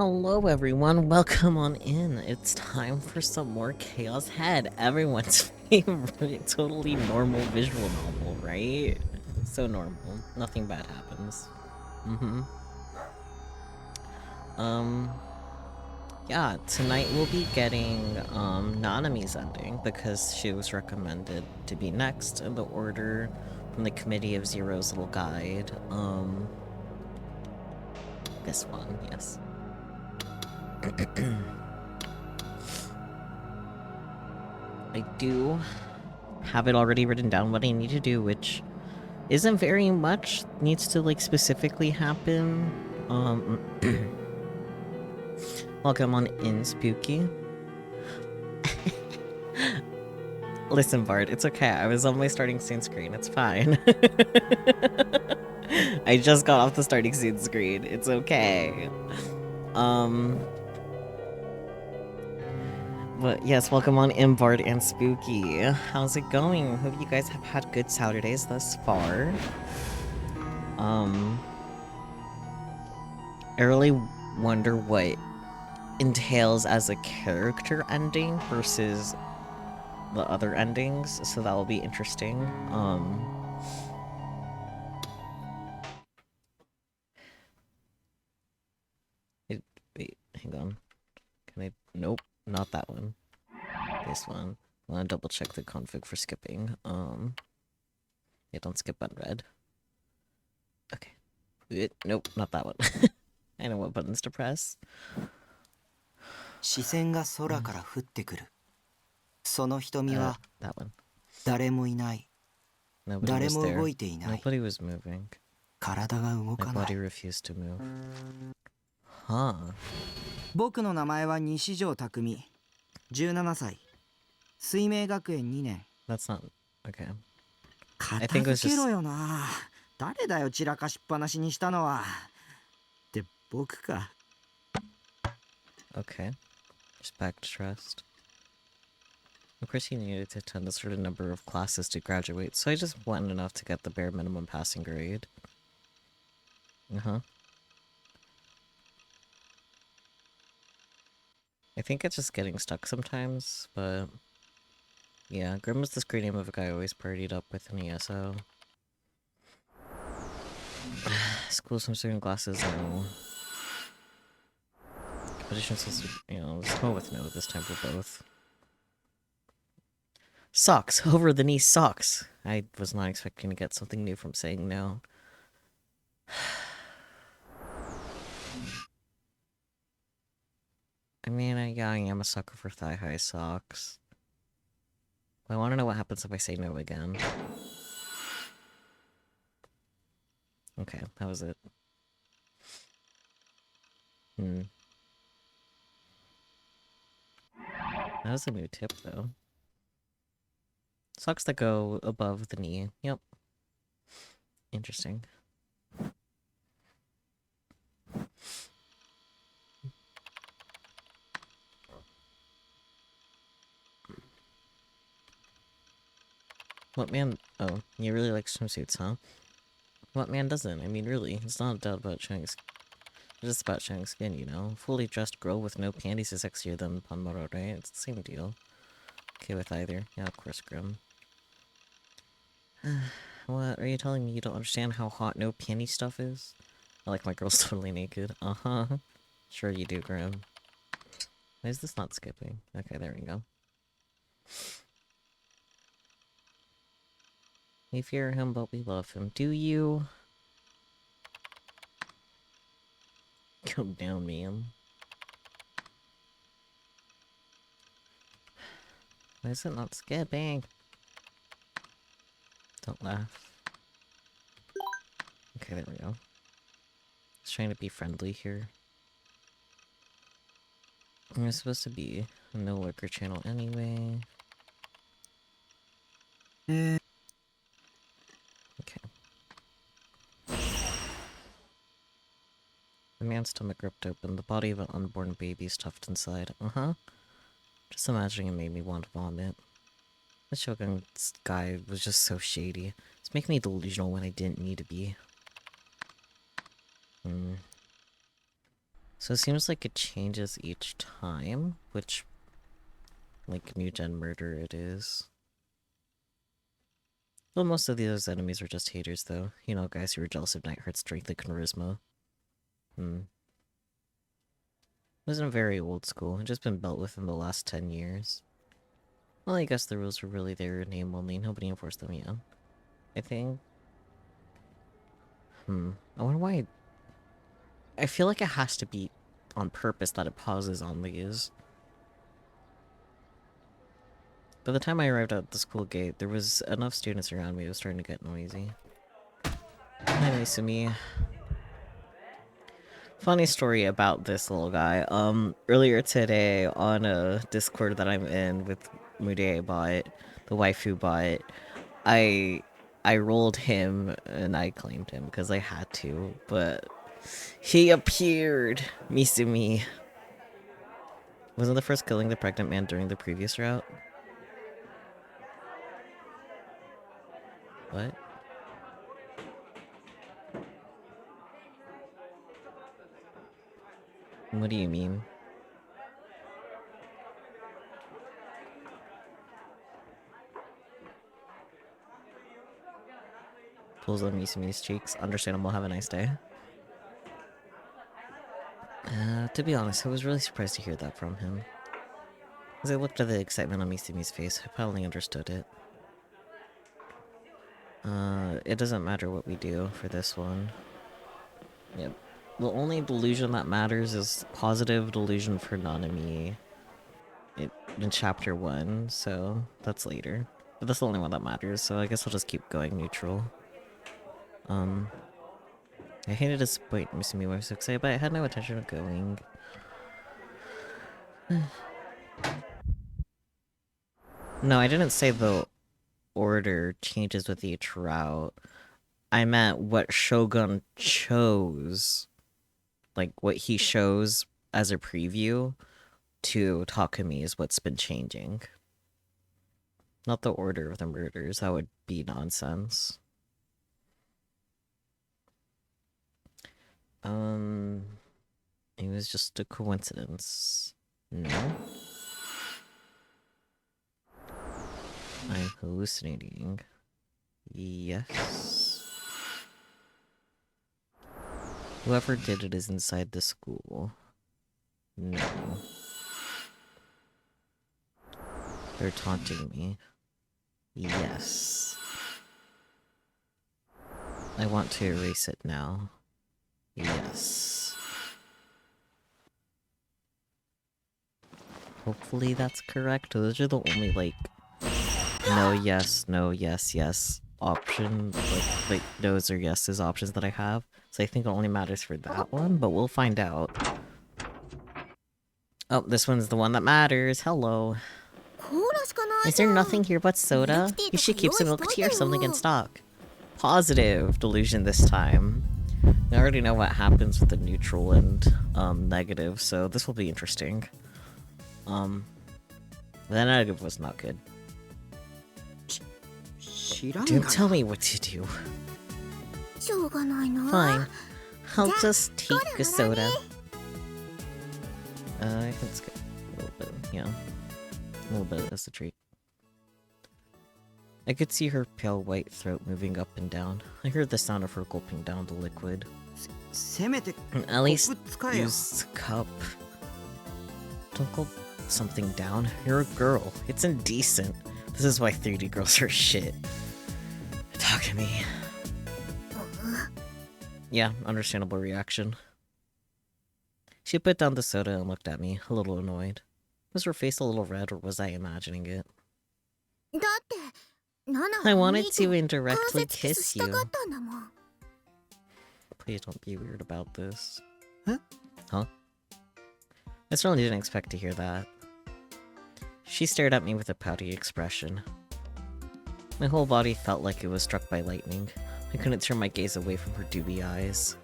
Hello everyone, welcome on in. It's time for some more Chaos Head, everyone's favorite totally normal visual novel, right? So normal, nothing bad happens. Yeah, tonight we'll be getting Nanami's ending because she was recommended to be next in the order from the Committee of Zero's little guide. This one, yes. I do have it already written down what I need to do, which isn't very much. Needs to, like, specifically happen. Welcome on in, Spooky. Listen, Bart, it's okay. I was on my starting scene screen. It's fine. I just got off the starting scene screen. It's okay. But yes, welcome on in, Bart and Spooky. How's it going? Hope you guys have had good Saturdays thus far. I really wonder what entails as a character ending versus the other endings, so that will be interesting. Wait, hang on. Can I? Nope, not that one. This one. I want to double check the config for skipping. Yeah, don't skip unread. Okay. Nope, not that one. I know what buttons to press. 視線が空から降ってくる。その瞳は that one. 誰もいない。 Nobody 誰 was も there. 動いていない。 Nobody was moving. 体が動 My かな body い。 refused to move. Huh. 僕の名前は西條匠。17歳。水明学園2年。 That's not... Okay. 片付けろよな。誰だよ散らかしっぱなしにしたのは。って僕か。 Okay. Just back to trust. Of course you needed to attend a certain number of classes to graduate, so I just went enough to get the bare minimum passing grade. Uh-huh. I think it's just getting stuck sometimes, but... Yeah, Grim was the screen name of a guy I always partied up with in ESO. School some certain classes and... Competitions was, you know, let's go with no this time for both. Socks! Over the knee socks! I was not expecting to get something new from saying no. I mean, yeah, I am a sucker for thigh-high socks. I want to know what happens if I say no again. Okay, that was it. That was a new tip, though. Socks that go above the knee. Yep. Interesting. What man... Oh, you really like swimsuits, huh? What man doesn't? I mean, really, it's not a doubt about showing... It's just about showing skin, you know? Fully dressed girl with no panties is sexier than Panmaro, right? It's the same deal. Okay with either. Yeah, of course, Grim. What? Are you telling me you don't understand how hot no panty stuff is? I like my girls totally naked. Uh-huh. Sure you do, Grim. Why is this not skipping? Okay, there we go. We fear him, but we love him. Do you? Go down, man. Why is it not skipping? Don't laugh. Okay, there we go. Just trying to be friendly here. We're supposed to be a no liquor channel anyway. Okay. The man's stomach ripped open, the body of an unborn baby stuffed inside. Uh-huh. Just imagining it made me want to vomit. The Shogun guy was just so shady. It's making me delusional when I didn't need to be. So it seems like it changes each time, which, like, new gen murder it is. Well, most of those enemies were just haters, though. You know, guys who were jealous of Nightheart's strength and charisma. Wasn't very old school. It just been built within the last 10 years. Well, I guess the rules were really there in name only. Nobody enforced them yet. I think... I wonder why... I feel like it has to be on purpose that it pauses on these. By the time I arrived at the school gate, there was enough students around me. It was starting to get noisy. Hi, Naisumi. Funny story about this little guy. Earlier today on a Discord that I'm in with NoAH Bot, the waifu bot, I rolled him and I claimed him because I had to, but he appeared. Misumi. Wasn't the first killing the pregnant man during the previous route? What? What do you mean? Pulls on Misumi's cheeks. Understandable, have a nice day. To be honest, I was really surprised to hear that from him. As I looked at the excitement on Misumi's face, I finally understood it. It doesn't matter what we do for this one. Yep. The only delusion that matters is positive delusion for Nanami in chapter 1, so that's later. But that's the only one that matters, so I guess I'll just keep going neutral. I hated to disappoint Misumi was so excited, but I had no intention of going. No, I didn't say the order changes with each route. I meant what Shogun chose. Like, what he shows as a preview to Takumi is what's been changing. Not the order of the murders. That would be nonsense. It was just a coincidence. No? I'm hallucinating. Yes. Whoever did it is inside the school. No. They're taunting me. Yes. I want to erase it now. Yes. Hopefully that's correct. Those are the only, like, no, yes, no, yes, yes option, like no's or yeses options that I have. So I think it only matters for that one, but we'll find out. Oh, this one's the one that matters. Hello. Is there nothing here but soda? You should keep some milk tea or something in stock. Positive delusion this time. I already know what happens with the neutral and negative, so this will be interesting. The negative was not good. Don't tell me what to do. Fine. I'll just take a soda. I can skip a little bit, yeah. A little bit as a treat. I could see her pale white throat moving up and down. I heard the sound of her gulping down the liquid. At least use cup. Don't gulp something down. You're a girl. It's indecent. This is why 3D girls are shit. Talk to me. Yeah, understandable reaction. She put down the soda and looked at me, a little annoyed. Was her face a little red, or was I imagining it? I wanted to indirectly kiss you. Please don't be weird about this. Huh? I certainly didn't expect to hear that. She stared at me with a pouty expression. My whole body felt like it was struck by lightning. I couldn't turn my gaze away from her doobie eyes.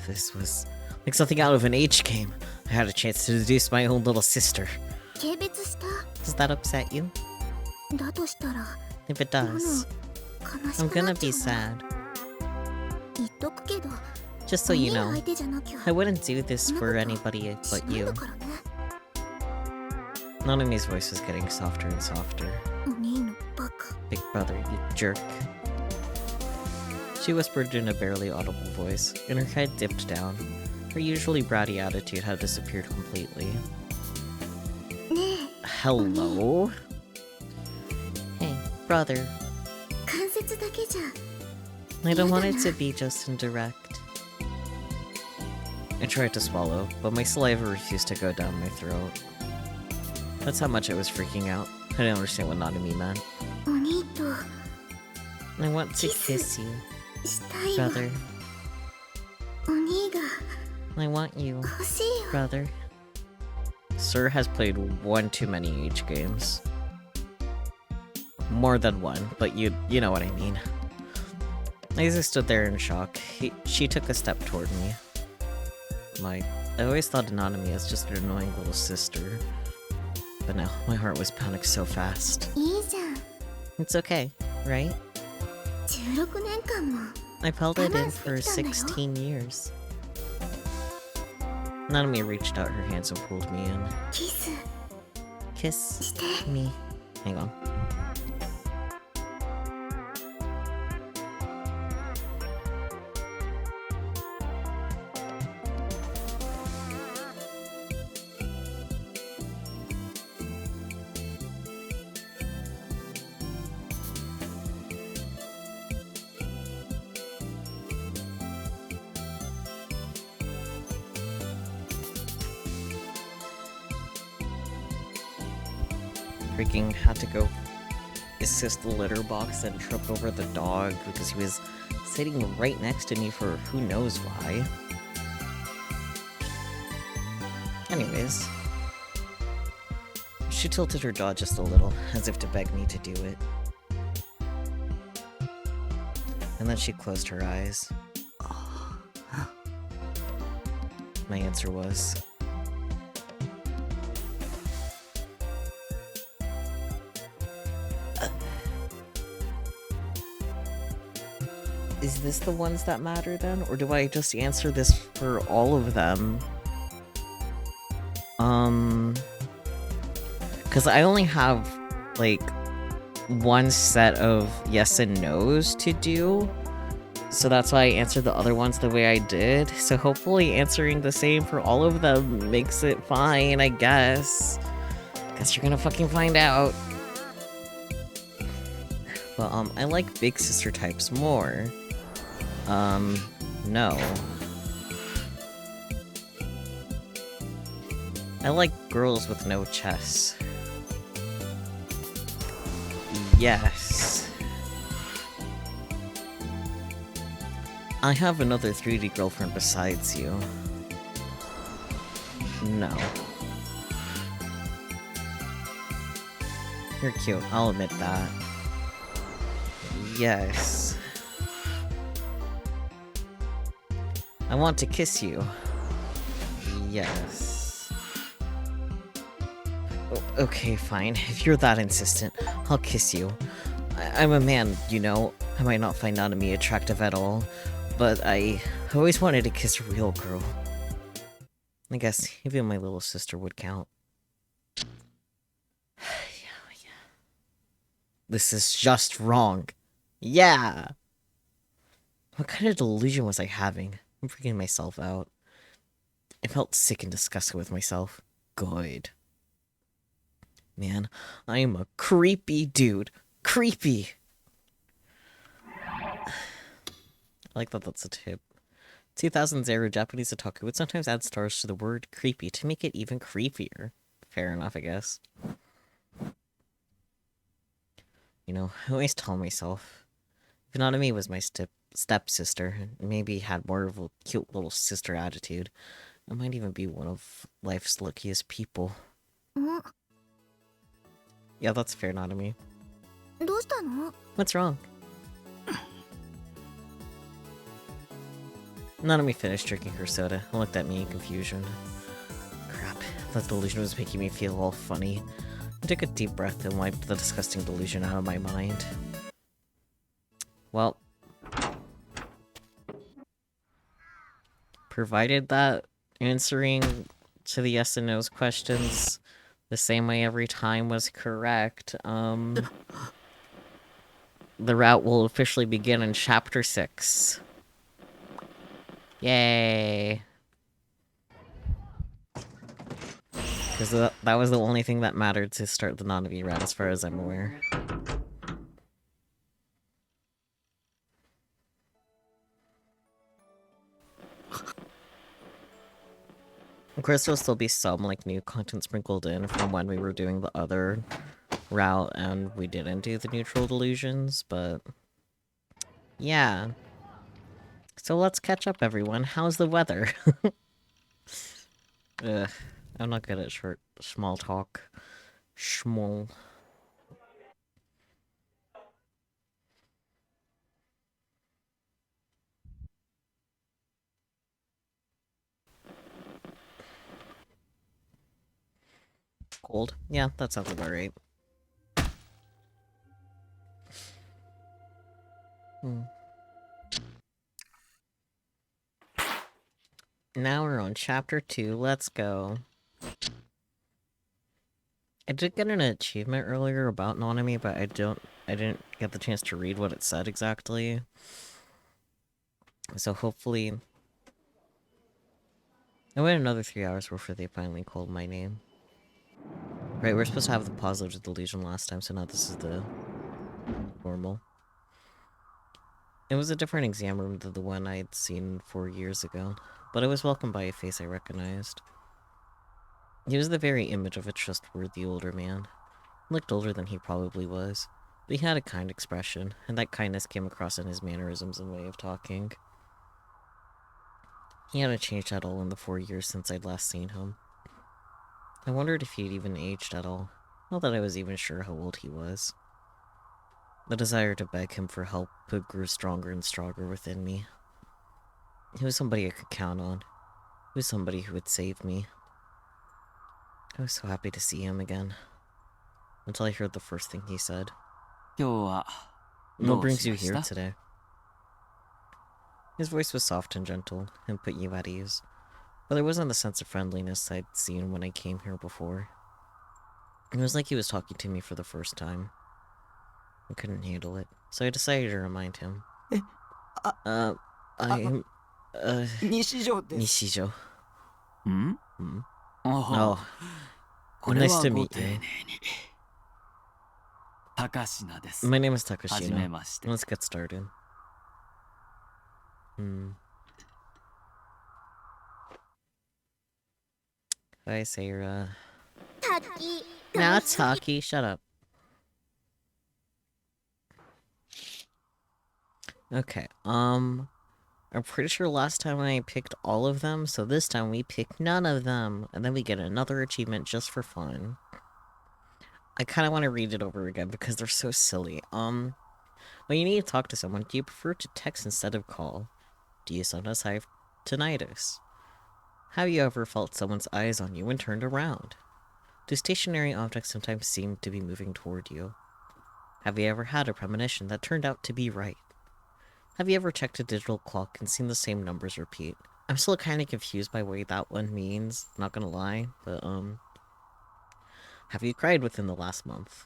This was like something out of an H game. I had a chance to seduce my own little sister. Does that upset you? If it does, I'm gonna be sad. Just so you know, I wouldn't do this for anybody but you. Nanami's voice was getting softer and softer. Big brother, you jerk. She whispered in a barely audible voice, and her head dipped down. Her usually bratty attitude had disappeared completely. Hello? Hey, brother. I don't want it to be just indirect. I tried to swallow, but my saliva refused to go down my throat. That's how much I was freaking out. I didn't understand what Nanami meant. I want to kiss you, brother. I want you, brother. Sir has played one too many H games. More than one, but you know what I mean. Lisa stood there in shock. She took a step toward me. I always thought of Nanami as just an annoying little sister. But now, my heart was pounding so fast. It's okay, right? I've held it in for 16 years. Nanami reached out her hands and pulled me in. Kiss me. Hang on. Freaking had to go assist the litter box and trip over the dog because he was sitting right next to me for who knows why. Anyways, she tilted her jaw just a little, as if to beg me to do it. And then she closed her eyes. My answer was... Is this the ones that matter then? Or do I just answer this for all of them? Because I only have, like, one set of yes and no's to do. So that's why I answered the other ones the way I did. So hopefully answering the same for all of them makes it fine, I guess. Guess you're gonna fucking find out. But, I like big sister types more. No. I like girls with no chests. Yes. I have another 3D girlfriend besides you. No. You're cute, I'll admit that. Yes. I want to kiss you. Yes. Oh, okay, fine. If you're that insistent, I'll kiss you. I'm a man, you know. I might not find Nanami attractive at all, but I always wanted to kiss a real girl. I guess even my little sister would count. Yeah. This is just wrong. Yeah! What kind of delusion was I having? I'm freaking myself out. I felt sick and disgusted with myself. Good. Man, I am a creepy dude. Creepy! I like that that's a tip. 2000s era Japanese otaku would sometimes add stars to the word creepy to make it even creepier. Fair enough, I guess. You know, I always tell myself, if Nanami was my stepsister, maybe had more of a cute little sister attitude, I might even be one of life's luckiest people. Yeah, that's fair, Nanami. What's wrong? Nanami finished drinking her soda and looked at me in confusion. Crap, that delusion was making me feel all funny. I took a deep breath and wiped the disgusting delusion out of my mind. Well... provided that answering to the yes and no's questions the same way every time was correct, the route will officially begin in Chapter 6. Yay! Because that was the only thing that mattered to start the NoAH route, as far as I'm aware. Of course, there'll still be some, like, new content sprinkled in from when we were doing the other route and we didn't do the neutral delusions, but... yeah. So let's catch up, everyone. How's the weather? Ugh, I'm not good at small talk. Schmall. Cold? Yeah, that sounds about right. Now we're on chapter 2, let's go. I did get an achievement earlier about NoAH, but I didn't get the chance to read what it said exactly. So hopefully... I waited another 3 hours before they finally called my name. Right, we're supposed to have the positive delusion last time, so now this is the normal. It was a different exam room than the one I'd seen 4 years ago, but I was welcomed by a face I recognized. He was the very image of a trustworthy older man. He looked older than he probably was, but he had a kind expression, and that kindness came across in his mannerisms and way of talking. He hadn't changed at all in the 4 years since I'd last seen him. I wondered if he'd even aged at all, not that I was even sure how old he was. The desire to beg him for help grew stronger and stronger within me. He was somebody I could count on. He was somebody who would save me. I was so happy to see him again. Until I heard the first thing he said. What brings you here today? His voice was soft and gentle, and put you at ease. But there wasn't the sense of friendliness I'd seen when I came here before. It was like he was talking to me for the first time. I couldn't handle it, so I decided to remind him. I'm... Nishijo. Oh. Nice to meet you. My name is Takashina. Let's get started. Hi, Sarah. Now Taki, shut up. Okay, I'm pretty sure last time I picked all of them, so this time we pick none of them, and then we get another achievement just for fun. I kind of want to read it over again because they're so silly. When you need to talk to someone, do you prefer to text instead of call? Do you sometimes have tinnitus? Have you ever felt someone's eyes on you and turned around? Do stationary objects sometimes seem to be moving toward you? Have you ever had a premonition that turned out to be right? Have you ever checked a digital clock and seen the same numbers repeat? I'm still kind of confused by what that one means, not gonna lie, but, have you cried within the last month?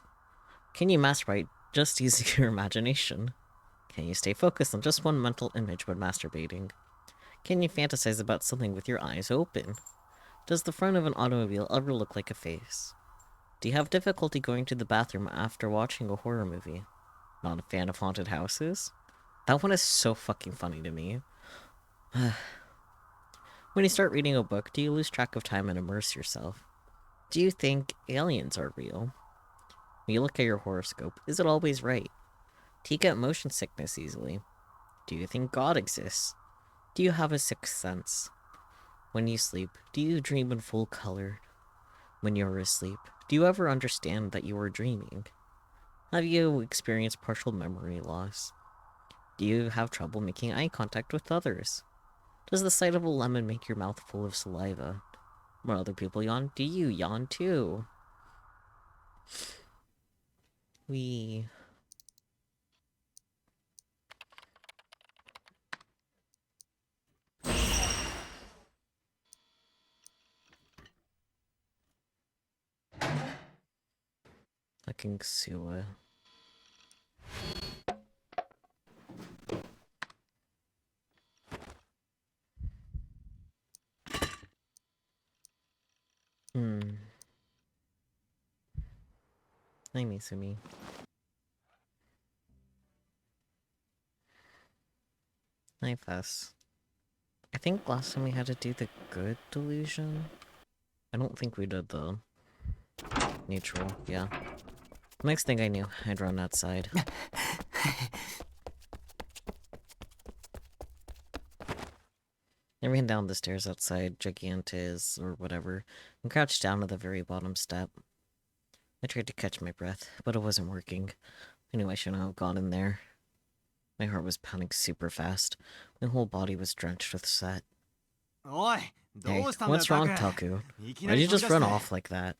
Can you masturbate just using your imagination? Can you stay focused on just one mental image when masturbating? Can you fantasize about something with your eyes open? Does the front of an automobile ever look like a face? Do you have difficulty going to the bathroom after watching a horror movie? Not a fan of haunted houses? That one is so fucking funny to me. When you start reading a book, do you lose track of time and immerse yourself? Do you think aliens are real? When you look at your horoscope, is it always right? Do you get motion sickness easily? Do you think God exists? Do you have a sixth sense? When you sleep, do you dream in full color? When you're asleep, do you ever understand that you are dreaming? Have you experienced partial memory loss? Do you have trouble making eye contact with others? Does the sight of a lemon make your mouth full of saliva? When other people yawn, do you yawn too? We... Fucking sewer. Hi, Misumi. Hi, Fess. I think last time we had to do the good delusion. I don't think we did the neutral, yeah. Next thing I knew, I'd run outside. I ran down the stairs outside Gigantes, or whatever, and crouched down at the very bottom step. I tried to catch my breath, but it wasn't working. I knew I shouldn't have gone in there. My heart was pounding super fast. My whole body was drenched with sweat. Hey, what's wrong, Taku? Why'd you just run off like that?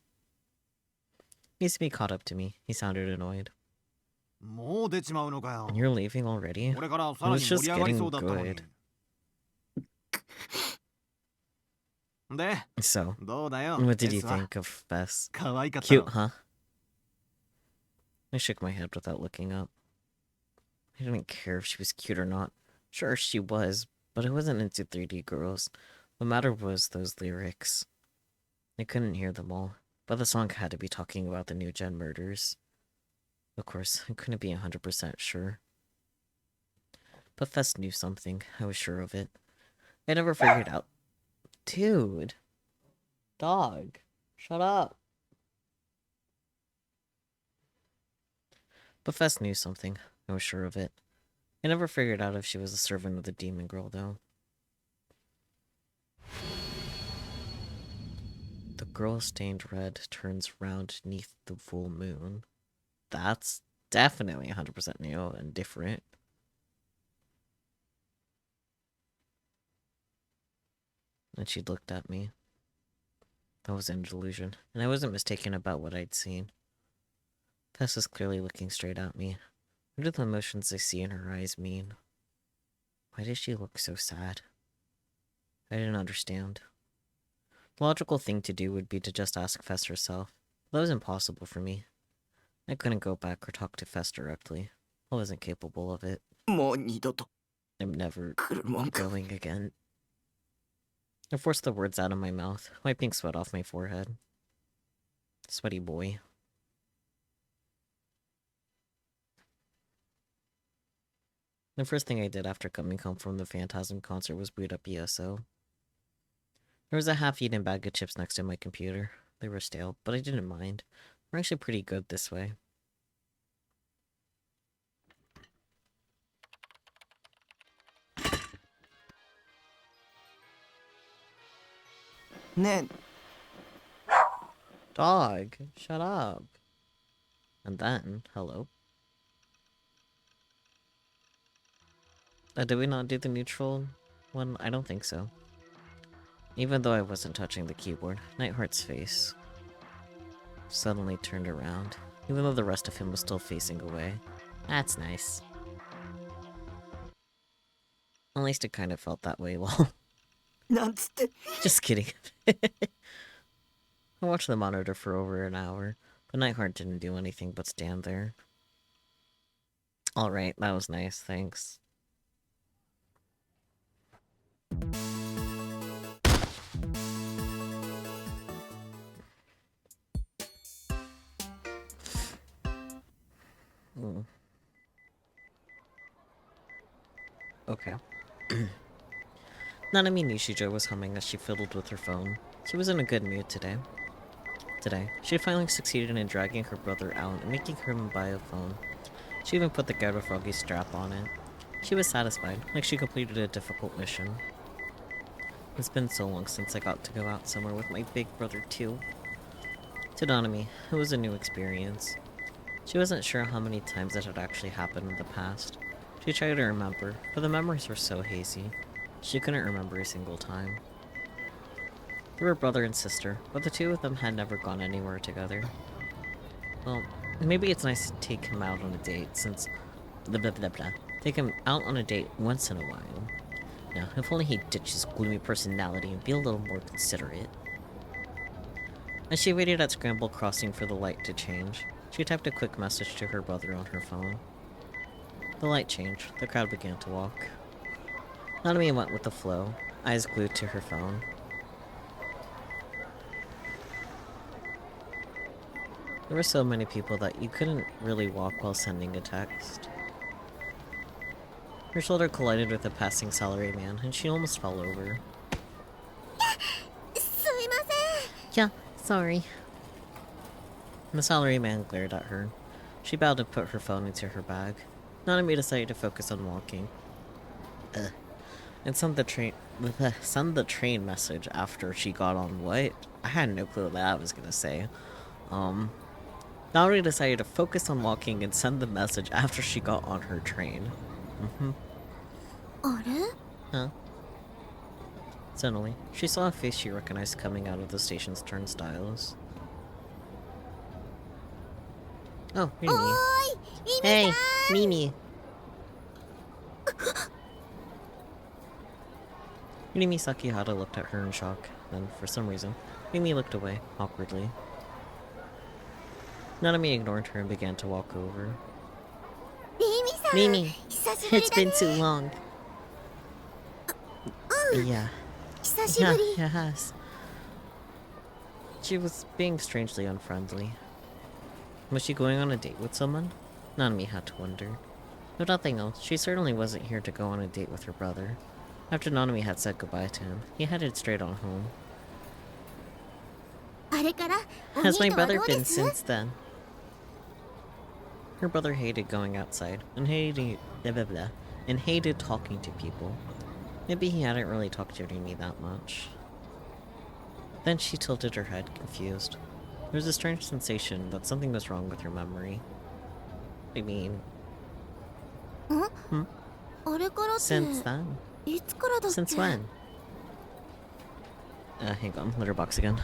Misumi caught up to me. He sounded annoyed. You're leaving already? It was just getting good. So, what did you think of Bess? Cute, huh? I shook my head without looking up. I didn't care if she was cute or not. Sure, she was, but I wasn't into 3D girls. What mattered was those lyrics. I couldn't hear them all, but the song had to be talking about the new gen murders. Of course, I couldn't be 100% sure. But Fest knew something, I was sure of it. I never figured out. Dude! Dog! Shut up! But Fest knew something, I was sure of it. I never figured out if she was a servant of the demon girl, though. The girl stained red turns round neath the full moon. That's definitely 100% new and different. And she looked at me. That was an delusion, and I wasn't mistaken about what I'd seen. Tess was clearly looking straight at me. What do the emotions I see in her eyes mean? Why does she look so sad? I didn't understand. The logical thing to do would be to just ask Fess herself. That was impossible for me. I couldn't go back or talk to Fess directly. I wasn't capable of it. I'm never going again. I forced the words out of my mouth, wiping sweat off my forehead. Sweaty boy. The first thing I did after coming home from the Phantasm concert was boot up ESO. There was a half-eaten bag of chips next to my computer. They were stale, but I didn't mind. They're actually pretty good this way. Dog, shut up. And then, hello. Did we not do the neutral one? I don't think so. Even though I wasn't touching the keyboard, Nightheart's face suddenly turned around, even though the rest of him was still facing away. That's nice. At least it kind of felt that way, lol. Just kidding. I watched the monitor for over an hour, but Nightheart didn't do anything but stand there. Alright, that was nice, thanks. Okay. Nanami Nishijou was humming as she fiddled with her phone. She was in a good mood today. She had finally succeeded in dragging her brother out and making him buy a phone. She even put the Gyro Froggy strap on it. She was satisfied, like she completed a difficult mission. It's been so long since I got to go out somewhere with my big brother too. To Nanami, it was a new experience. She wasn't sure how many times it had actually happened in the past. She tried to remember, but the memories were so hazy. She couldn't remember a single time. They were brother and sister, but the two of them had never gone anywhere together. Well, maybe it's nice to take him out on a date, since... Take him out on a date once in a while. Now, if only he'd ditch his gloomy personality and be a little more considerate. As she waited at Scramble Crossing for the light to change, She typed a quick message to her brother on her phone. The light changed. The crowd began to walk. Nanami went with the flow, eyes glued to her phone. There were so many people that you couldn't really walk while sending a text. Her shoulder collided with a passing salaryman, and she almost fell over. Yeah, sorry. The salaryman glared at her. She bowed and put her phone into her bag. Nanami decided to focus on walking. And send the train message after she got on what? I had no clue what that I was gonna say. Nanami decided to focus on walking and send the message after she got on her train. Huh? Suddenly, she saw a face she recognized coming out of the station's turnstiles. Oh, Mimi. Hey, Mimi. Mimi Sakihara looked at her in shock. Then, for some reason, Mimi looked away, awkwardly. Nanami ignored her and began to walk over. Mimi! It's been too long. Yeah. Yeah, it has. She was being strangely unfriendly. Was she going on a date with someone? Nanami had to wonder. If nothing else, she certainly wasn't here to go on a date with her brother. After Nanami had said goodbye to him, he headed straight on home. Has my brother been since then? Her brother hated going outside, and hated talking to people. Maybe he hadn't really talked to Rimi that much. Then she tilted her head, confused. There was a strange sensation that something was wrong with her memory. I mean... Since then? Since when? Hang on, litter box again.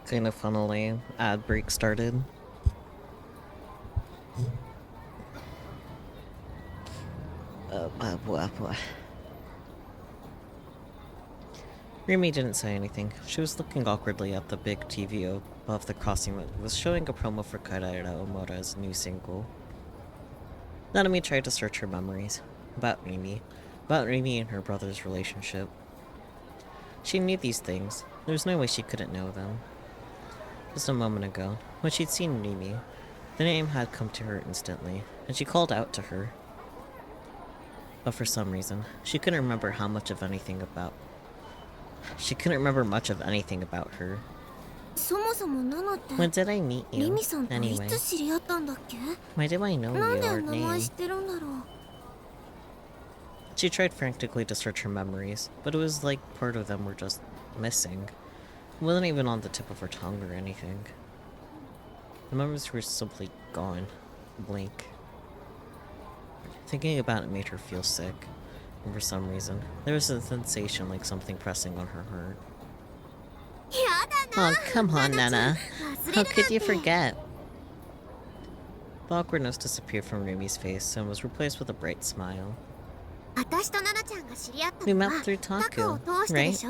Kind of funnily, ad break started. Rimi didn't say anything. She was looking awkwardly at the big TV above the crossing that was showing a promo for Karaira Omura's new single. Nanami tried to search her memories. About Rimi and her brother's relationship. She knew these things. There was no way she couldn't know them. Just a moment ago, when she'd seen Rimi, the name had come to her instantly, and she called out to her. But for some reason, she couldn't remember much of anything about her. When did I meet you, anyway? Why do I know your name? She tried frantically to search her memories, but it was like part of them were just missing. It wasn't even on the tip of her tongue or anything. The memories were simply gone. Blank. Thinking about it made her feel sick. And for some reason, there was a sensation like something pressing on her heart. Oh, come on, Nana. How could you forget? The awkwardness disappeared from Rimi's face and was replaced with a bright smile. We met through Taku, right?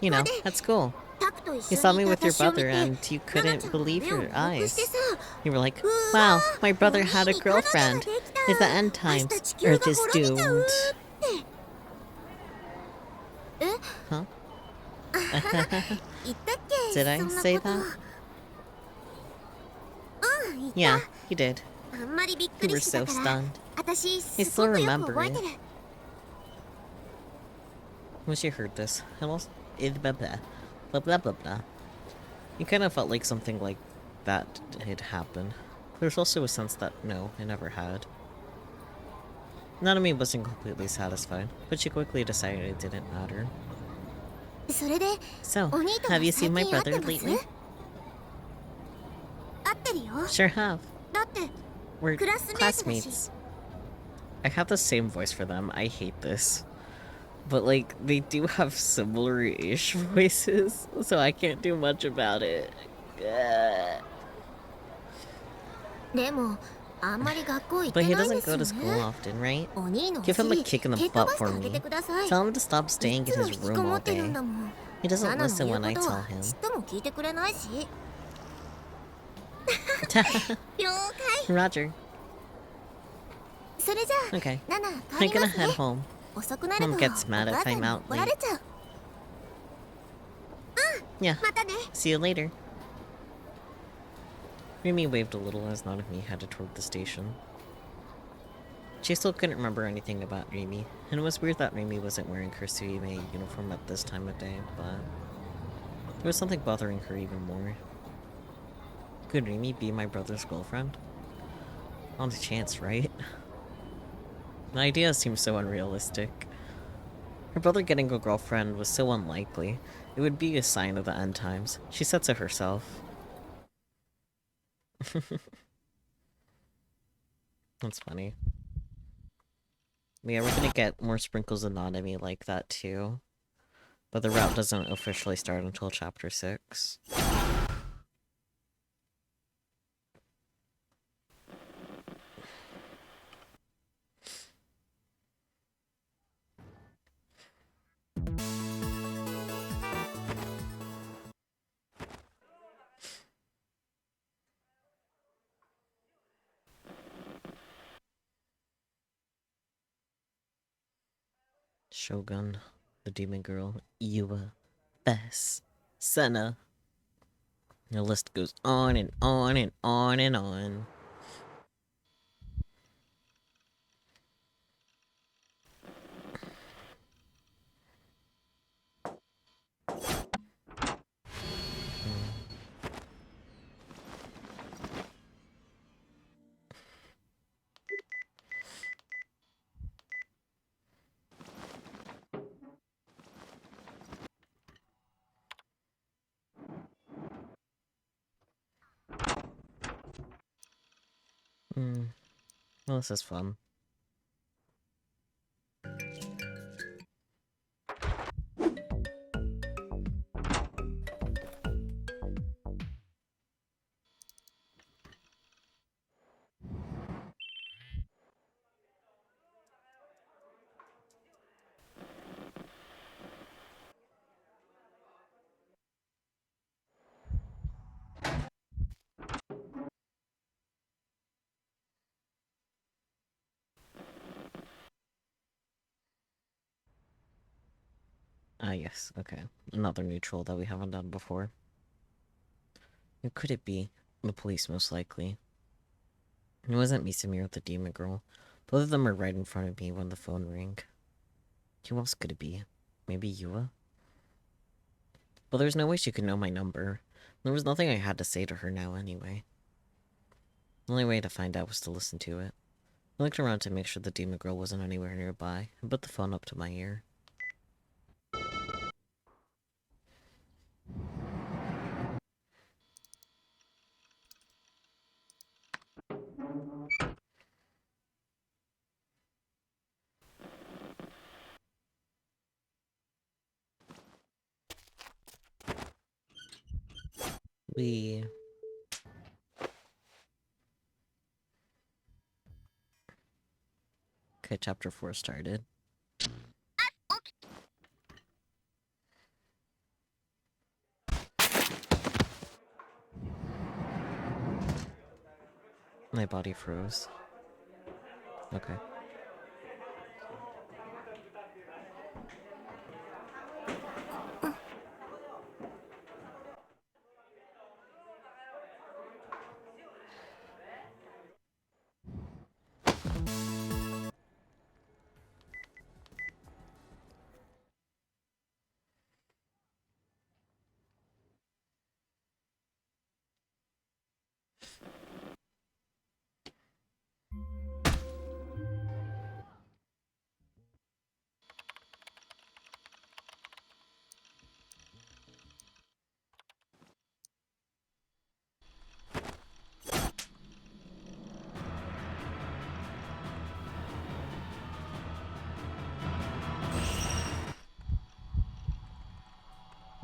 You know, at school. You saw me with your brother and you couldn't believe your eyes. You were like, wow, my brother had a girlfriend. It's the end times. Earth is doomed. Huh? Did I say that? Yeah, you did. You were so stunned. I still remember it. When she heard this, blah blah blah. It kind of felt like something like that had happened. There's also a sense that no, it never had. Nanami wasn't completely satisfied, but she quickly decided it didn't matter. So, have you seen my brother lately? Sure have. We're classmates. I have the same voice for them. I hate this. But, like, they do have similar-ish voices, so I can't do much about it. But he doesn't go to school often, right? Give him a kick in the butt for me. Tell him to stop staying in his room all day. He doesn't listen when I tell him. Roger. Okay. I'm gonna head home. Mom gets mad if I'm out late. Yeah. See you later. Remy waved a little as Not of Me headed toward the station. She still couldn't remember anything about Remy, and it was weird that Remy wasn't wearing her shibuya uniform at this time of day, but there was something bothering her even more. Could Remy be my brother's girlfriend? Not a chance, right? The idea seemed so unrealistic. Her brother getting a girlfriend was so unlikely. It would be a sign of the end times. She said so herself. That's funny. Yeah, we're gonna get more sprinkles of anatomy like that too. But the route doesn't officially start until chapter 6. Shogun, the demon girl, Iwa, Bess, Senna. The list goes on and on and on and on. Well, this is fun. Ah, yes, okay. Another neutral that we haven't done before. Who could it be? The police, most likely. It wasn't Misamir or the demon girl. Both of them were right in front of me when the phone rang. Who else could it be? Maybe Yua? But there's no way she could know my number. There was nothing I had to say to her now anyway. The only way to find out was to listen to it. I looked around to make sure the demon girl wasn't anywhere nearby, and put the phone up to my ear. We... Okay, chapter 4 started. My body froze. Okay.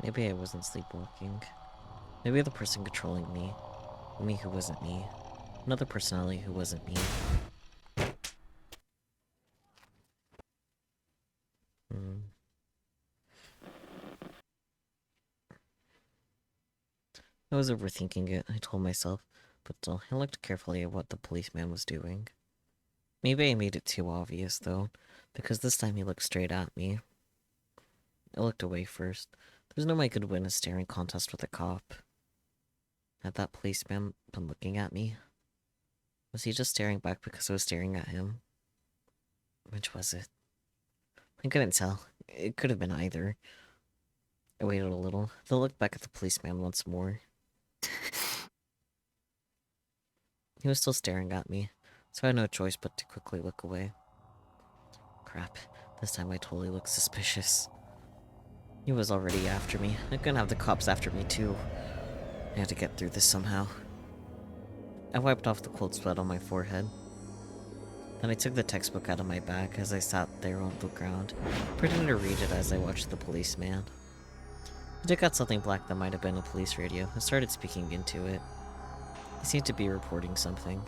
Maybe I wasn't sleepwalking. Maybe the person controlling me who wasn't me, another personality who wasn't me. I was overthinking it, I told myself, but still, I looked carefully at what the policeman was doing. Maybe I made it too obvious, though, because this time he looked straight at me. I looked away first. There's no way I could win a staring contest with a cop. Had that policeman been looking at me? Was he just staring back because I was staring at him? Which was it? I couldn't tell. It could have been either. I waited a little, then looked back at the policeman once more. He was still staring at me, so I had no choice but to quickly look away. Crap, this time I totally looked suspicious. He was already after me. I couldn't have the cops after me too. I had to get through this somehow. I wiped off the cold sweat on my forehead. Then I took the textbook out of my bag as I sat there on the ground, pretending to read it as I watched the policeman. I took out something black that might have been a police radio and started speaking into it. He seemed to be reporting something.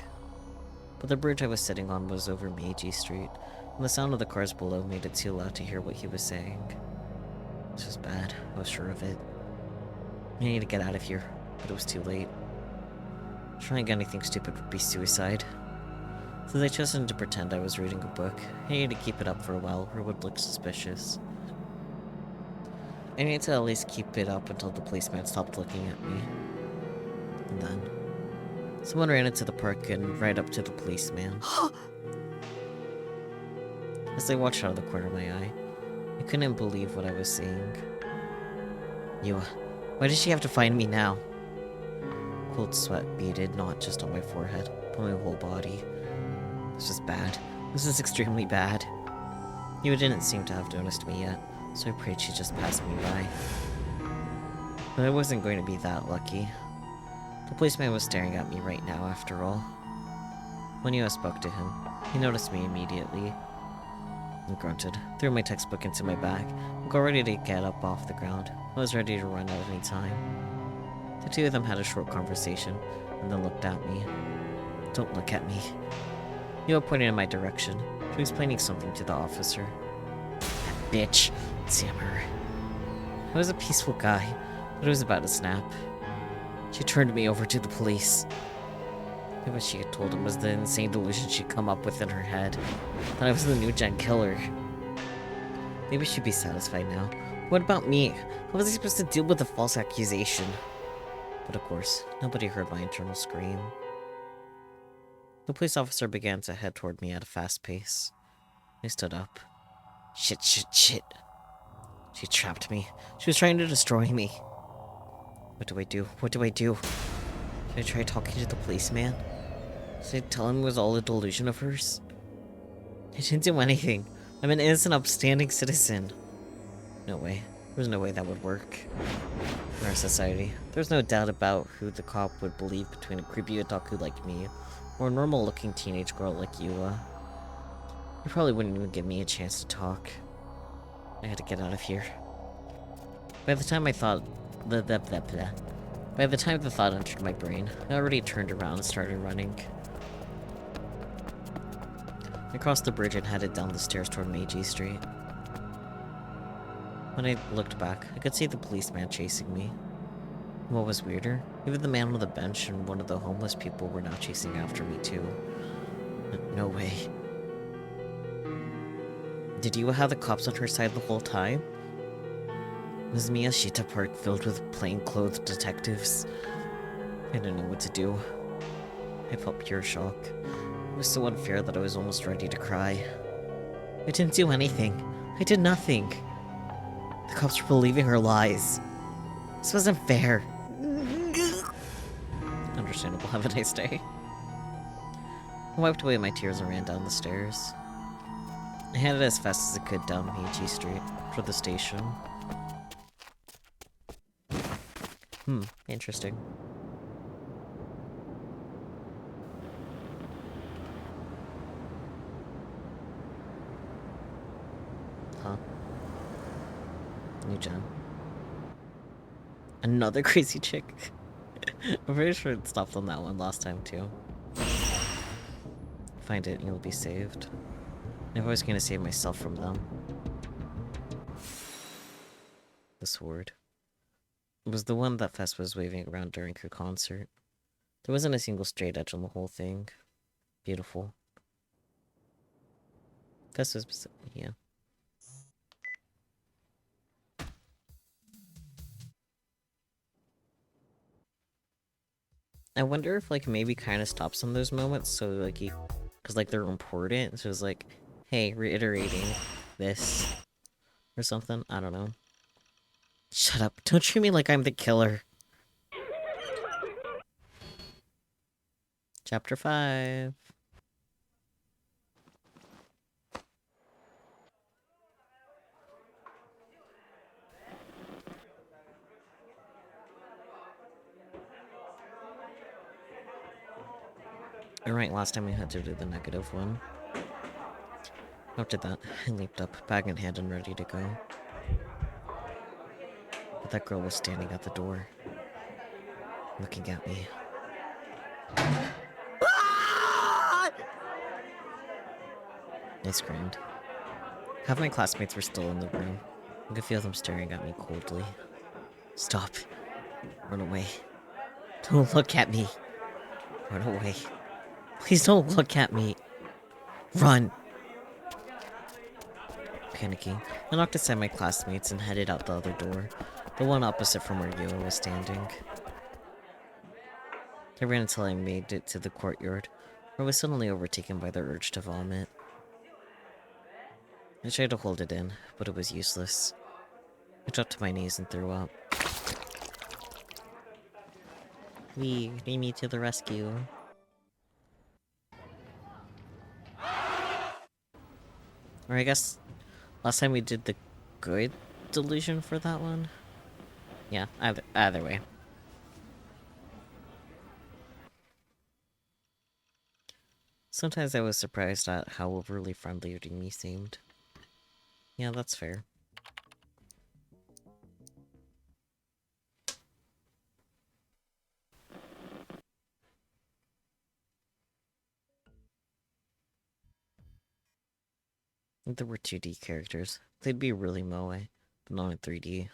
But the bridge I was sitting on was over Meiji Street, and the sound of the cars below made it too loud to hear what he was saying. This was bad, I was sure of it. I needed to get out of here, but it was too late. Trying anything stupid would be suicide. So I chose to pretend I was reading a book. I needed to keep it up for a while, or it would look suspicious. I needed to at least keep it up until the policeman stopped looking at me. And then someone ran into the park and right up to the policeman. As I watched out of the corner of my eye, I couldn't believe what I was seeing. Why did she have to find me now? Cold sweat beaded not just on my forehead, but my whole body. This was bad. This was extremely bad. Yua didn't seem to have noticed me yet, so I prayed she just passed me by. But I wasn't going to be that lucky. The policeman was staring at me right now, after all. When Yua spoke to him, he noticed me immediately. I grunted, threw my textbook into my bag, and got ready to get up off the ground. I was ready to run at any time. The two of them had a short conversation, and then looked at me. Don't look at me. Yua pointed in my direction. She was explaining something to the officer. That bitch. Damn her. I was a peaceful guy, but it was about to snap. She turned me over to the police. Maybe what she had told him was the insane delusion she'd come up with in her head, that I was the new gen killer. Maybe she'd be satisfied now. What about me? How was I supposed to deal with a false accusation? But of course, nobody heard my internal scream. The police officer began to head toward me at a fast pace. I stood up. Shit. She trapped me. She was trying to destroy me. What do I do? Should I try talking to the policeman? Should I tell him it was all a delusion of hers? I didn't do anything. I'm an innocent, upstanding citizen. No way. There's no way that would work. In our society, there's no doubt about who the cop would believe between a creepy otaku like me or a normal-looking teenage girl like Yua. He probably wouldn't even give me a chance to talk. I had to get out of here. By the time the thought entered my brain, I already turned around and started running. I crossed the bridge and headed down the stairs toward Meiji Street. When I looked back, I could see the policeman chasing me. What was weirder, even the man on the bench and one of the homeless people were now chasing after me too. No way. Did Yua have the cops on her side the whole time? Was Miyashita Park filled with plainclothes detectives? I didn't know what to do. I felt pure shock. It was so unfair that I was almost ready to cry. I didn't do anything. I did nothing. The cops were believing her lies. This wasn't fair. Understandable. Have a nice day. I wiped away my tears and ran down the stairs. I headed as fast as I could down Meiji Street for the station. Interesting. Huh? New gen. Another crazy chick. I'm pretty sure it stopped on that one last time too. Find it and you'll be saved. I'm always gonna save myself from them. The sword. It was the one that Fess was waving around during her concert. There wasn't a single straight edge on the whole thing. Beautiful. Fess was... yeah. I wonder if, like, maybe kind of stops on those moments, so, like, you... because, like, they're important, so it's like, hey, reiterating this. Or something. I don't know. Shut up. Don't treat me like I'm the killer. Chapter 5. Alright, last time we had to do the negative one. After that, I leaped up, bag in hand and ready to go. But that girl was standing at the door, looking at me. I screamed. Half my classmates were still in the room. I could feel them staring at me coldly. Stop. Run away. Don't look at me. Run away. Please don't look at me. Run. Panicking, I knocked aside my classmates and headed out the other door, the one opposite from where Yua was standing. I ran until I made it to the courtyard, where I was suddenly overtaken by the urge to vomit. I tried to hold it in, but it was useless. I dropped to my knees and threw up. Lead me to the rescue. Or I guess last time we did the good delusion for that one? Yeah, either way. Sometimes I was surprised at how overly friendly Rimi seemed. Yeah, that's fair. If there were 2D characters, they'd be really moe, but not in 3D.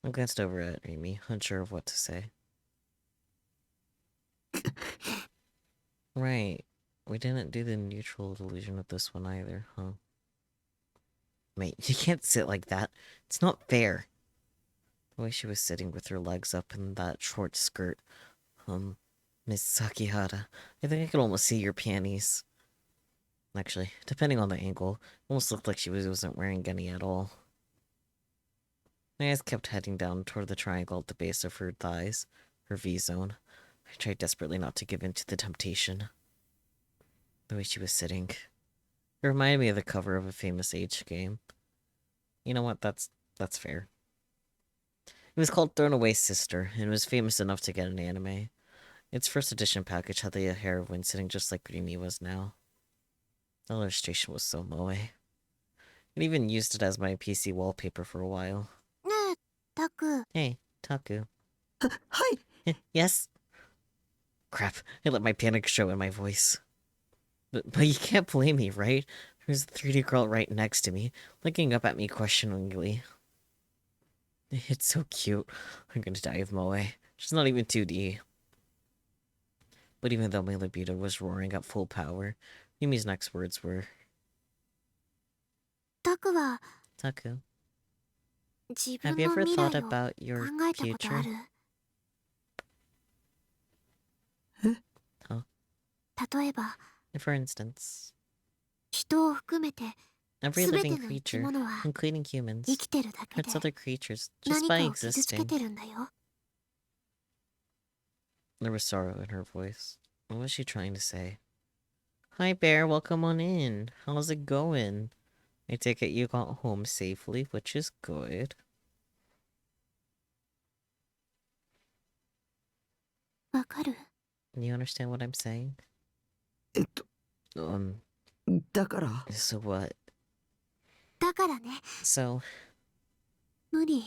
I glanced over at Rimi, unsure of what to say. Right. We didn't do the neutral delusion with this one either, huh? Mate, you can't sit like that. It's not fair. The way she was sitting with her legs up in that short skirt. Miss Sakihara, I think I could almost see your panties. Actually, depending on the angle, it almost looked like she wasn't wearing any at all. My eyes kept heading down toward the triangle at the base of her thighs, her V-zone. I tried desperately not to give in to the temptation. The way she was sitting. It reminded me of the cover of a famous age game. You know what, that's fair. It was called Thrown Away Sister, and it was famous enough to get an anime. Its first edition package had the heroine sitting just like Rimi was now. The illustration was so moe. I even used it as my PC wallpaper for a while. Hey, Taku. Hi! Yes? Crap, I let my panic show in my voice. But you can't blame me, right? There's a 3D girl right next to me, looking up at me questioningly. It's so cute. I'm gonna die of moe. She's not even 2D. But even though my libido was roaring at full power, Yumi's next words were... Taku, have you ever thought about your future? Huh? For instance, every living creature, including humans, hurts other creatures just by existing. There was sorrow in her voice. What was she trying to say? Hi, Bear, welcome on in. How's it going? I take it you got home safely, which is good. You understand what I'm saying? だから So what? だからね、 So 無理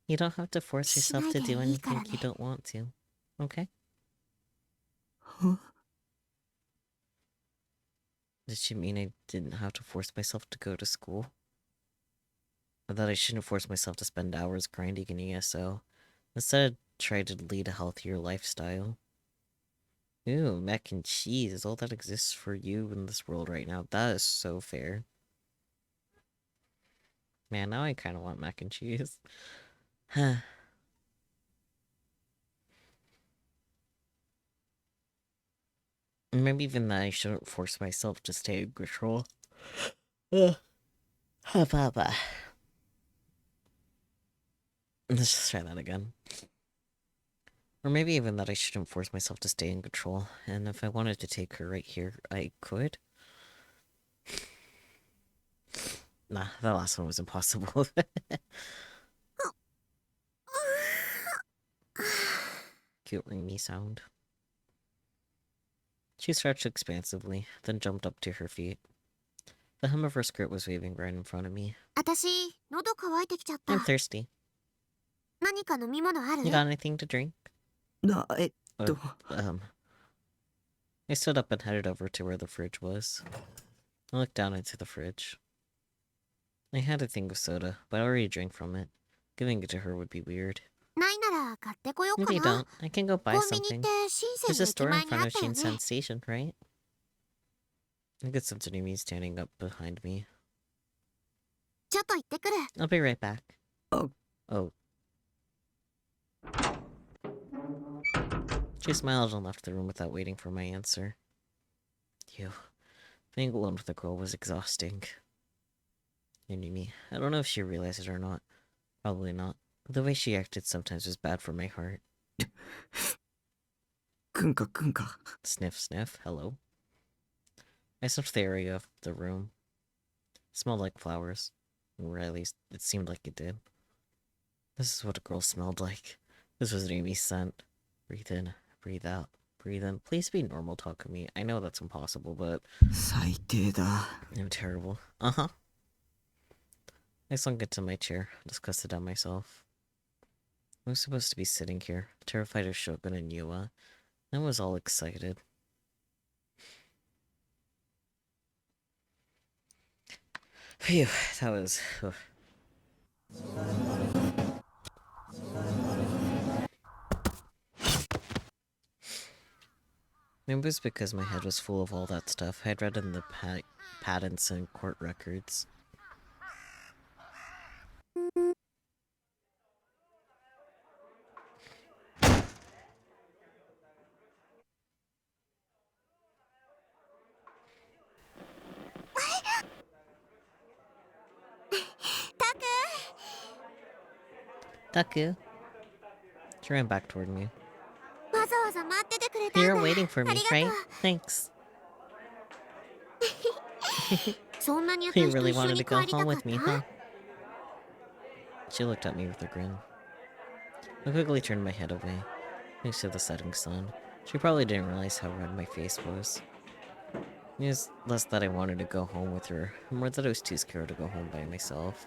you don't have to force し yourself ない to で do いいから anything ね。 you don't want to. Okay? ん Did she mean I didn't have to force myself to go to school? Or that I shouldn't force myself to spend hours grinding in ESO? Instead, try to lead a healthier lifestyle. Ooh, mac and cheese is all that exists for you in this world right now. That is so fair. Man, now I kind of want mac and cheese. Huh. Maybe even that I shouldn't force myself to stay in control. Ugh. Let's just try that again. Or maybe even that I shouldn't force myself to stay in control. And if I wanted to take her right here, I could. Nah, that last one was impossible. Cute ringy sound. She stretched expansively, then jumped up to her feet. The hem of her skirt was waving right in front of me. 私、喉乾いてきちゃった。 I'm thirsty. 何か飲み物ある？ You got anything to drink? な I stood up and headed over to where the fridge was. I looked down into the fridge. I had a thing of soda, but I already drank from it. Giving it to her would be weird. ないなら買ってこようか If you な。 don't, I can go buy コンビニっ something. て深セン There's の a 駅 store in 前に front あ of ったよね。 Shinsen Station, right? I could sense Numi standing up behind me. ちょっと行ってくる。 I'll be right back. Oh. Oh. She smiled and left the room without waiting for my answer. Phew. Being alone with a girl was exhausting. Numi, I don't know if she realized it or not. Probably not. But the way she acted sometimes was bad for my heart. くんかくんか Sniff, sniff. Hello. I sniffed the area of the room. It smelled like flowers. Or at least, it seemed like it did. This is what a girl smelled like. This was Numi's scent. Breathe in, breathe out, breathe in. Please be normal, Takumi. I know that's impossible, but 最低だ I'm terrible. Uh-huh. I sunk into my chair, disgusted at myself. I was supposed to be sitting here, terrified of Shogun and Yua. I was all excited. Phew, that was... Ugh. Maybe it was because my head was full of all that stuff I had read in the patents and court records. Taku! She ran back toward me. わざわざ待っててくれたんだ。 You're waiting for me, ありがとう。 right? Thanks. そんなに You 私と really 一緒 wanted に to 帰 go りた home かっ with me, た？ huh? She looked at me with a grin. I quickly turned my head away, thanks to the setting sun. She probably didn't realize how red my face was. It was less that I wanted to go home with her, more that I was too scared to go home by myself.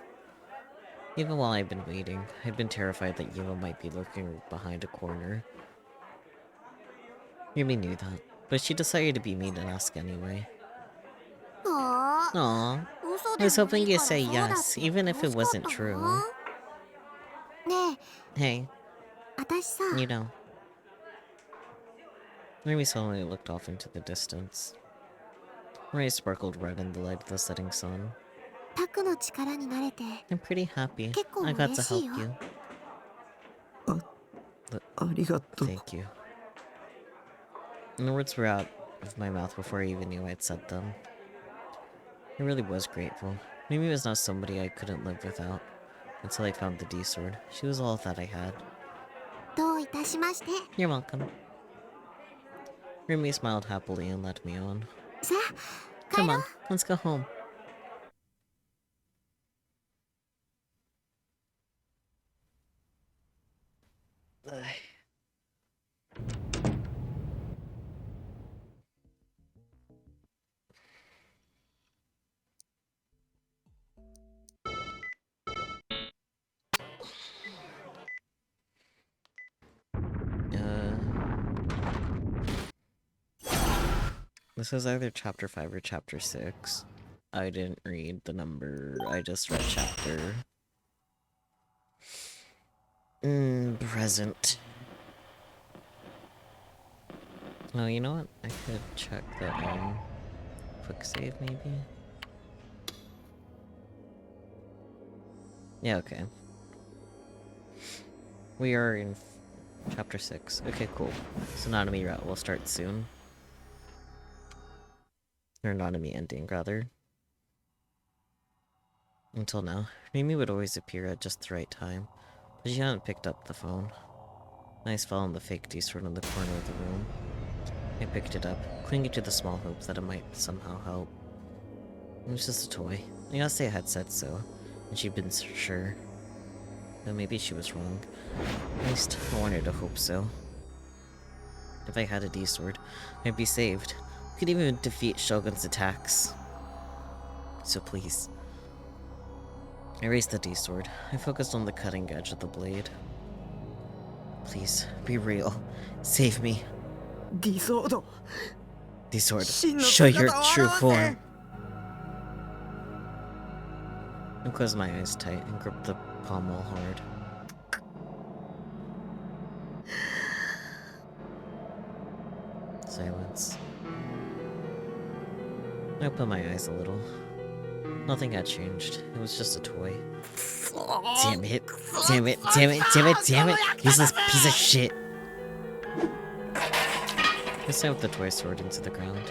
Even while I'd been waiting, I'd been terrified that Yuma might be lurking behind a corner. Yumi knew that, but she decided to be mean and ask anyway. ああ、 Aww. 嘘 I で was も hoping いい you'd から say そうだって yes, 言っ even て if ほ it しかっ wasn't た true. な。ねえ、 Hey, 私さ、 you know. Yumi suddenly looked off into the distance. Her eyes sparkled red in the light of the setting sun. タクの力になれて I'm pretty happy. 結構 I got to 嬉し help いよ。 you. ありがとう Thank you. And the words were out of my mouth before I even knew I'd said them. I really was grateful. Mimi was not somebody I couldn't live without. Until I found the D sword. She was all that I had. どういたしまして。 You're welcome. Rumi smiled happily and led me on. さあ、帰 Come ろ on, う。 let's go home. This is either chapter 5 or chapter 6. I didn't read the number, I just read chapter. Present. Oh, you know what? I could check the, quick save, maybe? Yeah, okay. We are in chapter 6. Okay, cool. So Nanami route will start soon. Or Nanami ending, rather. Until now. Mimi would always appear at just the right time, but she hadn't picked up the phone. Eyes fell on the fake D-sword in the corner of the room. I picked it up, clinging to the small hope that it might somehow help. It was just a toy. I gotta say I had said so, and she'd been sure. But maybe she was wrong. At least, I wanted to hope so. If I had a D-sword, I'd be saved. I could even defeat Shogun's attacks. So please. I raised the D-sword. I focused on the cutting edge of the blade. Please, be real. Save me. D-sword, show your true form. I closed my eyes tight and gripped the pommel hard. Silence. I opened my eyes a little. Nothing had changed. It was just a toy. Damn it. Damn it. Damn it. Damn it. Damn it. Useless piece of shit. I slammed the toy sword into the ground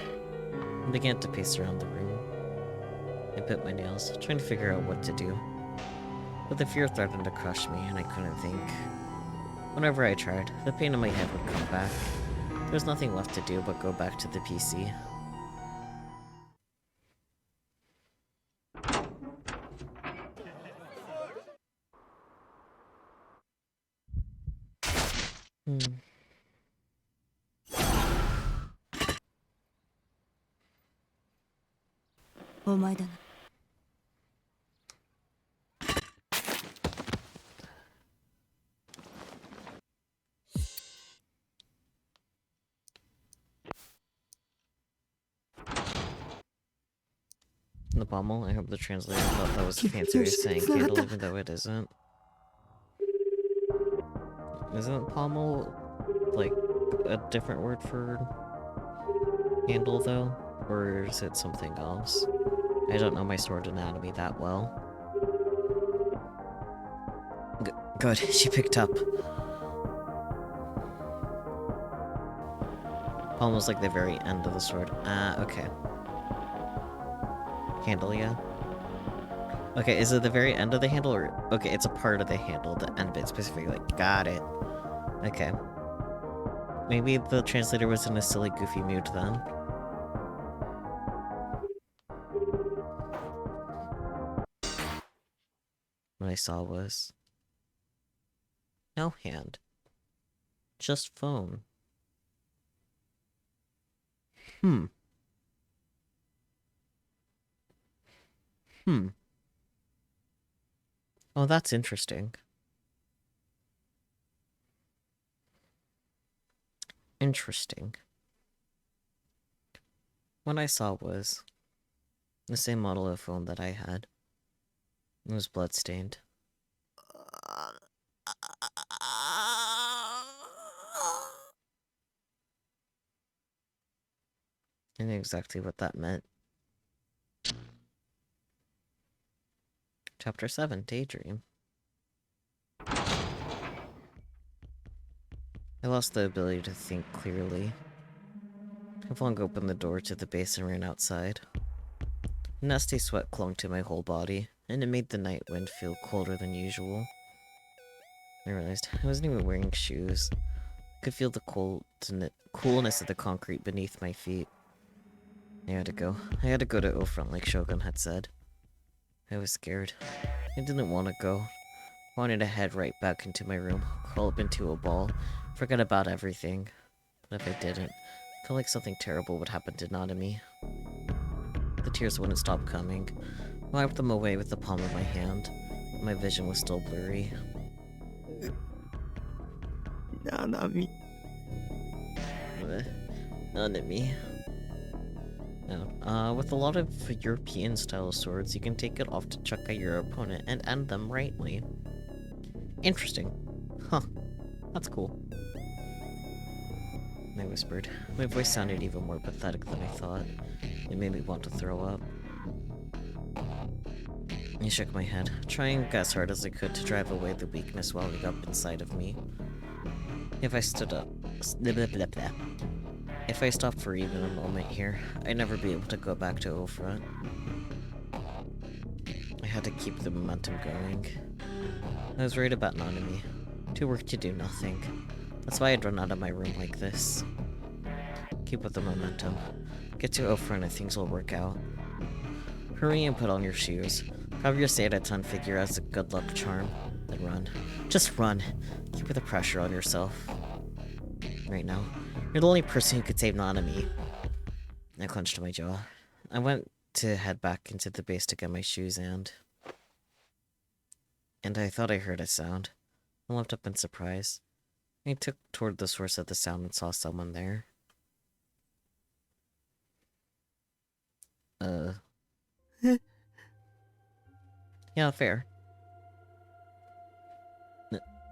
and began to pace around the room. I bit my nails, trying to figure out what to do. But the fear threatened to crush me, and I couldn't think. Whenever I tried, the pain in my head would come back. There was nothing left to do but go back to the PC. The pommel? I hope the translator thought that was a fancy way of saying candle, even though it isn't. Isn't pommel, like, a different word for handle, though? Or is it something else? I don't know my sword anatomy that well. Good, she picked up. Pommel's like the very end of the sword. Okay. Handle, yeah? Okay, is it the very end of the handle, or... Okay, it's a part of the handle, the end bit specifically. Got it. Okay. Maybe the translator was in a silly, goofy mood then. What I saw was... no hand. Just phone. Oh, that's interesting. Interesting. What I saw was the same model of phone that I had. It was bloodstained. I knew exactly what that meant. Chapter 7, Daydream. I lost the ability to think clearly. I flung open the door to the base and ran outside. A nasty sweat clung to my whole body, and it made the night wind feel colder than usual. I realized I wasn't even wearing shoes. I could feel the coolness of the concrete beneath my feet. I had to go. I had to go to Ofront like Shogun had said. I was scared. I didn't want to go. I wanted to head right back into my room, crawl up into a ball, forget about everything. But if I didn't, I felt like something terrible would happen to Nanami. The tears wouldn't stop coming. I wiped them away with the palm of my hand. My vision was still blurry. Nanami. Nanami. No. With a lot of European-style swords, you can take it off to chuck at your opponent and end them rightly. Interesting. Huh. That's cool. I whispered. My voice sounded even more pathetic than I thought. It made me want to throw up. I shook my head, trying as hard as I could to drive away the weakness welling up inside of me. If I stood up... If I stopped for even a moment here, I'd never be able to go back to Ofra. I had to keep the momentum going. I was worried about Nanami. Too work to do nothing. That's why I'd run out of my room like this. Keep with the momentum. Get to Ofra and things will work out. Hurry and put on your shoes. Have your stay at a 10 figure as a good luck charm. Then run. Just run. Keep the pressure on yourself. Right now. You're the only person who could save Nanami. I clenched my jaw. I went to head back into the base to get my shoes and I thought I heard a sound. I looked up in surprise. I took toward the source of the sound and saw someone there. Yeah, fair.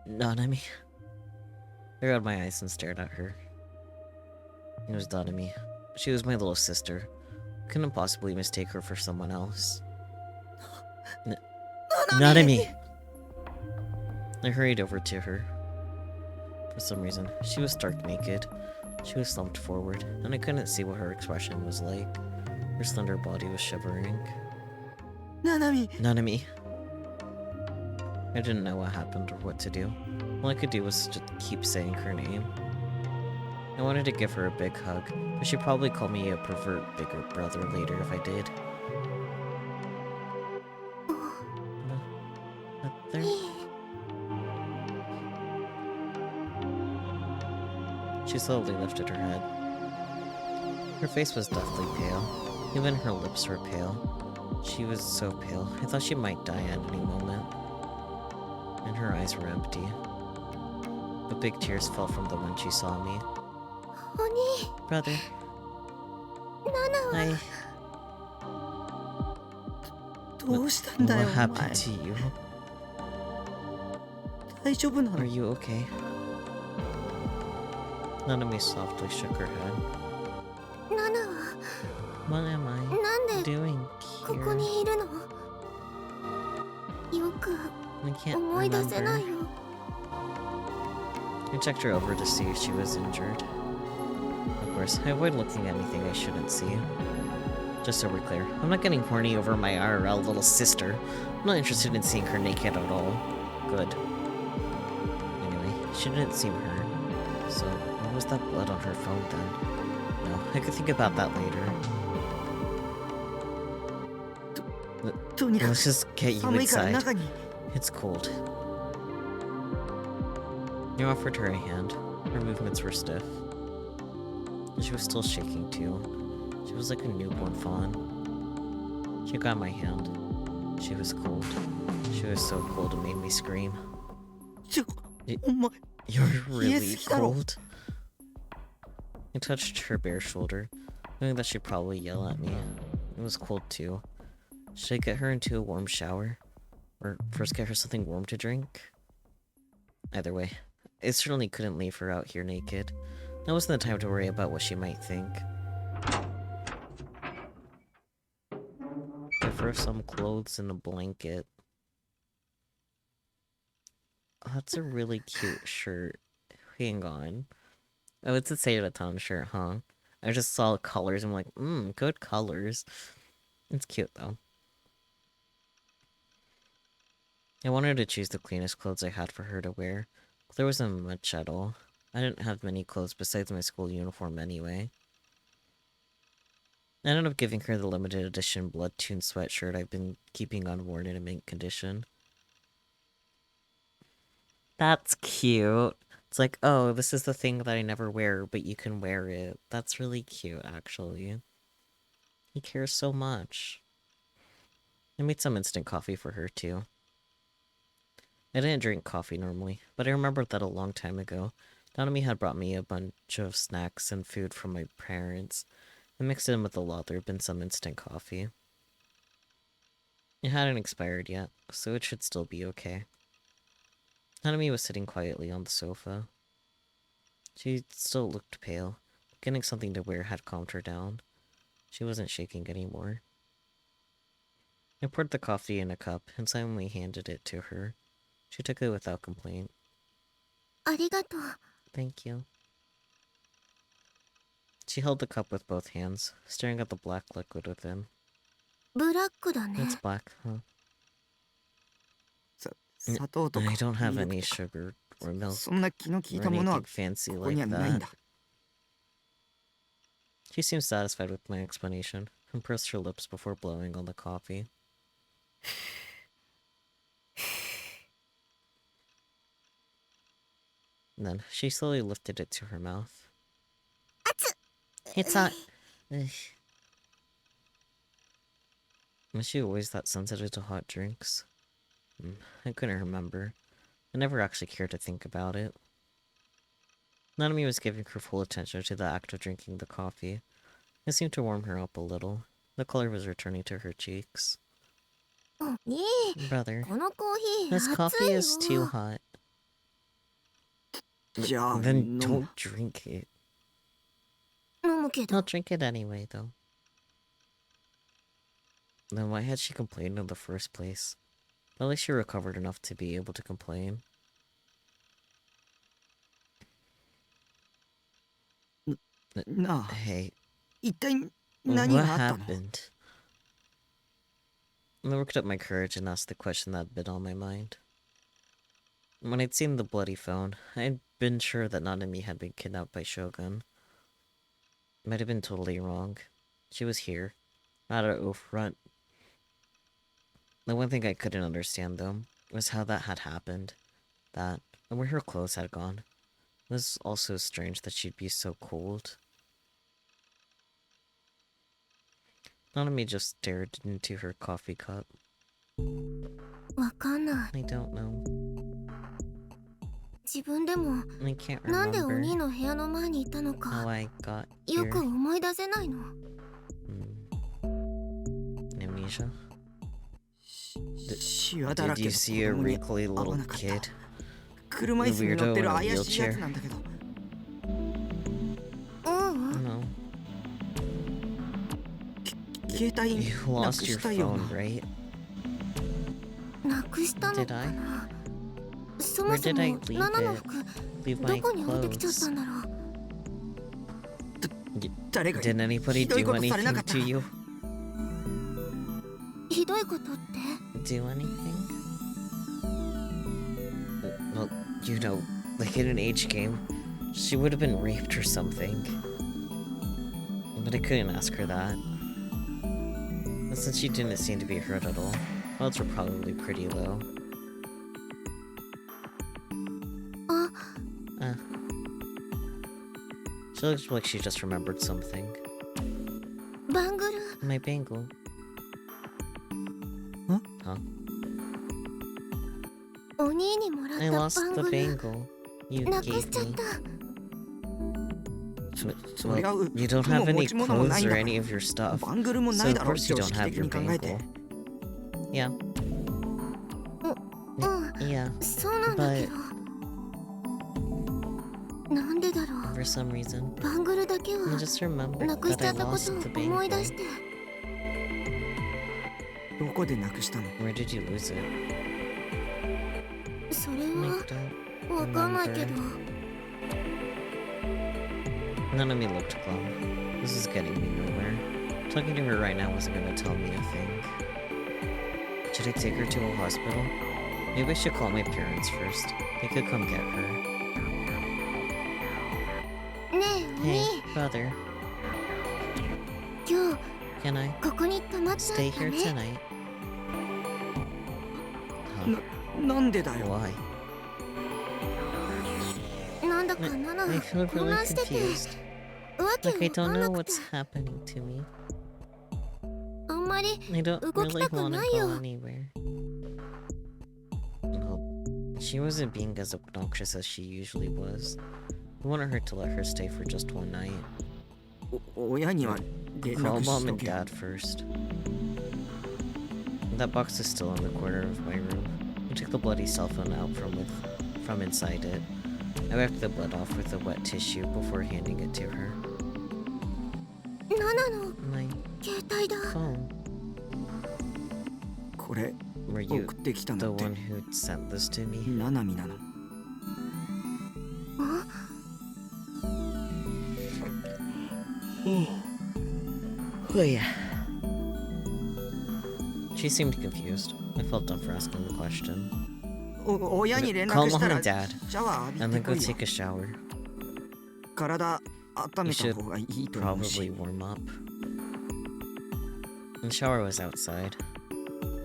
Nanami. I rolled my eyes and stared at her. It was Nanami. She was my little sister. Couldn't possibly mistake her for someone else. Nanami! I hurried over to her. For some reason, she was stark naked. She was slumped forward, and I couldn't see what her expression was like. Her slender body was shivering. Nanami! Nanami! I didn't know what happened or what to do. All I could do was just keep saying her name. I wanted to give her a big hug, but she'd probably call me a pervert bigger brother later if I did. Mother? She slowly lifted her head. Her face was deathly pale. Even her lips were pale. She was so pale, I thought she might die at any moment. And her eyes were empty. But big tears fell from them when she saw me. Oni. Brother. Nana. What happened to you? Are you okay? Nanami softly shook her head. Nana. What am I なんで doing ここ here? にいるのよく I can't 思い出せない remember. よ I checked her over to see if she was injured. Of course, I avoid looking at anything I shouldn't see. Just so we're clear, I'm not getting horny over my IRL little sister. I'm not interested in seeing her naked at all. Good. Anyway, she didn't seem hurt. So, what was that blood on her phone then? No, I could think about that later. Let's just get you inside. It's cold. I offered her a hand. Her movements were stiff. She was still shaking too. She was like a newborn fawn. She got my hand. She was cold. She was so cold it made me scream. You're really cold. I touched her bare shoulder, knowing that she'd probably yell at me. It was cold too. Should I get her into a warm shower? Or first get her something warm to drink? Either way, I certainly couldn't leave her out here naked. That wasn't the time to worry about what she might think. Give her some clothes and a blanket. Oh, that's a really cute shirt. Hang on. Oh, it's a Seidaton shirt, huh? I just saw colors and I'm like, good colors. It's cute though. I wanted to choose the cleanest clothes I had for her to wear, but there wasn't much at all. I didn't have many clothes besides my school uniform anyway. I ended up giving her the limited edition blood-tuned sweatshirt I've been keeping unworn in a mint condition. That's cute. It's like, oh, this is the thing that I never wear, but you can wear it. That's really cute, actually. He cares so much. I made some instant coffee for her, too. I didn't drink coffee normally, but I remembered that a long time ago, Nanami had brought me a bunch of snacks and food from my parents, I mixed it in with a lot. There had been some instant coffee. It hadn't expired yet, so it should still be okay. Hanami was sitting quietly on the sofa. She still looked pale. Getting something to wear had calmed her down. She wasn't shaking anymore. I poured the coffee in a cup and silently handed it to her. She took it without complaint. ありがとう。 Thank you. She held the cup with both hands, staring at the black liquid within. ブラックだね。 It's black, huh? 砂糖とか I don't have ミル any クとか sugar or milk そんな気の利い or たものは anything fancy ここに like はないん that. だ。 She seemed satisfied with my explanation and pressed her lips before blowing on the coffee. Then she slowly lifted it to her mouth. It's hot. Ugh. Was she always that sensitive to hot drinks? I couldn't remember. I never actually cared to think about it. Nanami was giving her full attention to the act of drinking the coffee. It seemed to warm her up a little. The color was returning to her cheeks. ねえ、 Brother, このコーヒー this 熱 coffee いよ。 is too hot. じゃあ Then 飲む don't drink it. 飲むけど I'll。drink it anyway, though. Then why had she complained in the first place? At least she recovered enough to be able to complain. なあ Hey, 一体 what 何があったの happened? I worked up my courage and asked the question that had been on my mind. When I'd seen the bloody phone, I'd been sure that Nanami had been kidnapped by Shogun. Might have been totally wrong. She was here, not at O front. The one thing I couldn't understand, though, was how that had happened. That, and where her clothes had gone. It was also strange that she'd be so cold. Nanami just stared into her coffee cup. わかんない I don't know. 自分でも I can't なんでお remember 兄の部屋の前にいたの how か I got よ here. く思い出せないの。 Amnesia? シワだら Did け you の see a 子供に wrinkly 会わ little なかった kid? 車椅子に乗ってる怪しいやつなんだけど。うんうん。 No. 携帯 You な lost く your したよ phone, right? なくしたのかな。そも Where そ did I も leave ナナの it? 服 Leave ど my こに置いてきちゃった clothes. んだろう。誰が Did anybody ひどい do ことされな anything かった to you? ひどいことって Do anything? Well, you know, like in an age game, she would have been raped or something. But I couldn't ask her that. And since she didn't seem to be hurt at all, odds were probably pretty low. あ、 She looked like she just remembered something. バングル My bangle. Huh? お兄にもらっ I た lost バン the グル bangle you なくし gave ちゃっ me. た。そりゃ Well, you don't have 服も any 持ち物もない clothes ん or だ any of your から stuff. バングルもな So い of だろう course you 常 don't 識 have 的 your に考えて bangle. Yeah. うん、 Yeah. そうなんだけど。なんでだろう。 For some reason. バングルだけ I は just remembered なくし that ち I ゃったこ lost と the を思い出 bangle. して。どこでなくしたの Where did you lose it? それ I は don't わかんないけど。 None of me looked glum. This is getting me nowhere. Talking to her right now wasn't gonna tell me a thing. Should I take her to a hospital? Maybe I should call my parents first. They could come get her. ねえ、お Hey, 兄、 brother, 今日 can I ここに泊まっちゃ stay った here ね。 tonight? Huh? なんでだよ Why? なんだかナナ I が feel 混 really 乱してて、 confused. わけ Like I わか don't んな know くて、 what's happening to me. あんまり I don't 動き really たく want な to いよ。 go anywhere. Well, she wasn't being as obnoxious as she usually was. I wanted her to let her stay for just one night. 親には Call mom and dad first. That box is still in the corner of my room. I took the bloody cell phone out from inside it. I wiped the blood off with a wet tissue before handing it to her. ナナの My 携帯だ。 phone. これ Were you 送ってきた the のって one who sent this to me? ナナミなの。Oh yeah. She seemed confused. I felt dumb for asking the question. 親に連 Call 絡し mom たら and dad シャワー浴び and て then こ go いよ。 take a shower. 体温 You めた should 方がいいと思うし。 probably warm up. The shower was outside.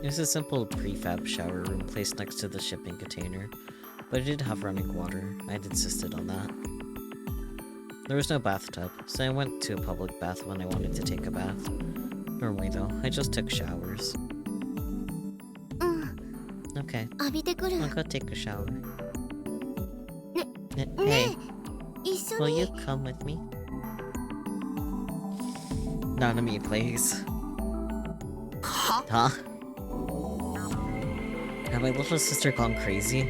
It was a simple prefab shower room placed next to the shipping container, but it did have running water. I'd insisted on that. There was no bathtub, so I went to a public bath when I wanted to take a bath. Normally though, I just took showers. うん、 Okay, 浴びてくる。 I'll go take a shower. ね Hey, 一緒 will に you come with me? Not me, please. は Huh? Had my little sister gone crazy?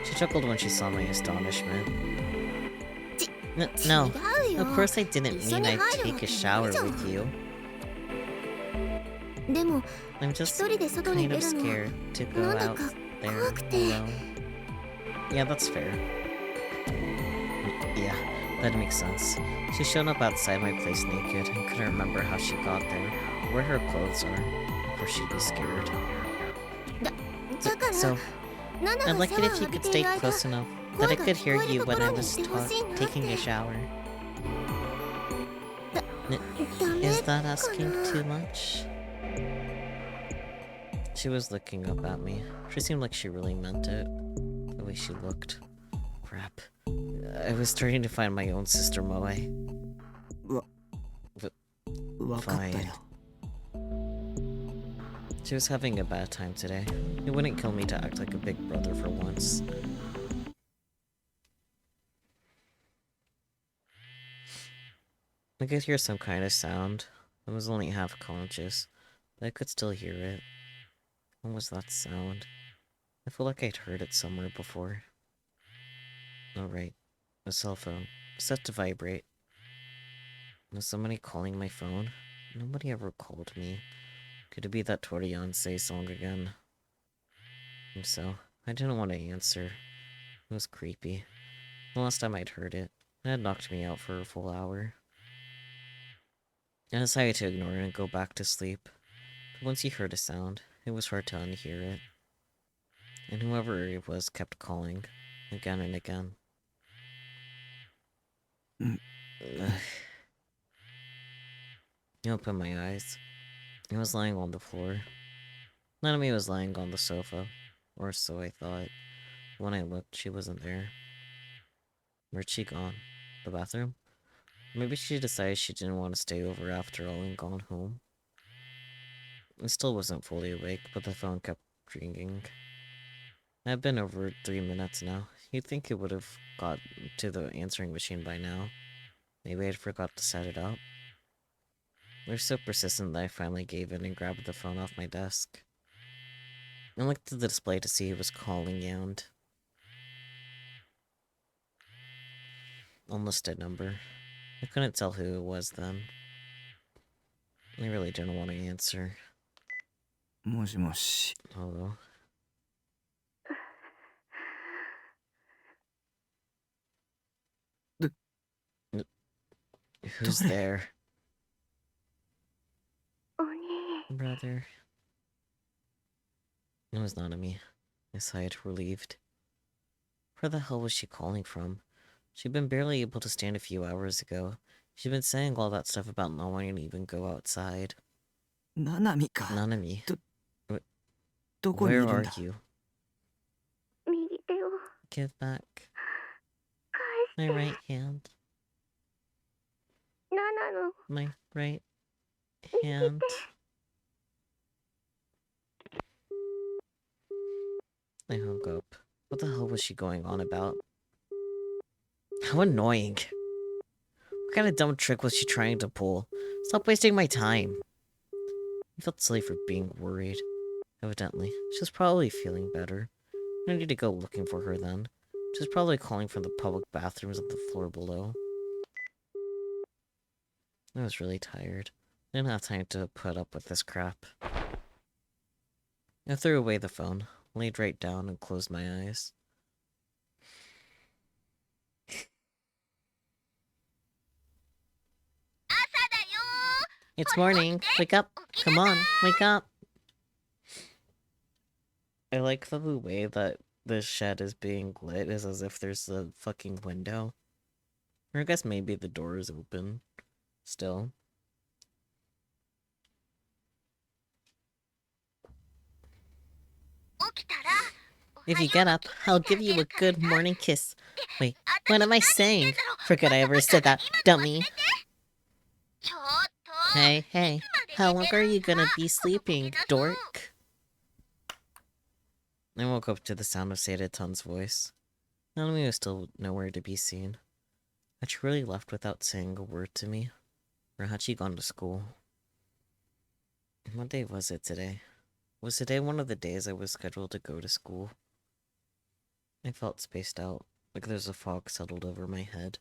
She chuckled when she saw my astonishment. No, 違うよ。 of course I didn't 一緒 mean に I'd 入る take わ a けない shower じゃん。 with you. でも I'm 一 just 人で外に kind 出 of るの scared to go なんだ out か there 怖くて。 alone. Yeah, that's fair. Yeah, that makes sense. She showed up outside my place naked and couldn't remember how she got there, or where her clothes are. Of course she'd be scared. だから So, ナナ I'd が like シャ it ワー if you 浴び could てい stay る間 close enough that I 声が could 聞 hear こえる you とこ when I ろに was してほしいなって taking a shower. ダメ Is か that asking な too much? She was looking up at me. She seemed like she really meant it. The way she looked. Crap. I was starting to find my own sister Moe. 分かったよ。 She was having a bad time today. It wouldn't kill me to act like a big brother for once. I could hear some kind of sound. I was only half conscious, but I could still hear it. What was that sound? I feel like I'd heard it somewhere before. Oh right, a cell phone, set to vibrate. Was somebody calling my phone? Nobody ever called me. Could it be that Torianse song again? And so, I didn't want to answer. It was creepy. The last time I'd heard it, it had knocked me out for a full hour. I decided to ignore it and go back to sleep. But once you heard a sound, it was hard to unhear it. And whoever it was kept calling, again and again. Mm. Ugh. I opened my eyes. I was lying on the floor. Nanami was lying on the sofa, or so I thought. When I looked, she wasn't there. Where'd she gone? The bathroom? Maybe she decided she didn't want to stay over after all and gone home. I still wasn't fully awake, but the phone kept ringing. I've been over 3 minutes now. You'd think it would have got to the answering machine by now. Maybe I'd forgot to set it up. They're so persistent that I finally gave in and grabbed the phone off my desk. I looked at the display to see who was calling and... unlisted number. I couldn't tell who it was then. I really didn't want to answer. もしもし。 Hello? Who's there? お兄 Brother. It was Nanami. I sighed, relieved. Where the hell was she calling from? She'd been barely able to stand a few hours ago. She'd been saying all that stuff about not wanting to even go outside. ナナミか。 Nanami, どこにい where るん are だ。 you? 右手を Give back 返 my して right hand. ナナの My right hand. I hung up. What the hell was she going on about? How annoying. What kind of dumb trick was she trying to pull? Stop wasting my time. I felt silly for being worried. Evidently, she's probably feeling better. I need to go looking for her then. She's probably calling from the public bathrooms on the floor below. I was really tired. I didn't have time to put up with this crap. I threw away the phone, laid right down, and closed my eyes. It's morning. Wake up. Come on, wake up. I like the way that the shed is being lit is as if there's a fucking window. Or I guess maybe the door is open. Still. If you get up, I'll give you a good morning kiss. Wait, what am I saying? Forget I ever said that, dummy. Hey, how long are you gonna be sleeping, dork? I woke up to the sound of Seidaton's voice. Nanami was still nowhere to be seen. Had she really left without saying a word to me? Or had she gone to school? What day was it today? Was today one of the days I was scheduled to go to school? I felt spaced out, like there's a fog settled over my head.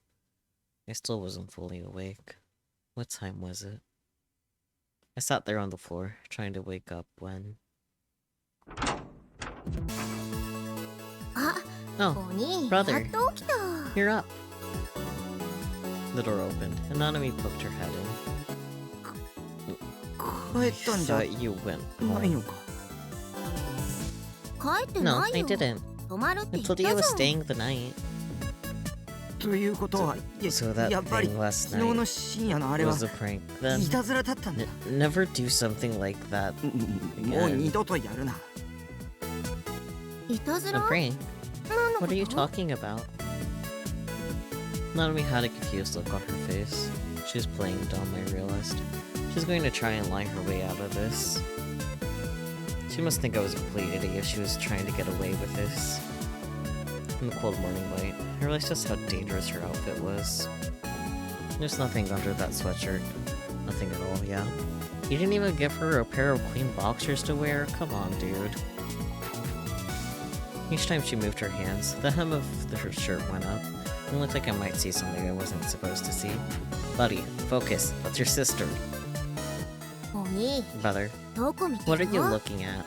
I still wasn't fully awake. What time was it? I sat there on the floor, trying to wake up when... Oh, brother, you're up. The door opened, and Nanami poked her head in. Thought you went home. No, I didn't. I told you I was staying the night. So that thing last night was a prank, then never do something like that again. A prank? What are you talking about? Nanami had a confused look on her face. She was playing dumb, I realized. She's going to try and lie her way out of this. She must think I was a complete idiot if she was trying to get away with this. In the cold morning light, I realized just how dangerous her outfit was. There's nothing under that sweatshirt. Nothing at all, yeah. You didn't even give her a pair of clean boxers to wear? Come on, dude. Each time she moved her hands, the hem of her shirt went up. It looked like I might see something I wasn't supposed to see. Buddy, focus. That's your sister. Brother, what are you looking at?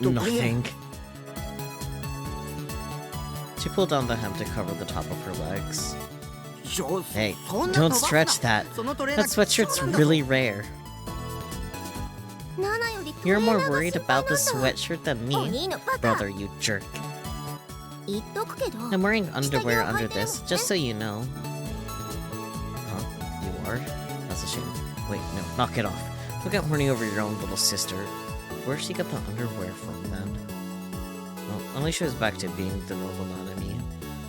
Nothing. She pulled down the hem to cover the top of her legs. Hey, don't stretch that. That sweatshirt's really rare. You're more worried about the sweatshirt than me, brother, you jerk. I'm wearing underwear under this, just so you know. Huh? You are? That's a shame. Wait, no, knock it off. Don't get horny over your own little sister. Where'd she get the underwear from, then? Well, at least she was back to being the normal Nanami.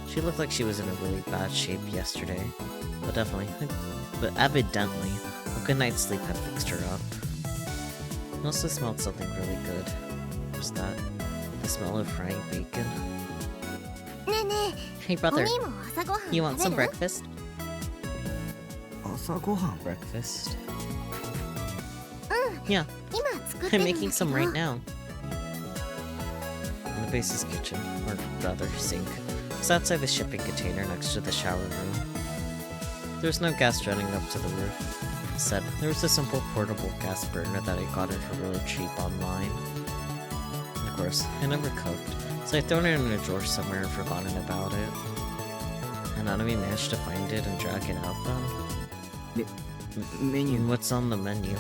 She looked like she was in a really bad shape yesterday. But evidently, a good night's sleep had fixed her up. It also smelled something really good. What was that? The smell of frying bacon? Hey brother, you want some breakfast? Breakfast? Yeah, I'm making some right now. In the base's kitchen, or rather sink, was outside the shipping container next to the shower room. There was no gas running up to the roof. Instead, there was a simple portable gas burner that I got in for really cheap online. And of course, I never cooked, so I'd thrown it in a drawer somewhere and forgotten about it. And Nanami managed to find it and drag it out then. Menu. What's on the menu?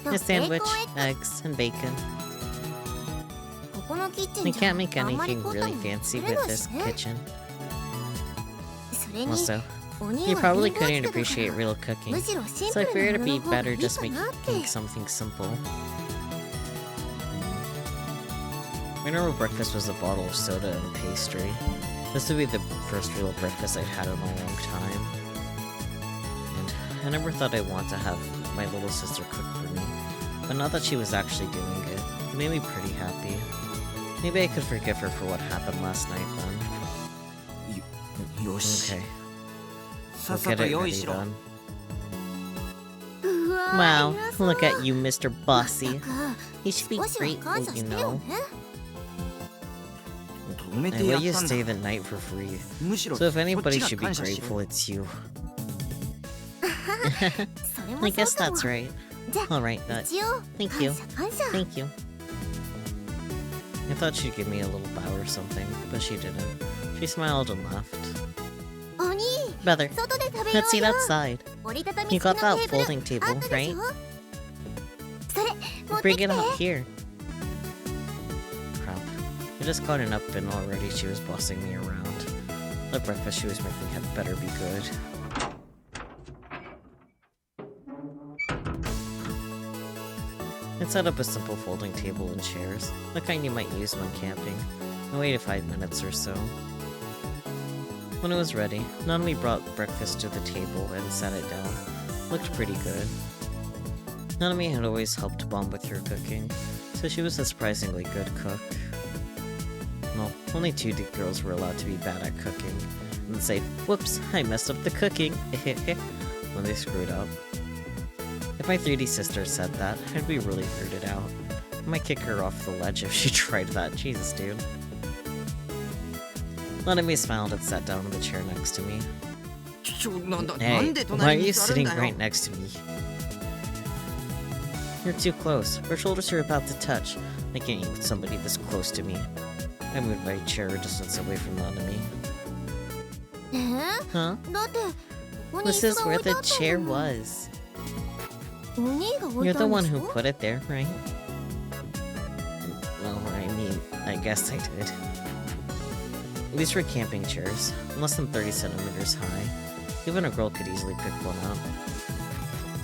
A sandwich, eggs, and bacon. We can't make anything really fancy with this kitchen. Also, you probably couldn't appreciate real cooking, so I figured it'd be better just making something simple. My normal breakfast was a bottle of soda and pastry. This would be the first real breakfast I'd had in a long time. And I never thought I'd want to have my little sister cook for me, but now that she was actually doing it, it made me pretty happy. Maybe I could forgive her for what happened last night then. Okay. さっ We'll さ get と it 用意 ready しろ。 then. うわ Wow, 偉そう look at you, Mr. まった Bossy. く You should be 少しは grateful, 感謝 you して know. よね。止め I てや let っ you たんだ。 stay the night for free. むしろ So if こっ anybody ちが should be 感謝しろ。 grateful, it's you. それも I そう guess かも。 that's right. じゃ Alright, あ that. 一応 Thank you. 感謝。 Thank you. I thought she'd give me a little bow or something, but she didn't. She smiled and laughed. お兄、 Brother, 外で食べよ let's う eat よ。 outside. 折りたたみ You 式の got テ that ーブル folding あ table, ったでし right? ょ。それ持って Bring きて。 it out here. Crap. I just got it up and already she was bossing me around. The breakfast she was making had better be good. It set up a simple folding table and chairs, the kind you might use when camping, and waited 5 minutes or so. When it was ready, Nanami brought breakfast to the table and sat it down. Looked pretty good. Nanami had always helped Mom with her cooking, so she was a surprisingly good cook. Well, only 2D girls were allowed to be bad at cooking, and say, "Whoops, I messed up the cooking," when they screwed up. If my 3D sister said that, I'd be really weirded out. I might kick her off the ledge if she tried that. Jesus, dude. Nanami smiled and sat down in the chair next to me. ちょ、なんだ、な Hey, んで why are 隣 you に座る sitting んだよ。 right next to me? You're too close. Our shoulders are about to touch. I can't eat with somebody this close to me. I moved my chair a distance away from Nanami. だ Huh? ってここに椅 This 子 is が置 where いてあ the った chair もん。 was. お兄が置い You're た the ん one でし who ょ。 put it there, right? Well, I mean, I guess I did. These were camping chairs, less than 30 centimeters high. Even a girl could easily pick one up.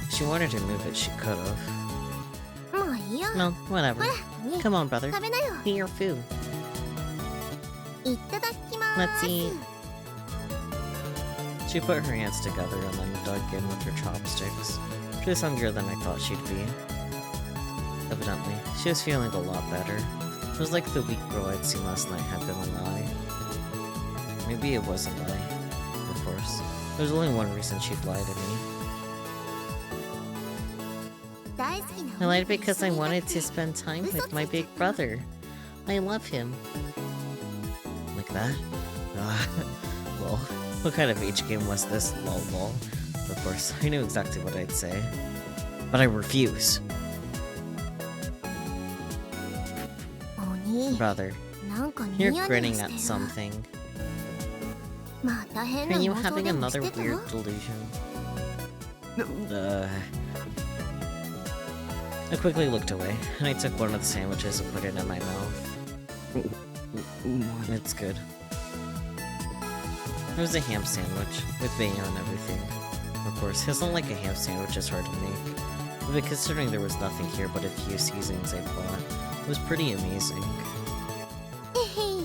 If she wanted to move it, she could have. まあいいや。 No, whatever. ほら、お兄 Come on, brother. 食べなよ。 Eat your food. いただきまー Let's す。 eat. She put her hands together and then dug in with her chopsticks. She was hungrier than I thought she'd be. Evidently, she was feeling a lot better. It was like the weak girl I'd seen last night had been a lie. Maybe it was a lie. Of course. There's only one reason she'd lie to me. 大好きな I お兄 lied と一 because 緒 I にいたっ wanted て to spend time with my big brother. I love him. Like that? Well, what kind of H game was this, lol lol? Of course, I knew exactly what I'd say. But I refuse. お兄、 Brother, なんかニ you're ヤニ grinning ヤ at してる。 something. また変な Are you 妄想 having でも another してた weird delusion? I quickly looked away, and I took one of the sandwiches and put it in my mouth. うまい。 It's good. It was a ham sandwich, with bacon and everything. Of course, it's not like a ham sandwich is hard to make. But considering there was nothing here but a few seasonings I bought, it was pretty amazing.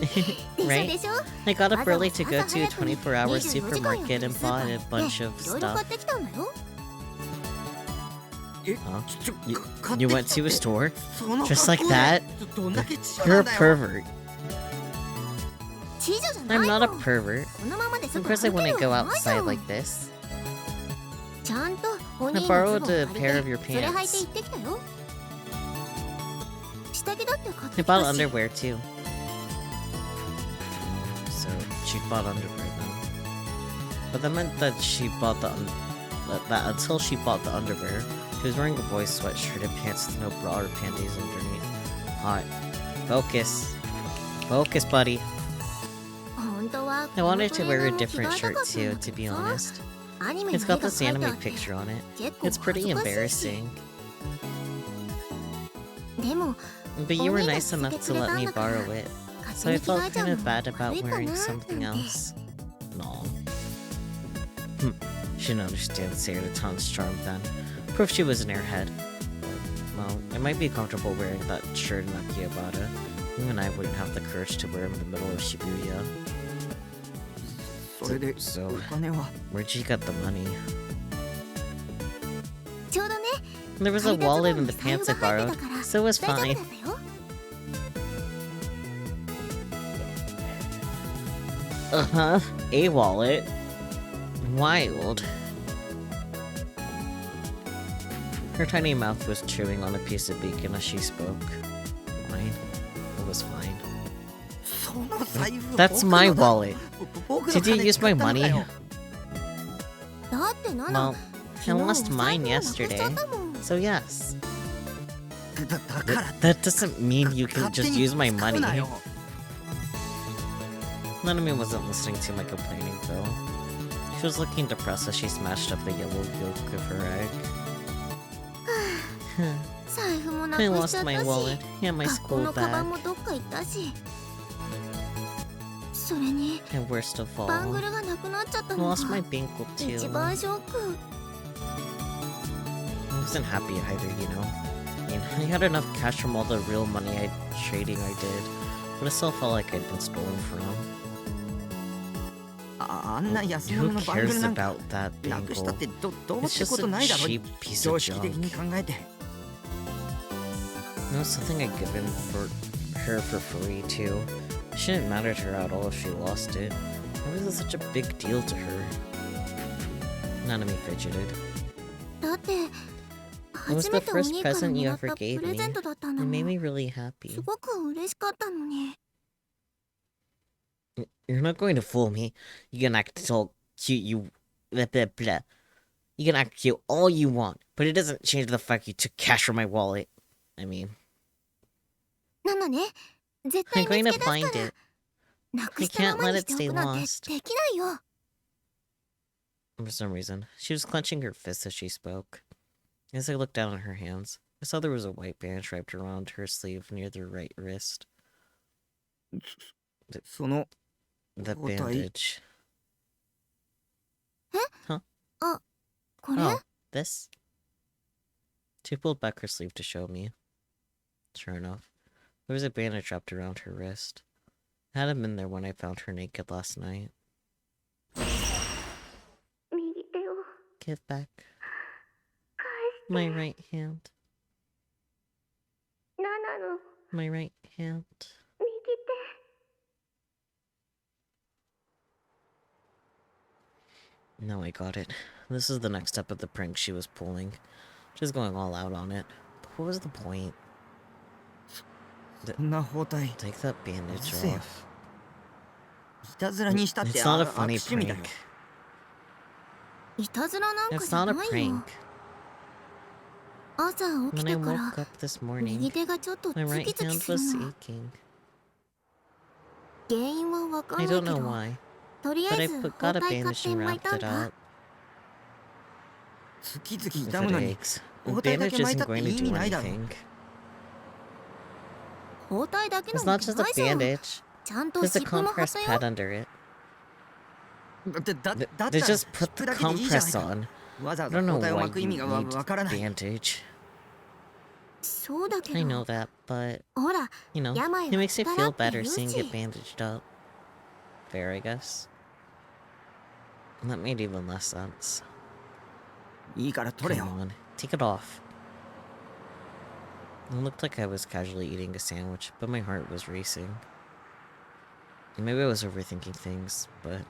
でしょ Right? でしょ。 I got up わざわ early ざ to go 朝 to a 早くに 24-hour 24時間やって supermarket る and スーパ bought ー a で bunch of いろいろ買 stuff. ってきたんだよ。え、 Huh? ちょ、 You, 買って you きた went って to a store? その Just 格 like 好で that? どんだけ知 You're な a んだよ。 pervert. 知女じゃない I'm よ。 not a pervert. このままで Of 外 course I 歩いて wouldn't る go わけないじゃ outside ん。 like this. ちゃんとお I 兄のズ borrowed ボン a 借り pair of て your それ履いて pants. 行ってきたよ。下着だって買って I きた bought し。 underwear too. So she bought underwear then. But that meant that she bought that until she bought the underwear, she was wearing a boy's sweatshirt and pants with no bra or panties underneath. Hot. Focus. Focus, buddy. 本当は I wanted to wear a このトレーナーも着替 different えたか shirt ったん too, だ to け be どさ honest. アニメ It's に絵 got が this 描いてあ anime って picture on it. 結構 It's pretty 恥ずかしいし。 embarrassing. でも But you were Only nice the enough to let me secret borrow Santa it. 勝 So 手 I に着替 felt えちゃう kind の of も bad 悪 about いか wearing な something なんて。 else. No. She didn't understand Seroton's charm then. Proof she was an airhead. Well, it might be comfortable wearing that shirt in Akihabara. Even I wouldn't have the courage to wear it in the middle of Shibuya. それで So, お金は where'd she get the money? ちょうどね There was a 借りたズボ wallet ン in に the 財 pants 布 I が入っ borrowed, てたから so it was 大丈夫だ fine. ったよ。 Uh-huh. A wallet. Wild. Her tiny mouth was chewing on a piece of bacon as she spoke. Fine. It was fine. That's my wallet. Did you use my money? Well, I lost mine yesterday. So yes. That doesn't mean you can just use my money. Nanami wasn't listening to my complaining though. She was looking depressed as she smashed up the yellow yolk of her egg. I lost my wallet and my school bag. And worst of all, I lost my bangle too. I wasn't happy either, you know. I mean, I had enough cash from all the real money trading I did, but it still felt like I'd been stolen from. Who cares about that bangle? It's just a cheap piece of junk. It was something I'd given her for free too. It shouldn't matter to her at all if she lost it. Why was it such a big deal to her? Nanami fidgeted. It was the first present you ever gave me. It made me really happy. You're not going to fool me. You can act all cute, you... blah blah blah. You can act cute all you want, but it doesn't change the fact you took cash from my wallet. I mean... I'm going to find it. I can't let it stay lost. For some reason, she was clenching her fists as she spoke. As I looked down at her hands, I saw there was a white bandage wrapped around her sleeve near the right wrist. The bandage. Huh? Oh, this? She pulled back her sleeve to show me. Sure enough, there was a bandage wrapped around her wrist. It hadn't been there when I found her naked last night. Give back my right hand. My right hand. Now I got it. This is the next step of the prank she was pulling. She was going all out on it. But what was the point? Take that bandage off. It's not a funny prank. It's not a prank. When I woke up this morning, my right hand was aching. I don't know why, but I got a bandage and wrapped it up. If it aches, the bandage isn't going to do anything. It's not just a bandage. There's a compress pad under it. They just put the compress on. I don't know why you need bandage. I know that, but, you know, it makes me feel better seeing it bandaged up. Fair, I guess. That made even less sense. Come on, take it off. It looked like I was casually eating a sandwich, but my heart was racing. Maybe I was overthinking things, but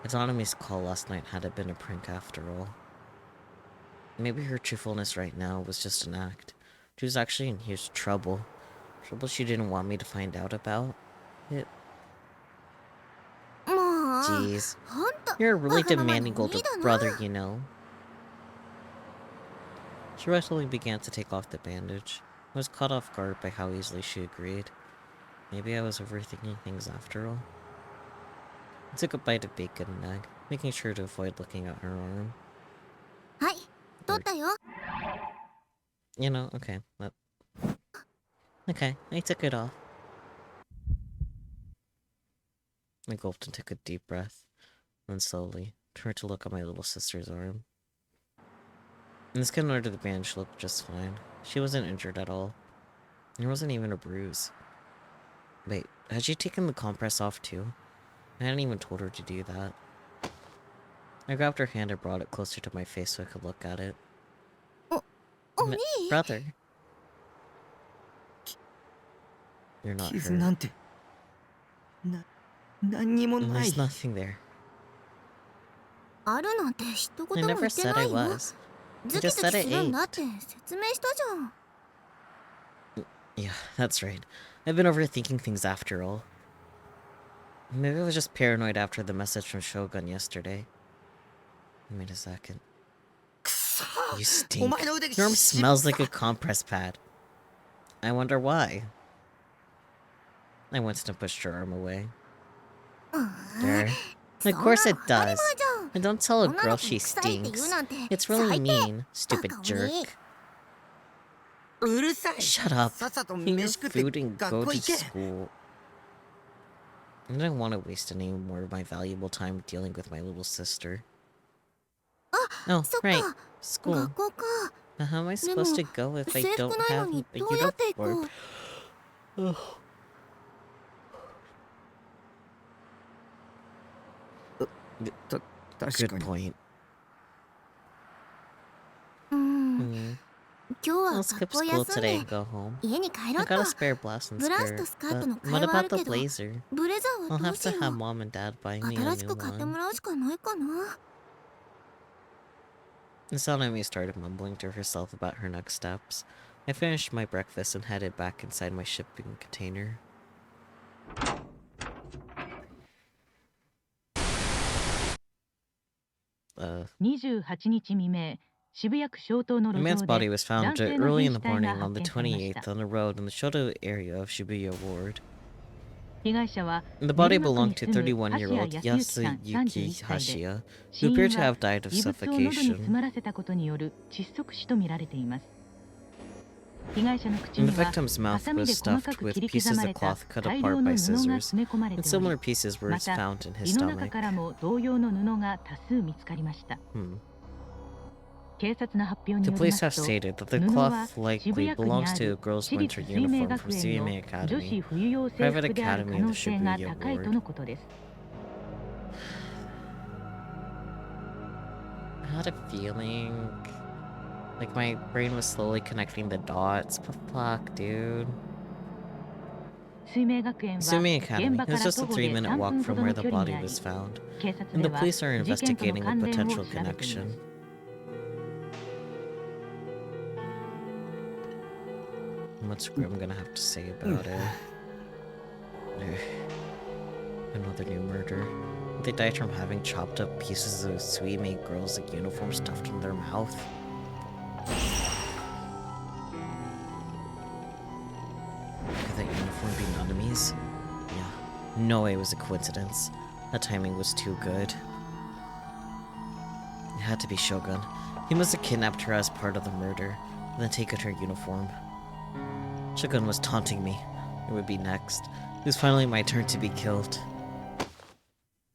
Autonomy's call last night hadn't been a prank after all. Maybe her truthfulness right now was just an act. She was actually in huge trouble. Trouble she didn't want me to find out about. Jeez. You're a really demanding older brother, you know. She reluctantly began to take off the bandage. I was caught off guard by how easily she agreed. Maybe I was overthinking things after all. I took a bite of bacon and egg, making sure to avoid looking at her arm. You know, okay. Okay, I took it off. I gulped and took a deep breath, then slowly turned to look at my little sister's arm. In the skin under the bandage looked just fine. She wasn't injured at all. There wasn't even a bruise. Wait, had she taken the compress off too? I hadn't even told her to do that. I grabbed her hand and brought it closer to my face so I could look at it. Brother. You're not hurt. There's nothing there. あるなんて一言も I 言 never って said な I いよ。 was. ズ I キ just ズ said キ I するんだっ ate. て説明したじゃん。 Yeah, that's right. I've been overthinking things after all. Maybe I was just paranoid after the message from Shogun yesterday. Wait a second. くそ You お stink. 前の腕 Your arm し smells like a compress pad. I wonder why. I went to push her arm away. うーん There. そ Of んな course の it 当たり does. 前じゃん。 And don't tell a 女 girl の子 she に臭いって言う stinks. なんて It's really 最低。 mean, stupid バカ jerk. 鬼。うるさい Shut up. さっさと Eat your 飯食って food and 学 go 校 to 行け school. I didn't want to waste any more of my valuable time dealing with my little sister. あ、 Oh, そっ right. か。 School. 学校か。 Now how am I で supposed も to go if I 制 don't 服ないの have に a どうやって行 uniform? こう。 Ugh. 確 Good かに point. うーん。 Hmm. 今日は I'll 学 skip 校 school 休ん today で and go home. 家に帰ろ I っと。 got a spare blouse and ブラウス skirt, とスカート but の替 what えはあ about る the けど、 blazer? ブレザー I'll はど have うし to よ have う。 mom and dad buy me a 新し new く買っても one. らうしかないかな。 Sanami started mumbling to herself about her next steps. I finished my breakfast and headed back inside my shipping container. The 28日未明、渋谷区小東の路 man's 上 body で was found 男性の early 変 in 死 the 体が morning on 発 the 見されました。 28th on the road in the Shoto area of Shibuya Ward. 被害者は The body 練馬区 belonged に to 住む 31-year-old 橋谷康之さん Yasuyuki 31歳で、 Hashiya, 死 who 因 appeared to は have died of 異物を喉に詰 suffocation. まらせたことによる窒息死とみられています。被害者の口 And に the は victim's ハ mouth サミ was で細か stuffed く with 切り刻 pieces ま of れた cloth cut 大 apart 量の by 布が scissors, 詰め込まれ and ており、 similar pieces were また found in his 胃の中 stomach. からも同様の布が多数見つかりました。 警察の発表に The より police ま have すと、 stated that the 布は cloth 渋 likely 谷区に belongs あ to a る girl's 私 winter 立水明 uniform 学 from 園の Suimei 女子 Academy, 冬用制 private 服である academy 可 of 能 the 性が Shibuya 高いと Ward. のことです。 I had a feeling like my brain was slowly connecting the dots, but fuck, dude. 水明学園は Suimei 現 Academy 場か is ら just 徒 a 歩で 3-minute 3 walk 分ほ from ど where の the 距離 body にあり、 was found, 警察 and で the は police are 事件との investigating a 関連を potential 調べています。 connection. What's Grim gonna have to say about it? Another new murder. They died from having chopped up pieces of Suimei girls' like uniform stuffed in their mouth. Could that uniform be Nanami's? Yeah. No way it was a coincidence. That timing was too good. It had to be Shogun. He must have kidnapped her as part of the murder, and then taken her uniform. Shogun was taunting me. It would be next. It was finally my turn to be killed.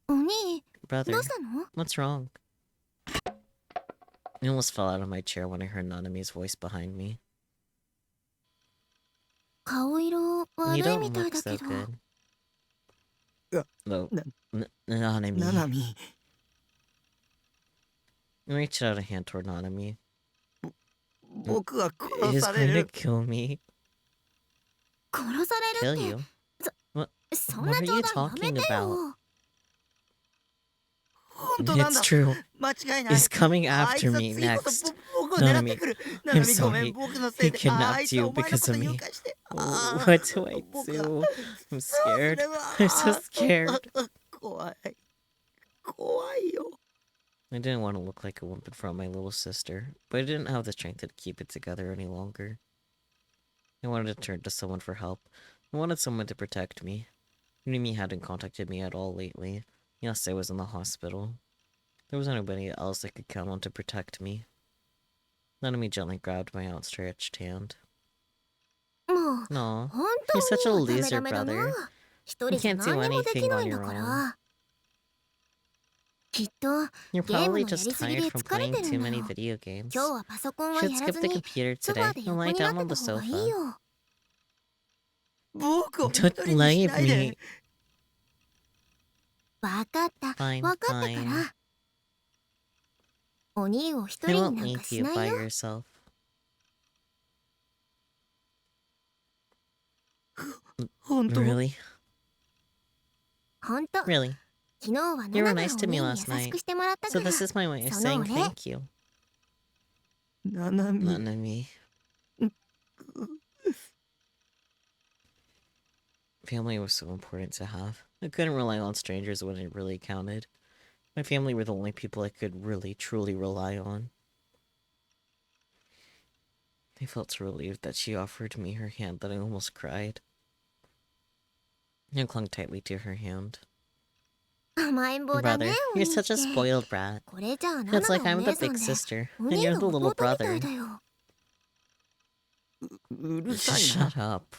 お兄、 Brother, どうしたの？ what's wrong? I almost fell out of my chair when I heard Nanami's voice behind me. 顔色悪 You い don't みたい look だ so けど。 good. うわ、 No. な Nanami. ななみ I reached out a hand toward Nanami. 僕は It 殺 is され going to る kill me. 殺され Kill るっ you? て、そん What な are 冗 you 談やめ talking て about? よ。本当なん It's だ true. 間違いない He's coming あいつ after は me 次こそ next. 僕を狙ってくる I'm ななみごめん sorry. 僕のせ He いであい kidnapped つは you お前の because こと of 誘 me. 拐して What あ do I 僕は do? I'm そ scared. れは I'm so scared. 怖い怖いよ I didn't want to look like a wimp in front of my little sister, but I didn't have the strength to keep it together any longer. I wanted to turn to someone for help. I wanted someone to protect me. Mimi hadn't contacted me at all lately. Yes, I was in the hospital. There wasn't anybody else I could count on to protect me. Nanami gently grabbed my outstretched hand. もう、 No, 本 you're 当 such a にダメ loser, ダメだな。 brother. 一人じゃ You can't do 何もでき anything な on いんだ your か own. ら。きっと You're ゲーム probably のやり just すぎで tired from 疲れ playing てる too んだ many よ。 video games. 今日はパソコンは Should やら skip ず the に computer ソファ today ーで and 横 lie にな down っ on て the た方がいい sofa. よ。僕を一 Don't 人にし leave ないで me. わかった、 Fine, わかったか fine. ら。お兄を一 I 人 won't になん leave かし you ない by よ。 yourself. 本当 Really? ほんと、 Really? 昨日は You were ナナ nice が to お me 姉に last 優し night. くしてもらったか So ら this is my way of その saying お礼。 thank you. ななみ Nanami. Family was so important to have. I couldn't rely on strangers when it really counted. My family were the only people I could really, truly rely on. I felt so relieved that she offered me her hand that I almost cried. I clung tightly to her hand. 甘えん坊だね Brother, お you're 兄っ such a て。 spoiled brat. これじゃあナ It's ナ like がお I'm the 姉さ big んで sister, お and 兄 you're が the 弟 little みた brother. いだよ。うるさいな Shut up.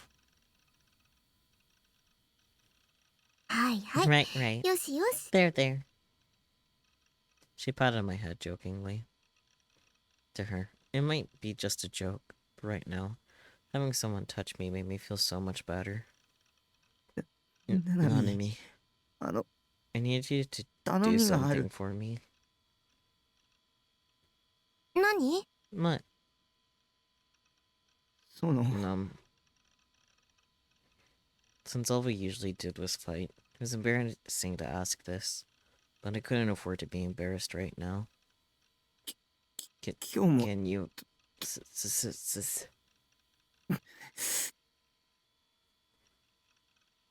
はいはい。 Right, right. よしよし。 There, there. She patted my head jokingly. To her, it might be just a joke, but right now, having someone touch me made me feel so much better. Nanami, あの I need you to 頼 do みがある something for me. 何？ What? その Since all we usually did was fight, it was embarrassing to ask this, but I couldn't afford to be embarrassed right now. 今日も Can you...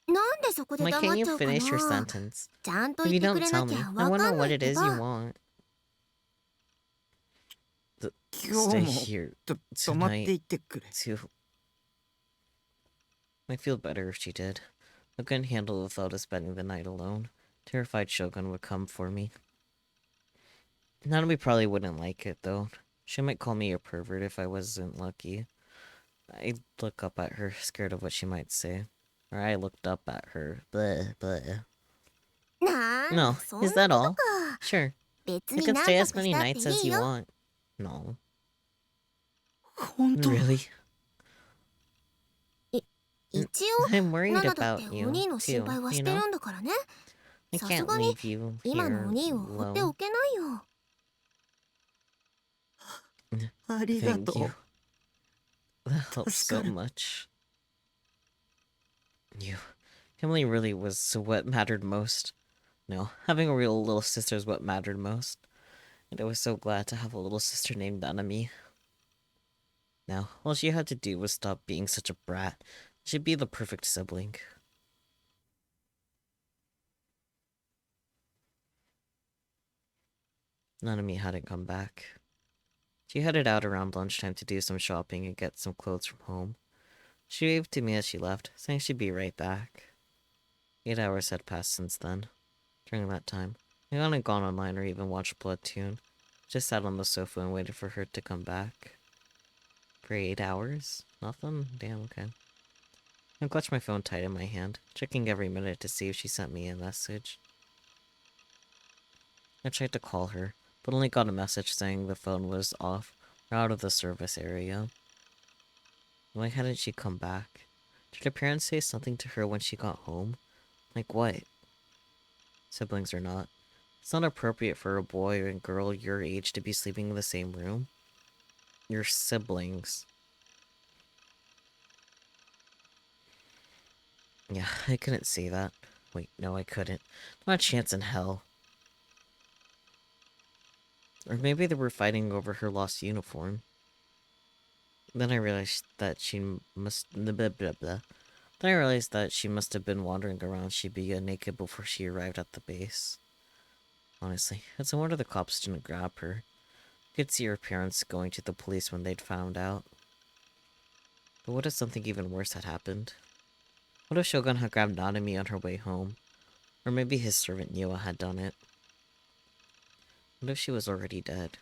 なんでそこで Why 黙 can't っ you ちゃうか finish your な。 sentence? ちゃんと If 言 you ってく don't れな tell き me, ゃ I わ won't か know んな what いっ it て is you ば。 want. 今 Stay 日も here 泊まってい tonight ってくれ too. I'd feel better if she did. I couldn't handle the thought of spending the night alone. Terrified Shogun would come for me. Nanami probably wouldn't like it, though. She might call me a pervert if I wasn't lucky. I'd look up at her, scared of what she might say. Or I looked up at her. Bleh, bleh. なんだ No, そん is な that こと all? か。 Sure. 別 You に can 何 stay と as か many したって nights as いい you よ。 want. No. 本当 Really? 一応 I'm worried ナナだって about お you, 兄の心 too, 配は you して know? るんだからね。 I さす can't がに leave you 今のお here 兄を放ってお alone. けないよ。 ありが Thank と you. う That helps so 助かる much. You. Family really was what mattered most. No, having a real little sister is what mattered most. And I was so glad to have a little sister named Nanami. Now, all she had to do was stop being such a brat. She'd be the perfect sibling. Nanami hadn't come back. She headed out around lunchtime to do some shopping and get some clothes from home. She waved to me as she left, saying she'd be right back. 8 hours had passed since then. During that time, I hadn't gone online or even watched Bloodtoon. Just sat on the sofa and waited for her to come back. For 8 hours? Nothing? Damn, okay. I clutched my phone tight in my hand, checking every minute to see if she sent me a message. I tried to call her, but only got a message saying the phone was off or out of the service area. Why hadn't she come back? Did her parents say something to her when she got home? Like what? Siblings or not, it's not appropriate for a boy and girl your age to be sleeping in the same room. You're siblings. Yeah, I couldn't say that. Wait, no, I couldn't. Not a chance in hell. Or maybe they were fighting over her lost uniform. Then I realized that she must... Blah, blah, blah. Then I realized that she must have been wandering around Shibuya naked before she arrived at the base. Honestly, it's a wonder the cops didn't grab her. You could see her parents going to the police when they'd found out. But what if something even worse had happened? What if Shogun had grabbed Nanami on her way home? Or maybe his servant Niwa had done it. What if she was already dead?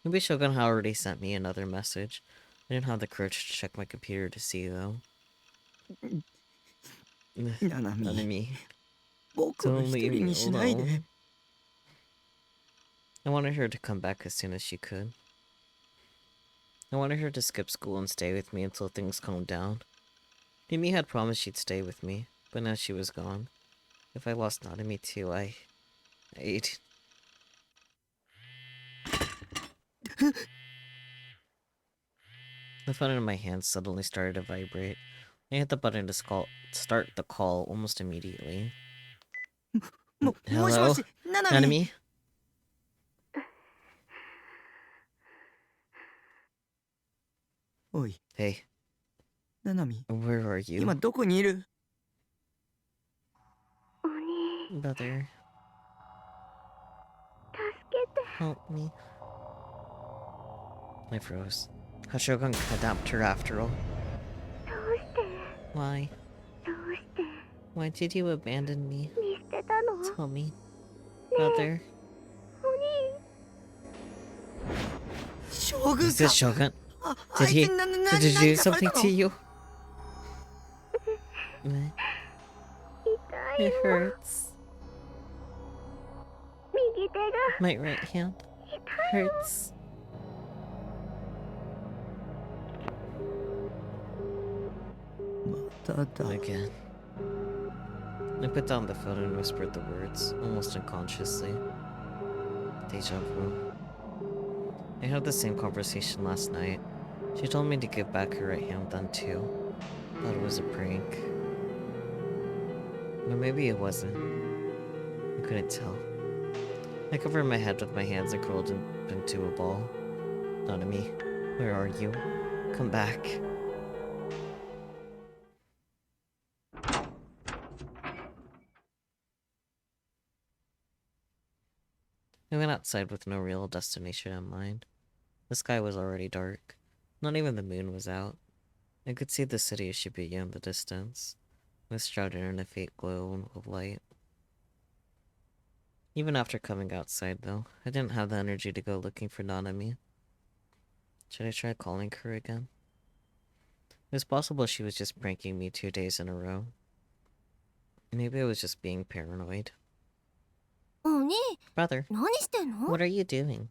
Maybe Shogun had already sent me another message. I didn't have the courage to check my computer to see, though. ななみ Nanami, 僕を don't 一 leave 人 me にしないで alone. I wanted her to come back as soon as she could. I wanted her to skip school and stay with me until things calmed down. Mimi had promised she'd stay with me, but now she was gone. If I lost Nanami too, I'd... The phone in my hand suddenly started to vibrate. I hit the button to start the call almost immediately. Hello? Nanami? Hey. Where are you? Brother. Help me. I froze. Hashogun kidnapped her after all. Why? Why did you abandon me? Tell me. Brother. Is this Shogun? Did he do something to you? It hurts. My right hand hurts. Again. I put down the phone and whispered the words, almost unconsciously. Deja vu. I had the same conversation last night. She told me to give back her right hand then too. Thought it was a prank. But maybe it wasn't. I couldn't tell. I covered my head with my hands and curled into a ball. Nanami, where are you? Come back. I went outside with no real destination in mind. The sky was already dark. Not even the moon was out. I could see the city of Shibuya in the distance, with shrouded in a faint glow of light. Even after coming outside, though, I didn't have the energy to go looking for Nanami. Should I try calling her again? It was possible she was just pranking me 2 days in a row. Maybe I was just being paranoid. Brother, what are you doing?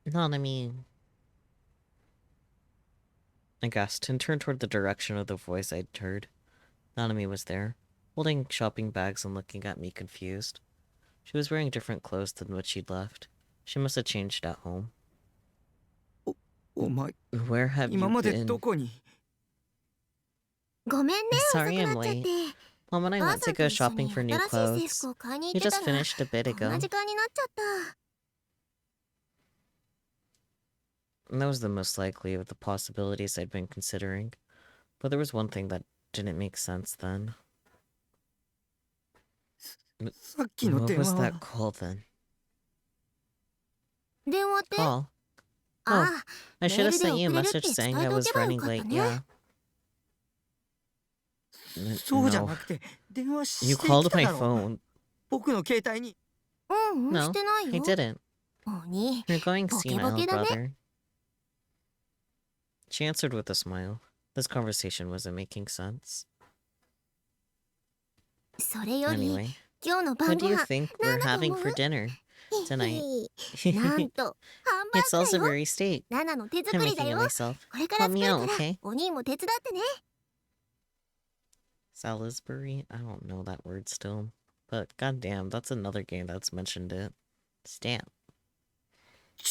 Nanami. I gasped and turned toward the direction of the voice I'd heard. Nanami was there, holding shopping bags and looking at me confused. She was wearing different clothes than what she'd left. She must have changed at home. Where have you been? Sorry I'm late. Mom and I went to go shopping for new clothes. We just finished a bit ago. And that was the most likely of the possibilities I'd been considering. But there was one thing that didn't make sense then. What was that call then? Call? Oh, I should have sent you a message saying I was running late, yeah. No. You called my phone. No, I didn't. You're going senile, brother. She answered with a smile. This conversation wasn't making sense. Anyway, what do you think we're having for dinner tonight? It's also very steak. I'm making it myself. Help me out, okay? Salisbury? I don't know that word still. But goddamn, that's another game that's mentioned it. Stamp.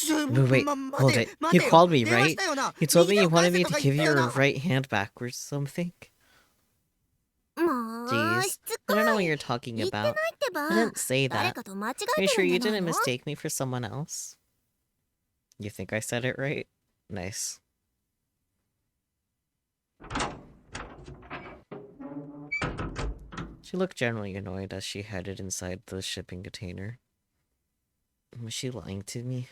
Wait, hold it. You called me, right? You told me you wanted me to give you your right hand back or something? Jeez, I don't know what you're talking about. I didn't say that. Are you sure you didn't mistake me for someone else? You think I said it right? Nice. She looked generally annoyed as she headed inside the shipping container. Was she lying to me?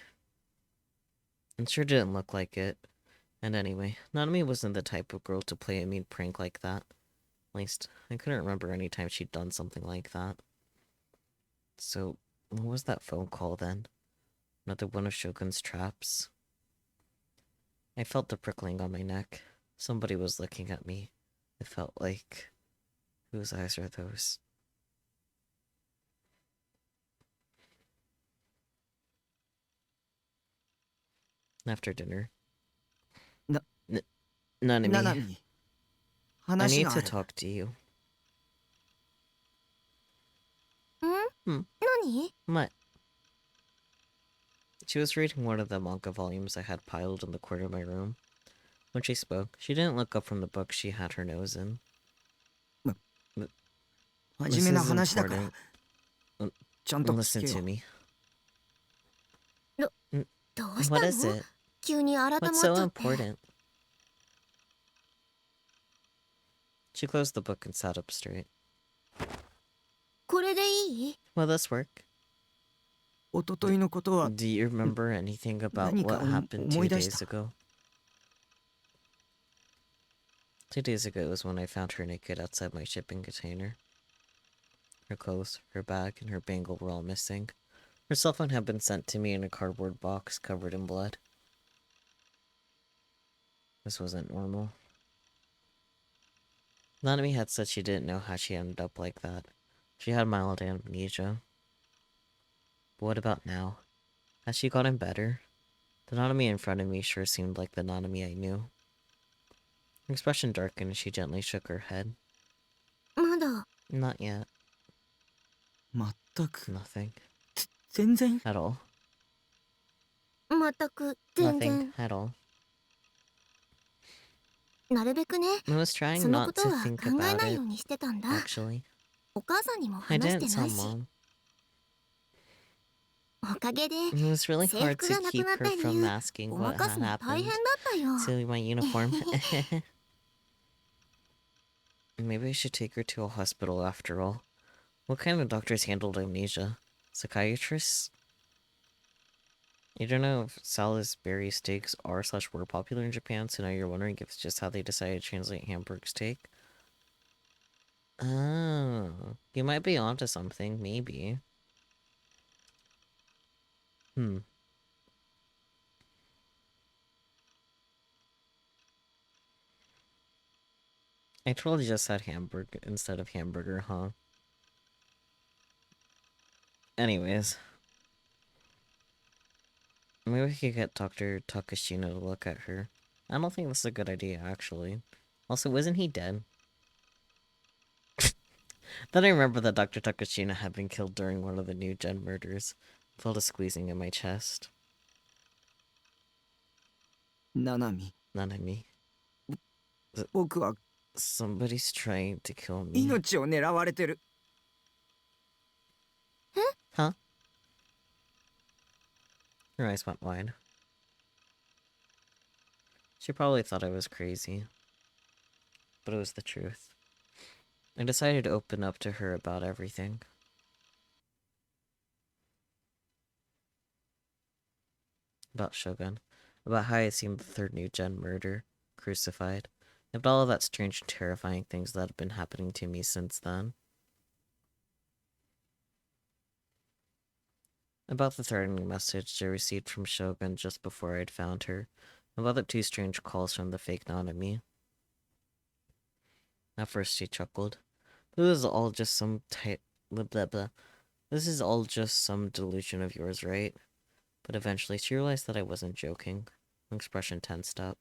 It sure didn't look like it. And anyway, Nanami wasn't the type of girl to play a mean prank like that. At least, I couldn't remember any time she'd done something like that. So, what was that phone call then? Another one of Shogun's traps? I felt the prickling on my neck. Somebody was looking at me. It felt like... Whose eyes are those? After dinner. Nanami. I need to talk to you. What? She was reading one of the manga volumes I had piled in the corner of my room. When she spoke, she didn't look up from the book she had her nose in. 真面目な話だから important. ちゃんと聞 Listen け to よ me. どうした What の is it? 急に改まっ What's ちゃ so って。 important? She closed the book and sat up straight. これでいい？ Will this work? 一昨日のことは Do you remember anything about 何か what happened 思 2い出した days ago? 2 days ago was when I found her naked outside my shipping container. Her clothes, her bag, and her bangle were all missing. Her cell phone had been sent to me in a cardboard box covered in blood. This wasn't normal. Nanami had said she didn't know how she ended up like that. She had mild amnesia. But what about now? Has she gotten better? The Nanami in front of me sure seemed like the Nanami I knew. Her expression darkened as she gently shook her head. まだ Not yet. 全く Nothing. 全然 At all. 全く全 Nothing 然 at all. なるべくね I was そ trying の not こと to は think 考え about ないよ it, うにしてたんだ。 actually. お母さんにも I 話し didn't て tell ないし。 Mom. おかげで It was really 制 hard 服 to がなく keep なった her 理 from 由 asking ご what まかす had の大変 happened だったよ。 to my uniform. Maybe I should take her to a hospital after all. What kind of doctors handled amnesia? Psychiatrists? You don't know if Salisbury steaks are/were popular in Japan, so now you're wondering if it's just how they decided to translate Hamburg steak? Oh, you might be onto something, maybe. I totally just said Hamburg instead of hamburger, huh? Anyways. Maybe we could get Dr. Takashino to look at her. I don't think this is a good idea, actually. Also, isn't he dead? Then I remember that Dr. Takashino had been killed during one of the new gen murders. I felt a squeezing in my chest. ななみ Nanami. 僕は Somebody's trying to kill me. 命を狙われてる Huh? Her eyes went wide. She probably thought I was crazy. But it was the truth. I decided to open up to her about everything. About Shogun. About how I had seen the third new gen murder, crucified, and about all of that strange and terrifying things that have been happening to me since then. About the threatening message I received from Shogun just before I'd found her, about the 2 strange calls from the fake Nanami. At first she chuckled. This is all just some blah blah blah. This is all just some delusion of yours, right? But eventually she realized that I wasn't joking. Her expression tensed up.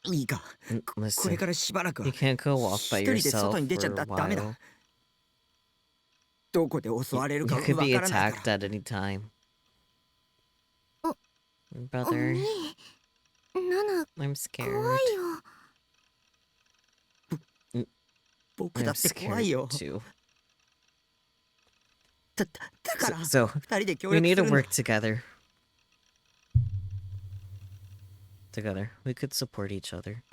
いいかこれ Listen, からしばらく you は can't go off by 一人で yourself 外に出ちゃ for a ダメ while. だどこで襲われるか You わ could か be らないか attacked ら at any time. お Brother, お兄ナナ I'm 怖 scared. いよ。僕だ I'm って怖 scared いよ too. だから So, 二人で協 we 力 need す to るんだ work together. Together, we could support each other.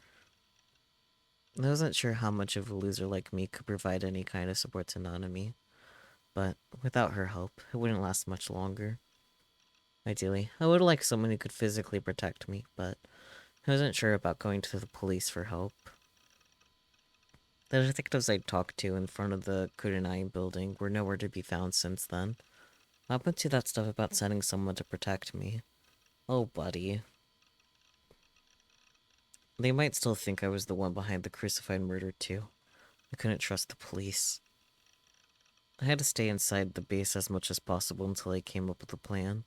I wasn't sure how much of a loser like me could provide any kind of support to Nanami, but without her help, it wouldn't last much longer. Ideally, I would like someone who could physically protect me, but I wasn't sure about going to the police for help. The detectives I'd talked to in front of the Kurenai building were nowhere to be found since then. What happened to that stuff about sending someone to protect me? Oh, buddy. They might still think I was the one behind the crucified murder, too. I couldn't trust the police. I had to stay inside the base as much as possible until I came up with a plan.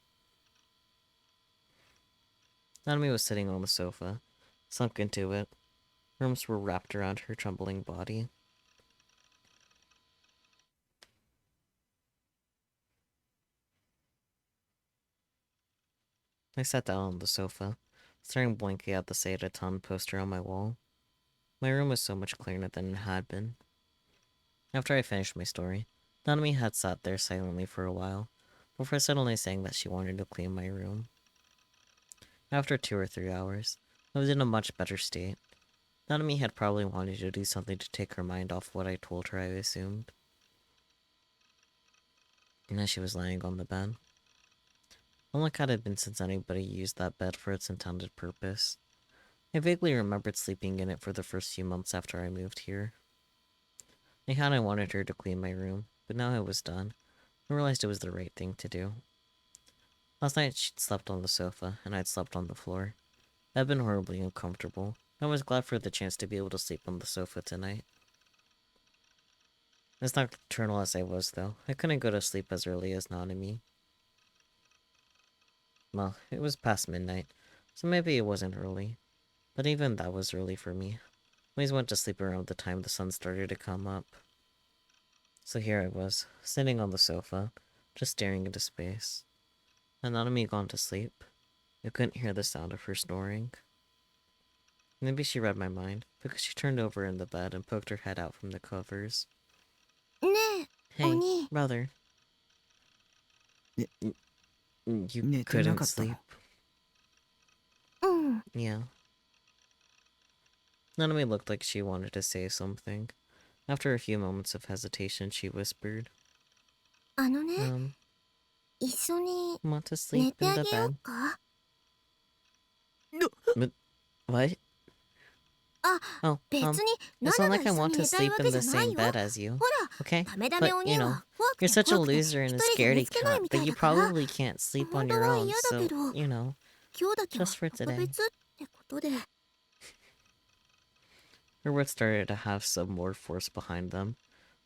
Nanami was sitting on the sofa, sunk into it. Her arms were wrapped around her trembling body. I sat down on the sofa, staring blankly at the Seidaton poster on my wall. My room was so much cleaner than it had been. After I finished my story, Nanami had sat there silently for a while, before suddenly saying that she wanted to clean my room. After 2 or 3 hours, I was in a much better state. Nanami had probably wanted to do something to take her mind off what I told her, I assumed. And as she was lying on the bed. How long had it been since anybody used that bed for its intended purpose? I vaguely remembered sleeping in it for the first few months after I moved here. I hadn't wanted her to clean my room, but now it was done. I realized it was the right thing to do. Last night she'd slept on the sofa, and I'd slept on the floor. I'd been horribly uncomfortable. I was glad for the chance to be able to sleep on the sofa tonight. As nocturnal as I was, though, I couldn't go to sleep as early as Nanami. Well, it was past midnight, so maybe it wasn't early. But even that was early for me. I always went to sleep around the time the sun started to come up. So here I was, sitting on the sofa, just staring into space. Had Nanami gone to sleep? I couldn't hear the sound of her snoring. Maybe she read my mind, because she turned over in the bed and poked her head out from the covers. Hey, brother. You couldn't sleep? Yeah. Nanami looked like she wanted to say something. After a few moments of hesitation, she whispered, want to sleep in the bed? But, what? Oh, it's not like I want to sleep in the same bed as you, okay? But, you know, you're such a loser and a scaredy cat, but you probably can't sleep on your own, so, you know, just for today. Her words started to have some more force behind them.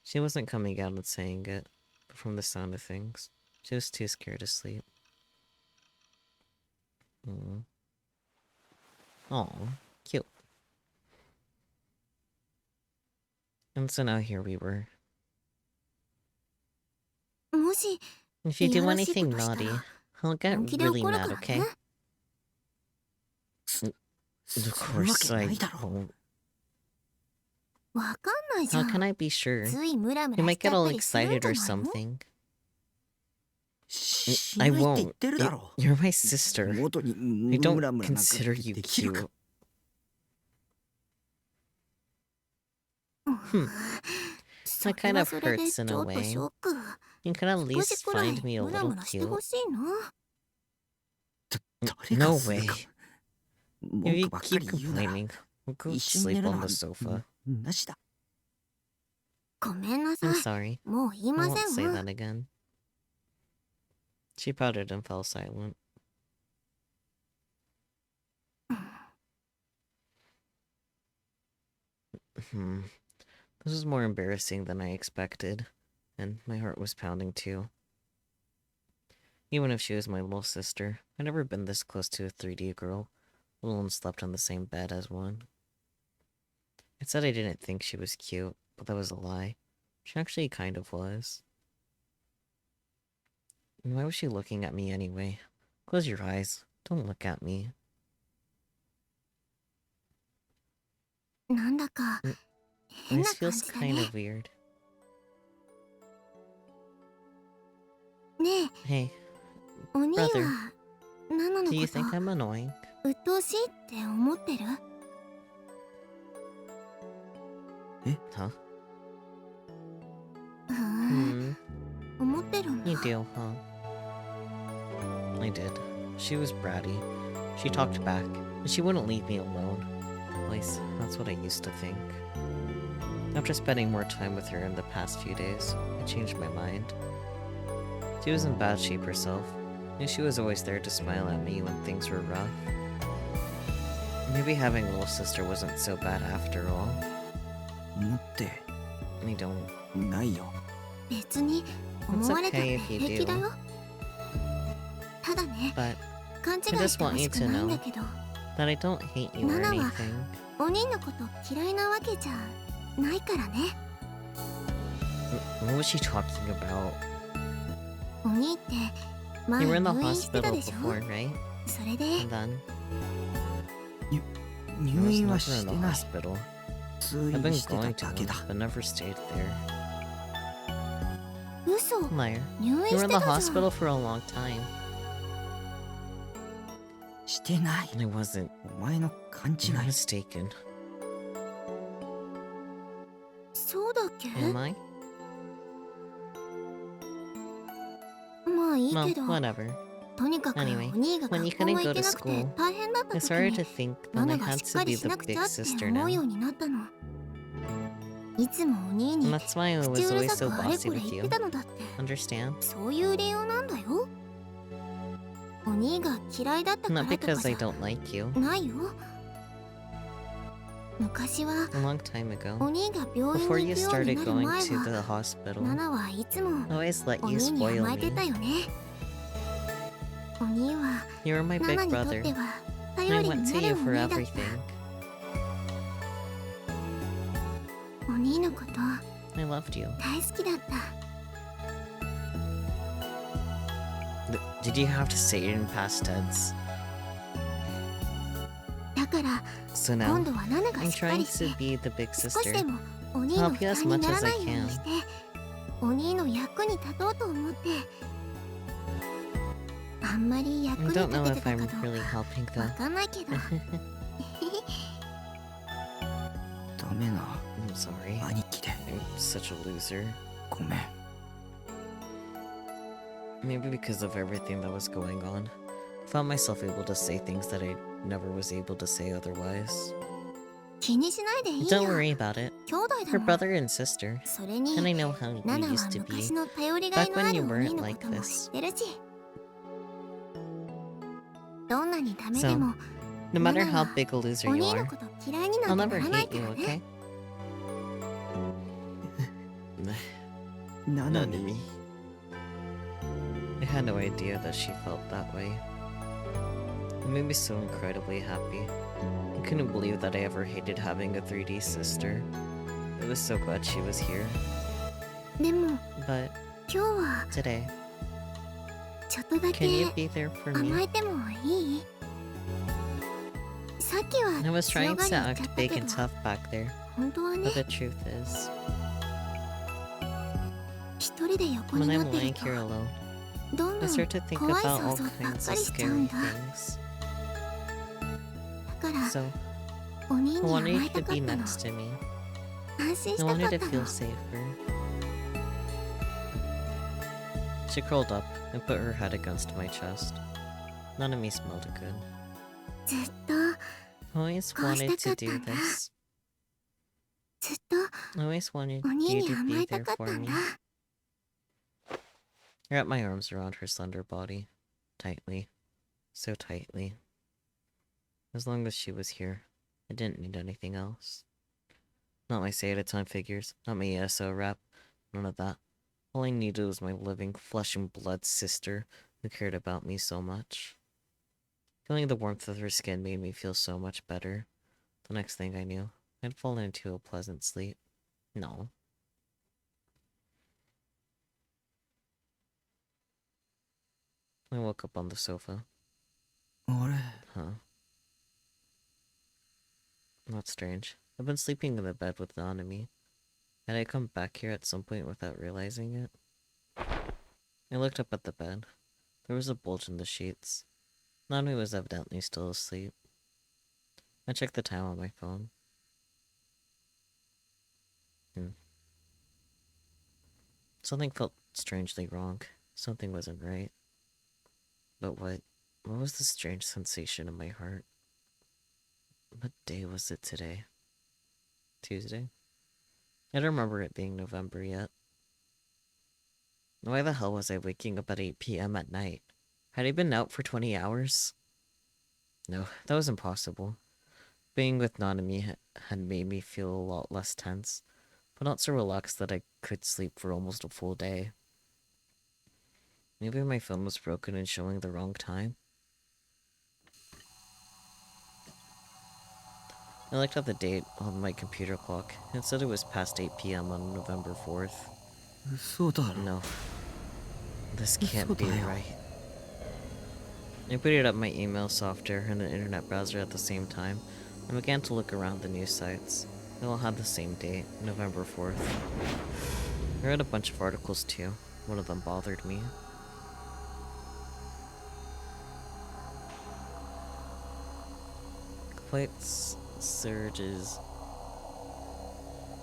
She wasn't coming out and saying it, but from the sound of things, she was too scared to sleep. Aw, cute. And so now here we were. If you do anything naughty, I'll get really mad, okay? Of course I won't. How can I be sure? You might get all excited or something. I won't. You're my sister. I don't consider you cute. That kind of hurts in a way. You can at least find me a little cute. No way. If you keep complaining, we'll go sleep on the sofa. I'm sorry. I won't say that again. She pouted and fell silent. This was more embarrassing than I expected, and my heart was pounding too. Even if she was my little sister, I'd never been this close to a 3D girl, let alone slept on the same bed as one. I said I didn't think she was cute, but that was a lie. She actually kind of was. And why was she looking at me anyway? Close your eyes. Don't look at me. This feels kind of weird. Hey, brother, do you think I'm annoying? Huh? You do, huh? I did. She was bratty. She talked back, and she wouldn't leave me alone. At least, that's what I used to think. After spending more time with her in the past few days, I changed my mind. She was in bad shape herself, and she was always there to smile at me when things were rough. Maybe having a little sister wasn't so bad after all. I don't. It's okay if you do. But I just want you to know that I don't hate you or anything. What was she talking about? You were in the hospital before, right? And then? I was never in the hospital. I've been going to one, but never stayed there. 嘘。 Liar. 入院 You し were て in the たじゃん。 hospital for a long time. してない。 I wasn't. お前の勘違 You're い。 mistaken. そうだっけ？ Am I? まあいい Well, けど。 whatever. とにかくお Anyway, 兄が when 学 you 校が couldn't 行 go け to なくて school, 大変だった I 時 started に to think that ナ I ナが had しっ to か be りし the なくち big ゃって sister 思う now. ようになったの。いつもお兄 And に that's why I 口 was うる always さ so くあれ bossy これ with 言っ you. てたのだって。 Understand? そういう理由なんだよ。お兄が嫌いだったか Not らとか because じ I ゃ don't like you. ないよ。昔は A long time お ago, 兄が病院 before に you 行くように started なる going 前 to は the hospital, ナナはいつも I always let お you 兄に spoil 甘えて me. たよね。お兄は You were my ナ big ナにとっ brother. ては I 頼り went に to な you るお for 兄だっ everything. た。お兄のこと I loved you. 大好きだった。 Did you have to say it in past tense? だから So 今 now, 度はナナが I'm しっか help りして be the big 少し sister. でもお兄の help 負 you as 担に much なら as な I いようにして、お兄の役に立とうと思って。あんまり役 I に don't 立 know て if てた I'm かどう really helping かわ though. かんないけど。ダメな。 I'm sorry. 兄貴で。 I'm such a loser. ごめん。 Maybe because of everything that was going on. I found myself able to say things that I never was able to say otherwise. 気にしないでいい Don't よ。 worry about it. 兄弟だ Her もん。 brother and sister. それに And I know how ナ we ナは used to 昔 be. の頼りがい Back のあ when る you お兄 weren't のこ like とも知 this. ってるし。どんなにダメ So, でも No matter how Nana, big a loser お you 兄の are, こと嫌いにな I'll んて never ならない hate か you, らね。 okay? なのに。 I had no idea that she felt that way. It made me so incredibly happy. I couldn't believe that I ever hated having a 3D sister. I was so glad she was here. でも But 今日は today, ちょっとだ can け you be there for 甘 me? えてもいい？さっきは I was 強 trying がり to 言っちゃ act った big け and ど、 tough back there, 本当はね、 but the truth is, 一人で横に when な I'm ってる lying と here alone, どん I どん start to think 怖い about 想 all 像ばっ kinds か of りしちゃう scary んだ。 things. だから So, お兄 I に甘 wanted えた you to かっ be たの。 next to me. 安心 I したか wanted っ to た feel の。 safer. She curled up and put her head against my chest. None of me smelled good. ずっと I always wanted to do this. ずっと I always wanted お兄 you に to 甘 be えた there かった for ん me. だ。 I wrapped my arms around her slender body, tightly, so tightly. As long as she was here, I didn't need anything else. Not my say-at-a-time figures, not my ESO rep, none of that. All I needed was my living flesh and blood sister who cared about me so much. Feeling the warmth of her skin made me feel so much better. The next thing I knew, I'd fallen into a pleasant sleep. No. I woke up on the sofa. あれ Huh. That's strange. I've been sleeping in the bed with Nanami. Had I come back here at some point without realizing it? I looked up at the bed. There was a bulge in the sheets. Nanami was evidently still asleep. I checked the time on my phone. Something felt strangely wrong. Something wasn't right. But what? What was the strange sensation in my heart? What day was it today? Tuesday? I don't remember it being November yet. Why the hell was I waking up at 8 p.m. at night? Had I been out for 20 hours? No, that was impossible. Being with Nanami had made me feel a lot less tense, but not so relaxed that I could sleep for almost a full day. Maybe my phone was broken and showing the wrong time? I looked at the date on my computer clock. It said it was past 8 p.m. on November 4th. 嘘だろ。 No. This can't be 嘘だよ。 right. I booted up my email software and an internet browser at the same time, and began to look around the news sites. They all had the same date, November 4th. I read a bunch of articles too. One of them bothered me. Complaints surges.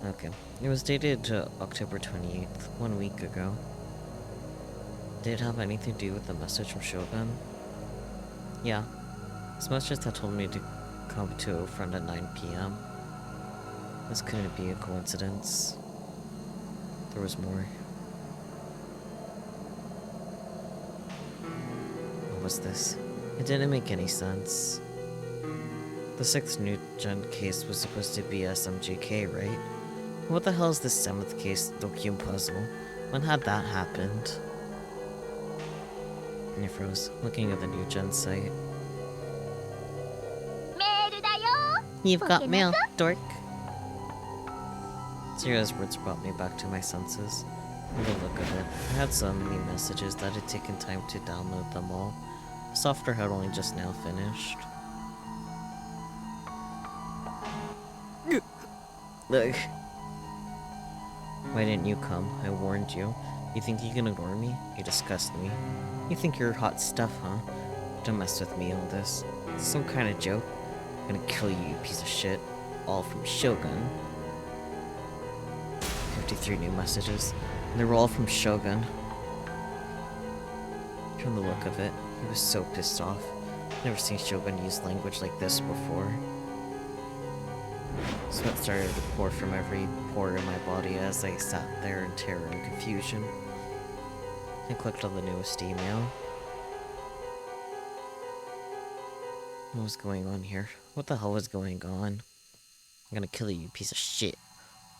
Okay. It was dated October 28th, 1 week ago. Did it have anything to do with the message from Shogun? Yeah. This message that told me to come to a friend at 9 p.m. This couldn't be a coincidence. There was more. What was this? It didn't make any sense. The 6th new gen case was supposed to be SMGK, right? What the hell is this 7th case, the cube puzzle? When had that happened? And you froze, looking at the new gen site. You've got mail, dork. Zira's words brought me back to my senses. And the look of it, I had so many messages that it had taken time to download them all. The software had only just now finished. Look. Why didn't you come? I warned you. You think you can ignore me? You disgust me. You think you're hot stuff, huh? Don't mess with me on this. It's some kind of joke. I'm gonna kill you, you piece of shit. All from Shogun. 53 new messages. And they were all from Shogun. From the look of it, he was so pissed off. Never seen Shogun use language like this before. Sweat started to pour from every pore in my body as I sat there in terror and confusion. I clicked on the newest email. What was going on here? What the hell was going on? I'm gonna kill you, you piece of shit.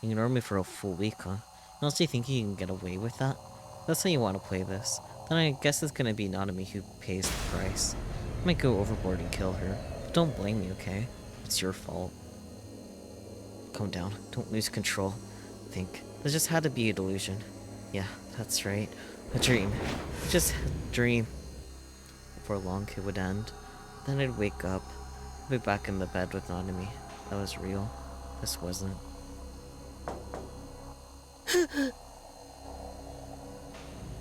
You ignored me for a full week, huh? You honestly think you can get away with that? That's how you want to play this. Then I guess it's gonna be Nanami who pays the price. I might go overboard and kill her. But don't blame me, okay? It's your fault. Calm down. Don't lose control. Think. This just had to be a delusion. Yeah, that's right. A dream. Just a dream. Before long, it would end. Then I'd wake up. I'd be back in the bed with Nanami. That was real. This wasn't.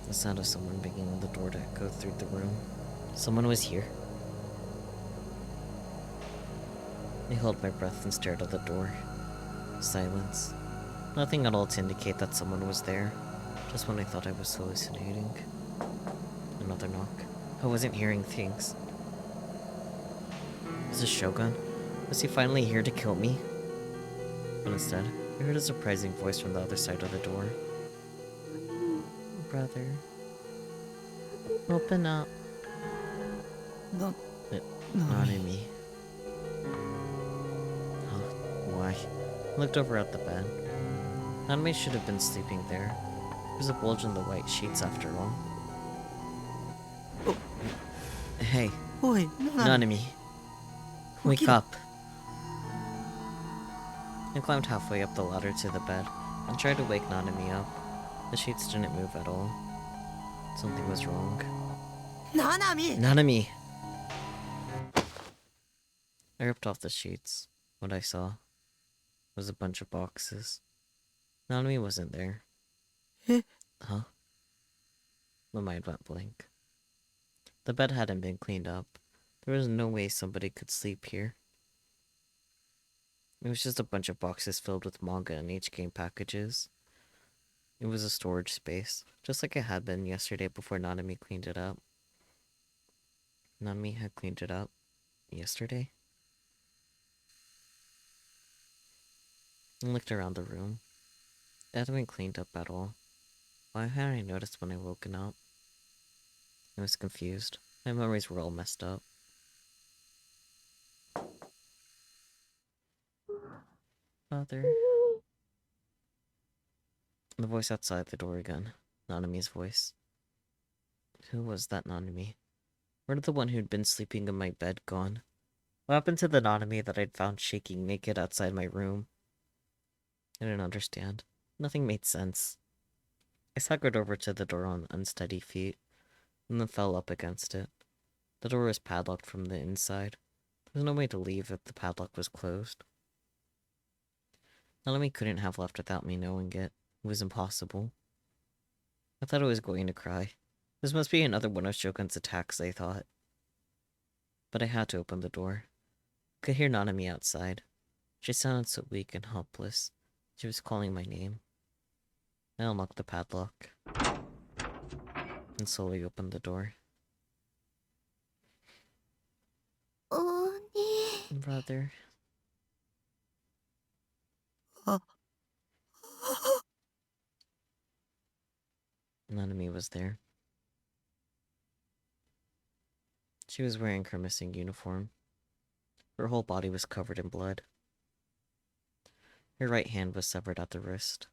The sound of someone banging on the door to go through the room. Someone was here. I held my breath and stared at the door. Silence. Nothing at all to indicate that someone was there. Just when I thought I was hallucinating. Another knock. I wasn't hearing things. Was this Shogun? Was he finally here to kill me? But instead, I heard a surprising voice from the other side of the door. Brother. Open up. Not in me. Huh? Why? I looked over at the bed. Nanami should have been sleeping there. There's a bulge in the white sheets after all. Oh. Hey. Oi, Nanami. Wake up. I climbed halfway up the ladder to the bed and tried to wake Nanami up. The sheets didn't move at all. Something was wrong. Nanami! I ripped off the sheets. What I saw was a bunch of boxes. Nanami wasn't there. Huh? My mind went blank. The bed hadn't been cleaned up. There was no way somebody could sleep here. It was just a bunch of boxes filled with manga and H-game packages. It was a storage space, just like it had been yesterday before Nanami cleaned it up. Nanami had cleaned it up yesterday? I looked around the room. It hadn't been cleaned up at all. Why hadn't I noticed when I woken up? I was confused. My memories were all messed up. Father. The voice outside the door again. Nanami's voice. Who was that Nanami? Where did the one who'd been sleeping in my bed gone? What happened to the Nanami that I'd found shaking naked outside my room? I didn't understand. Nothing made sense. I staggered over to the door on unsteady feet, and then fell up against it. The door was padlocked from the inside. There was no way to leave if the padlock was closed. Nanami couldn't have left without me knowing it. It was impossible. I thought I was going to cry. This must be another one of Shogun's attacks, I thought. But I had to open the door. I could hear Nanami outside. She sounded so weak and helpless. She was calling my name. I unlocked the padlock and slowly opened the door. Brother. Nanami was there. She was wearing her missing uniform. Her whole body was covered in blood. Her right hand was severed at the wrist.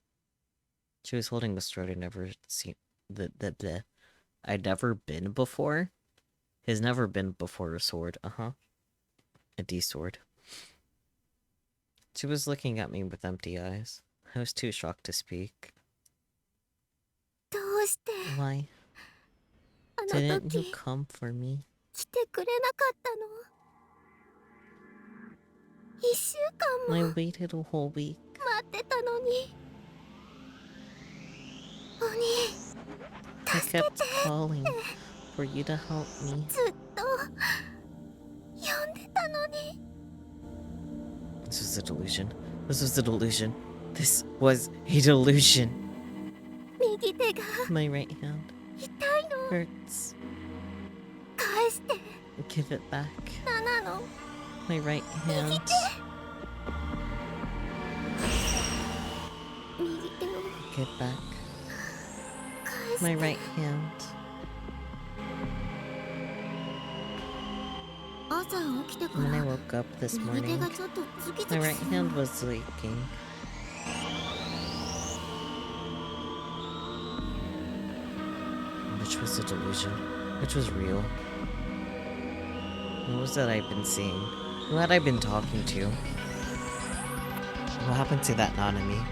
She was holding a sword I'd never seen. I'd never been before. Has never been before a sword. A D-sword. She was looking at me with empty eyes. I was too shocked to speak. Why? Didn't you come for me? I waited a whole week. I kept calling for you to help me. This was a delusion. This was a delusion. This was a delusion. My right hand hurts. Give it back. My right hand. Give back. My right hand. When I woke up this morning, my right hand was leaking. Which was a delusion? Which was real? What was that I'd been seeing? Who had I been talking to? What happened to that Nanami?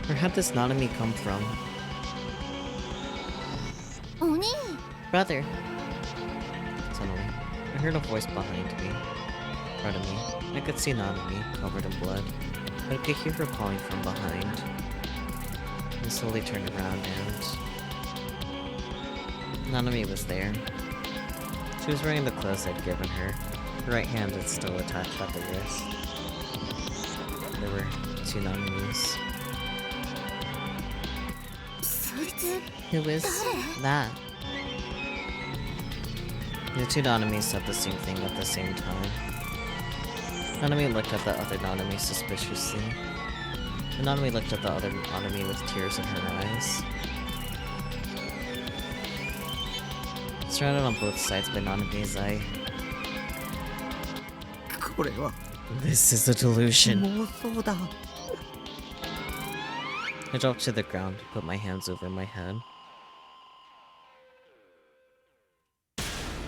Where had this Nanami come from? Brother! Suddenly, I heard a voice behind me. In front of me. I could see Nanami, covered in blood, but I could hear her calling from behind. I slowly turned around and... Nanami was there. She was wearing the clothes I'd given her. Her right hand is still attached at the wrist. There were two Nanamis. Who is that? The two Nanamis said the same thing at the same time. Nanami looked at the other Nanami suspiciously. And Nanami looked at the other Nanami with tears in her eyes. Surrounded on both sides by Nanami's eye. This is a delusion. I dropped to the ground, put my hands over my head.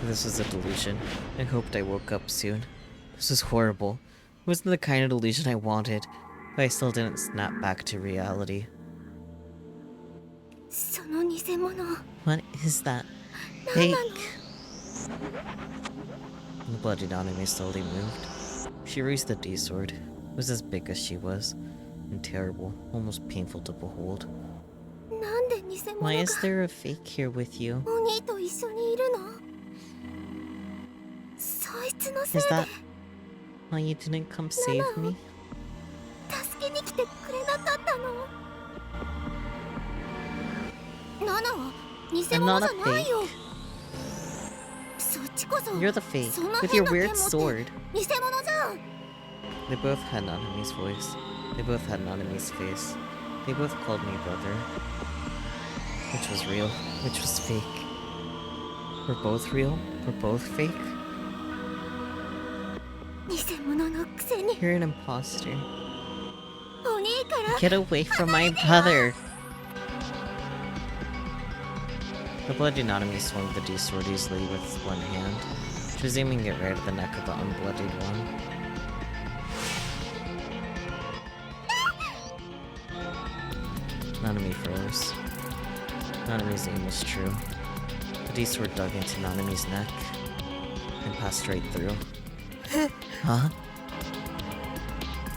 This was a delusion. I hoped I woke up soon. This was horrible. It wasn't the kind of delusion I wanted, but I still didn't snap back to reality. What is that? Fake! The bloody Nanami slowly moved. She raised the D-sword. It was as big as she was, and terrible, almost painful to behold. Why is there a fake here with you? Is that why you didn't come save me? I'm not a fake. You're the fake, with your weird sword. They both had Nanami's voice. They both had Nanami's face. They both called me brother. Which was real? Which was fake? We're both real? We're both fake? You're an imposter. Get away from my brother! The bloody Nanami swung the D-sword easily with one hand. She was aiming it right at the neck of the unbloodied one. Nanami froze. Nanami's aim was true. The D-sword dug into Nanami's neck and passed straight through. Huh?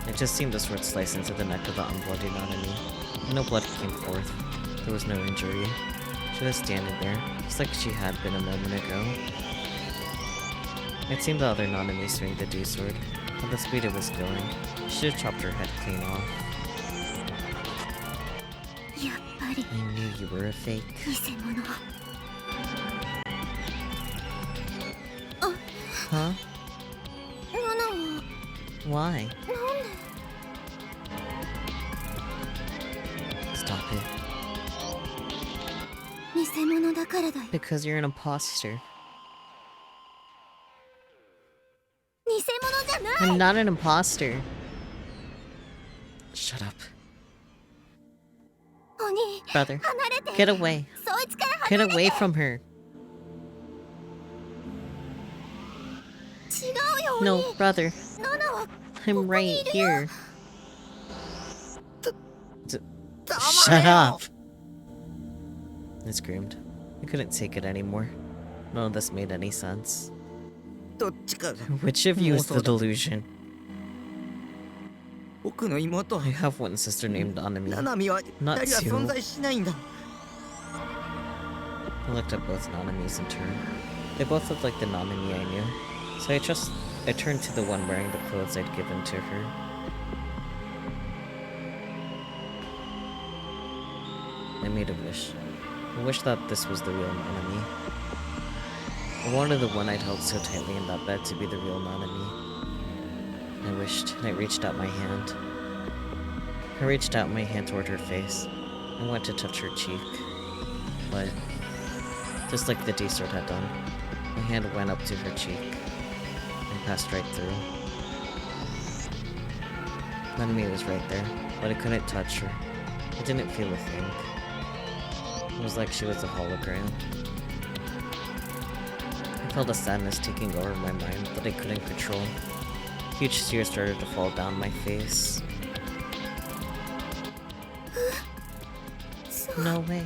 It just seemed a sword slice into the neck of the unbloodied enemy. No blood came forth. There was no injury. She was standing there, just like she had been a moment ago. I'd seen the other Nanami swing the D-sword. At the speed it was going, she should have chopped her head clean off. やっぱり I knew you were a fake. 偽物 Huh? ナナは Why? なんで Stop it. 偽物だからだよ Because you're an imposter. 偽物じゃない I'm not an imposter. Shut up. お兄 Brother, 離れて get away. そいつから Get 離れて away from her. 違うよお No, 兄 brother. ナナは I'm right here. 黙 Shut れよ up! I screamed. I couldn't take it anymore. None of this made any sense. どっちかが Which of you is the 妄想だ delusion? 僕の妹 I have one sister named ナ Anami. ナミは Not 二人は two. 存在しないんだ I looked at both Nanamis in turn. They both looked like the Nanami I knew, so I turned to the one wearing the clothes I'd given to her. I made a wish. I wished that this was the real Nanami. I wanted the one I'd held so tightly in that bed to be the real Nanami. I wished, and I reached out my hand. I reached out my hand toward her face. I went to touch her cheek. But, just like the D-sword had done, my hand went up to her cheek and passed right through. Nanami was right there, but I couldn't touch her. I didn't feel a thing. It was like she was a hologram. I felt a sadness taking over my mind that I couldn't control. Huge tears started to fall down my face. No way.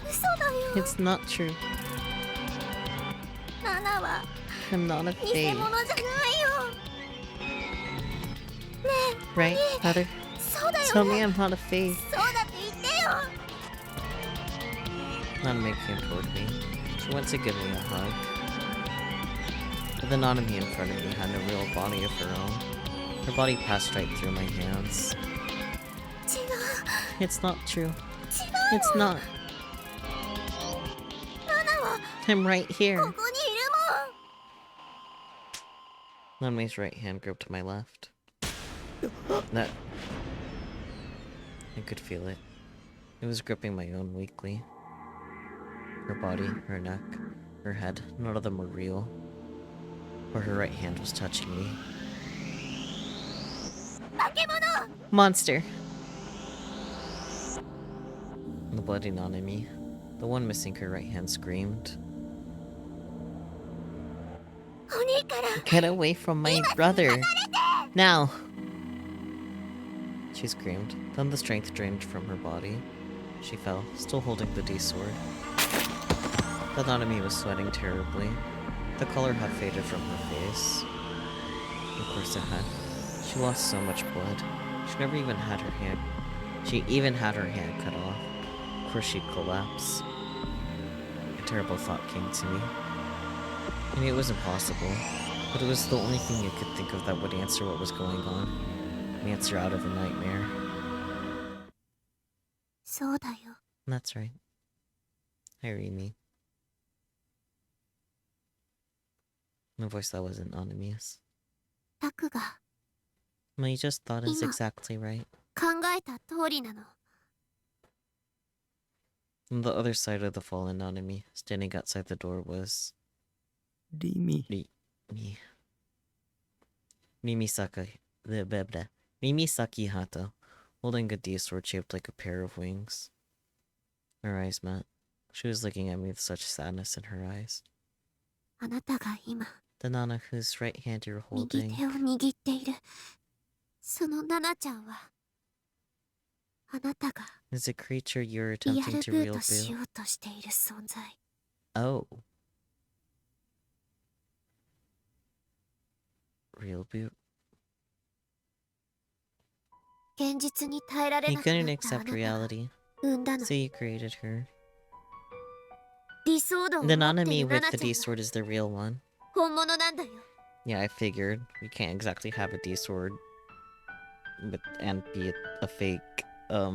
嘘だよ It's not true. ナナは I'm not a 偽 fake. 物じゃないよね Right, brother? えそうだ Tell よ me ね I'm not a fake. そうだって言ってよ Nanami came toward me. She went to give me a hug. But the Nanami in front of me had no real body of her own. Her body passed right through my hands. 違う It's not true. 違う It's not. ナナは I'm right こ here. こにいる Nanami's right hand gripped my left. That... I could feel it. It was gripping my own weakly. Her body, her neck, her head, none of them were real. Where her right hand was touching me. もん化け物 Monster! The bloody Nanami, the one missing her right hand, screamed. お兄から Get away from my brother! Now! She screamed. Then the strength drained from her body. She fell, still holding the D-sword. The Nanami was sweating terribly. The color had faded from her face. Of course it had. She lost so much blood. She never even had her hand. She even had her hand cut off. Of course she'd collapse. A terrible thought came to me. I knew it was impossible, but it was the only thing you could think of that would answer what was going on. An answer out of a nightmare. そうだよ That's right. Irene. A voice that wasn't ominous. タクが My just thought is Ima. exactly right. 考えた通りなの On the other side of the fallen Nanami, standing outside the door, was リミ Mimisaki Hato, holding a D-sword shaped like a pair of wings. Her eyes met. She was looking at me with such sadness in her eyes. あなたが今 The Nana whose right hand you're 右 holding 手を握っているそのナナちゃんはあなたが is a creature you're リア attempting ル to ブ real ートし boot. ようとしている存在 Oh. Real boot? 現実に耐えられ He なくな couldn't ったあな accept たが reality, 産んだの。 so he created her. 理想度を The 持って Nanami るナ with ナ the ちゃん D が sword is the real one. 本物なんだよ。 Yeah, I figured. We can't exactly have a D sword and be a fake. I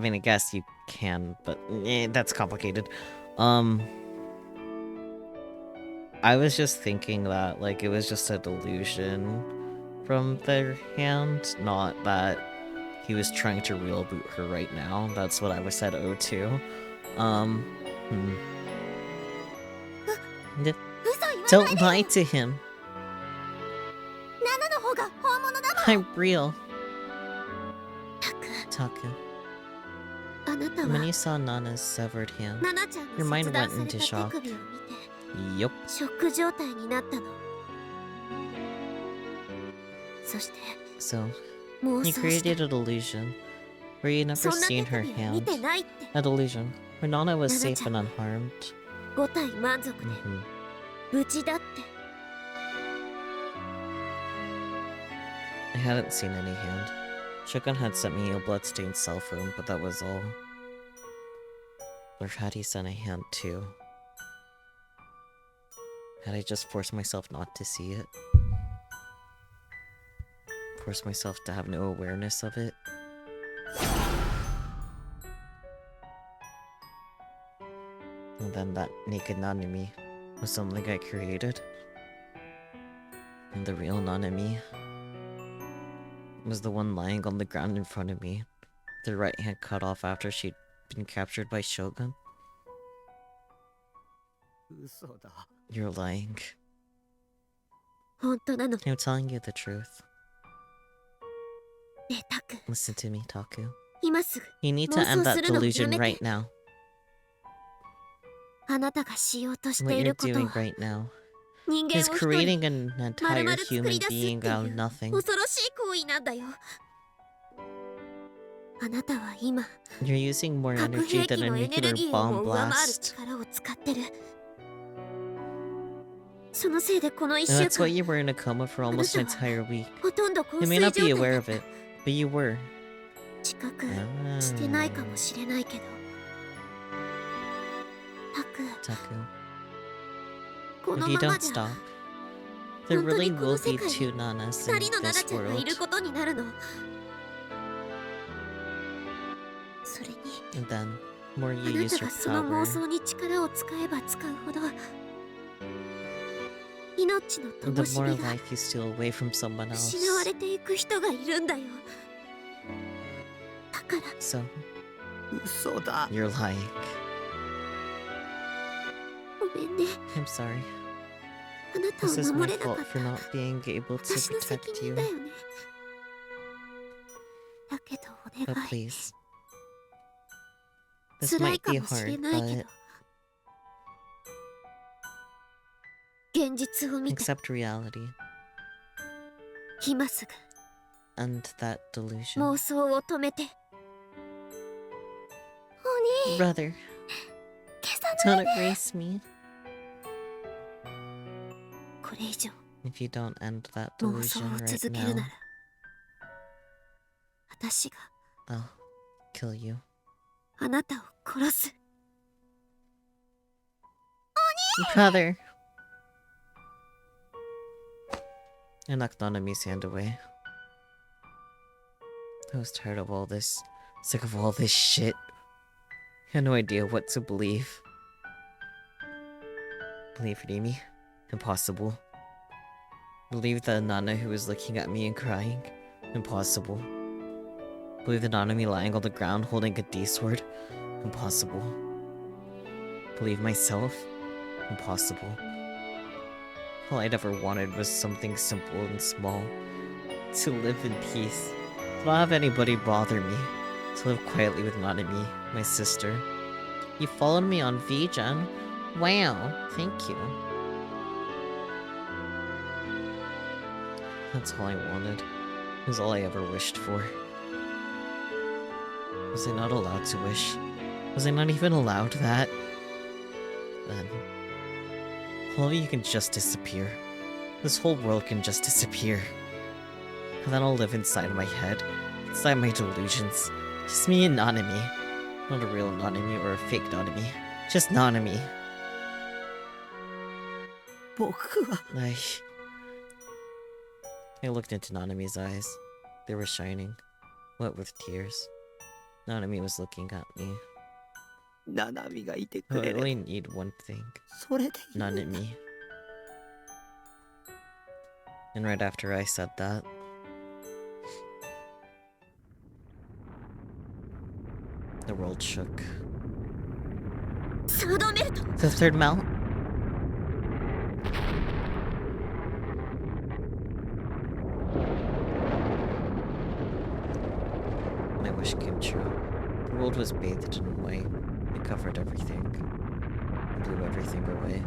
mean, I guess you can, but that's complicated. I was just thinking that, like, it was just a delusion from their hand, not that he was trying to real boot her right now. That's what I was said O2. Don't lie to him. ナナの方が本物だもん。 I'm real. タク、 Taku. あなた When は you saw Nana's severed hand, ナナちゃん your の mind 切断 went され into た shock. 手首を見て Yup. ショック状態になったの。そして So, 妄 you 想し created た。 a delusion where you never そんな手 seen her 首を見 hand. てないって。 A delusion where Nana was Nana safe and unharmed. 5体満足で Mhm. 無事だって。 I hadn't seen any hand. Shogun had sent me a bloodstained cell phone, but that was all. Or had he sent a hand too? Had I just forced myself not to see it? Forced myself to have no awareness of it? And then that naked Nanami was something I created? And the real Nanami was the one lying on the ground in front of me, the right hand cut off after she'd been captured by Shogun? 嘘だ。 You're lying. 本当なの。 I'm telling you the truth. ねえタク、 Listen to me, Taku. 今すぐ You need to end that 妄想するのをや delusion めて。 right now. あなたがしようとし What てい you're ること doing は right now 人間 is を一人 creating an 丸 entire 々作 human り出すってい being out of う nothing. 恐ろしい行為なんだよ。あなたは今 You're using more 核 energy 兵器 than a のエネル nuclear ギーを bomb も上回る blast. 力を使ってる。そのせいでこの1 And 週 that's why 間 you were in a coma for almost an entire week. ほとんど昏 You 睡 may 状 not be 態 aware だっ of た。 it, but you were. 知覚してないかもしれないけど、タク、 Taku. この If you まま don't じゃ stop, there 本当 really にこの will 世 be 界に two Nanas 2 in 人のナナ this ちゃんがいる world. ことになるの。それに And then, the more あ you な use た your がその妄 power, 想に力を使えば使うほど命の the 灯 more 火が life you steal away from someone 失 else. われていく人がいるんだよ。だから So, 嘘だ。 you're lying. ごめんね。 I'm sorry. あなた This is を my 守れなか fault っ for た not being able to 私の責 protect 任 you. だよね。だけどお But 願い。 please. This 辛い might か be もしれ hard, ないけ but ど現実を見て accept reality 今すぐ and that delusion. 妄想を止めて。お兄、 Brother, 消さない don't erase me. これ以上 If you don't end that 妄想 delusion を right 続けるな now, ら私が I'll kill you. あなたを殺す。 Brother! I knocked Nanami's hand away. I was tired of all this. Sick of all this shit. I had no idea what to believe. Believe Rimi? Impossible. Believe the Nana who was looking at me and crying? Impossible. Believe the Nanami lying on the ground holding a D-sword? Impossible. Believe myself? Impossible. All I'd ever wanted was something simple and small. To live in peace. To not have anybody bother me. To live quietly with Nanami, my sister. You followed me on VGen? Wow, thank you. That's all I wanted. It was all I ever wished for. Was I not allowed to wish? Was I not even allowed that? Then all of you can just disappear. This whole world can just disappear. And then I'll live inside my head, Inside my delusions. Just me and Nanami. Not a real Nanami or a fake Nanami. Just Nanami. 僕は I looked into Nanami's eyes. They were shining, wet with tears. Nanami was looking at me. ナナミがいて I くれれば only need one thing. それでいい Nanami. And right after I said that, the world shook. サードメルト The third mount? My wish came true. The world was bathed in white. It covered everything. Blew everything away.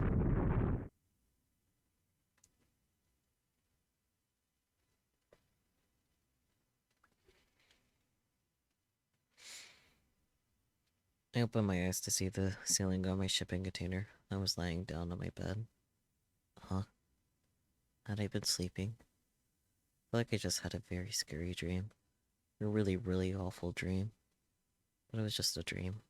I opened my eyes to see the ceiling on my shipping container. I was lying down on my bed. Huh? Had I been sleeping? I feel like I just had a very scary dream. A really, really awful dream. But it was just a dream.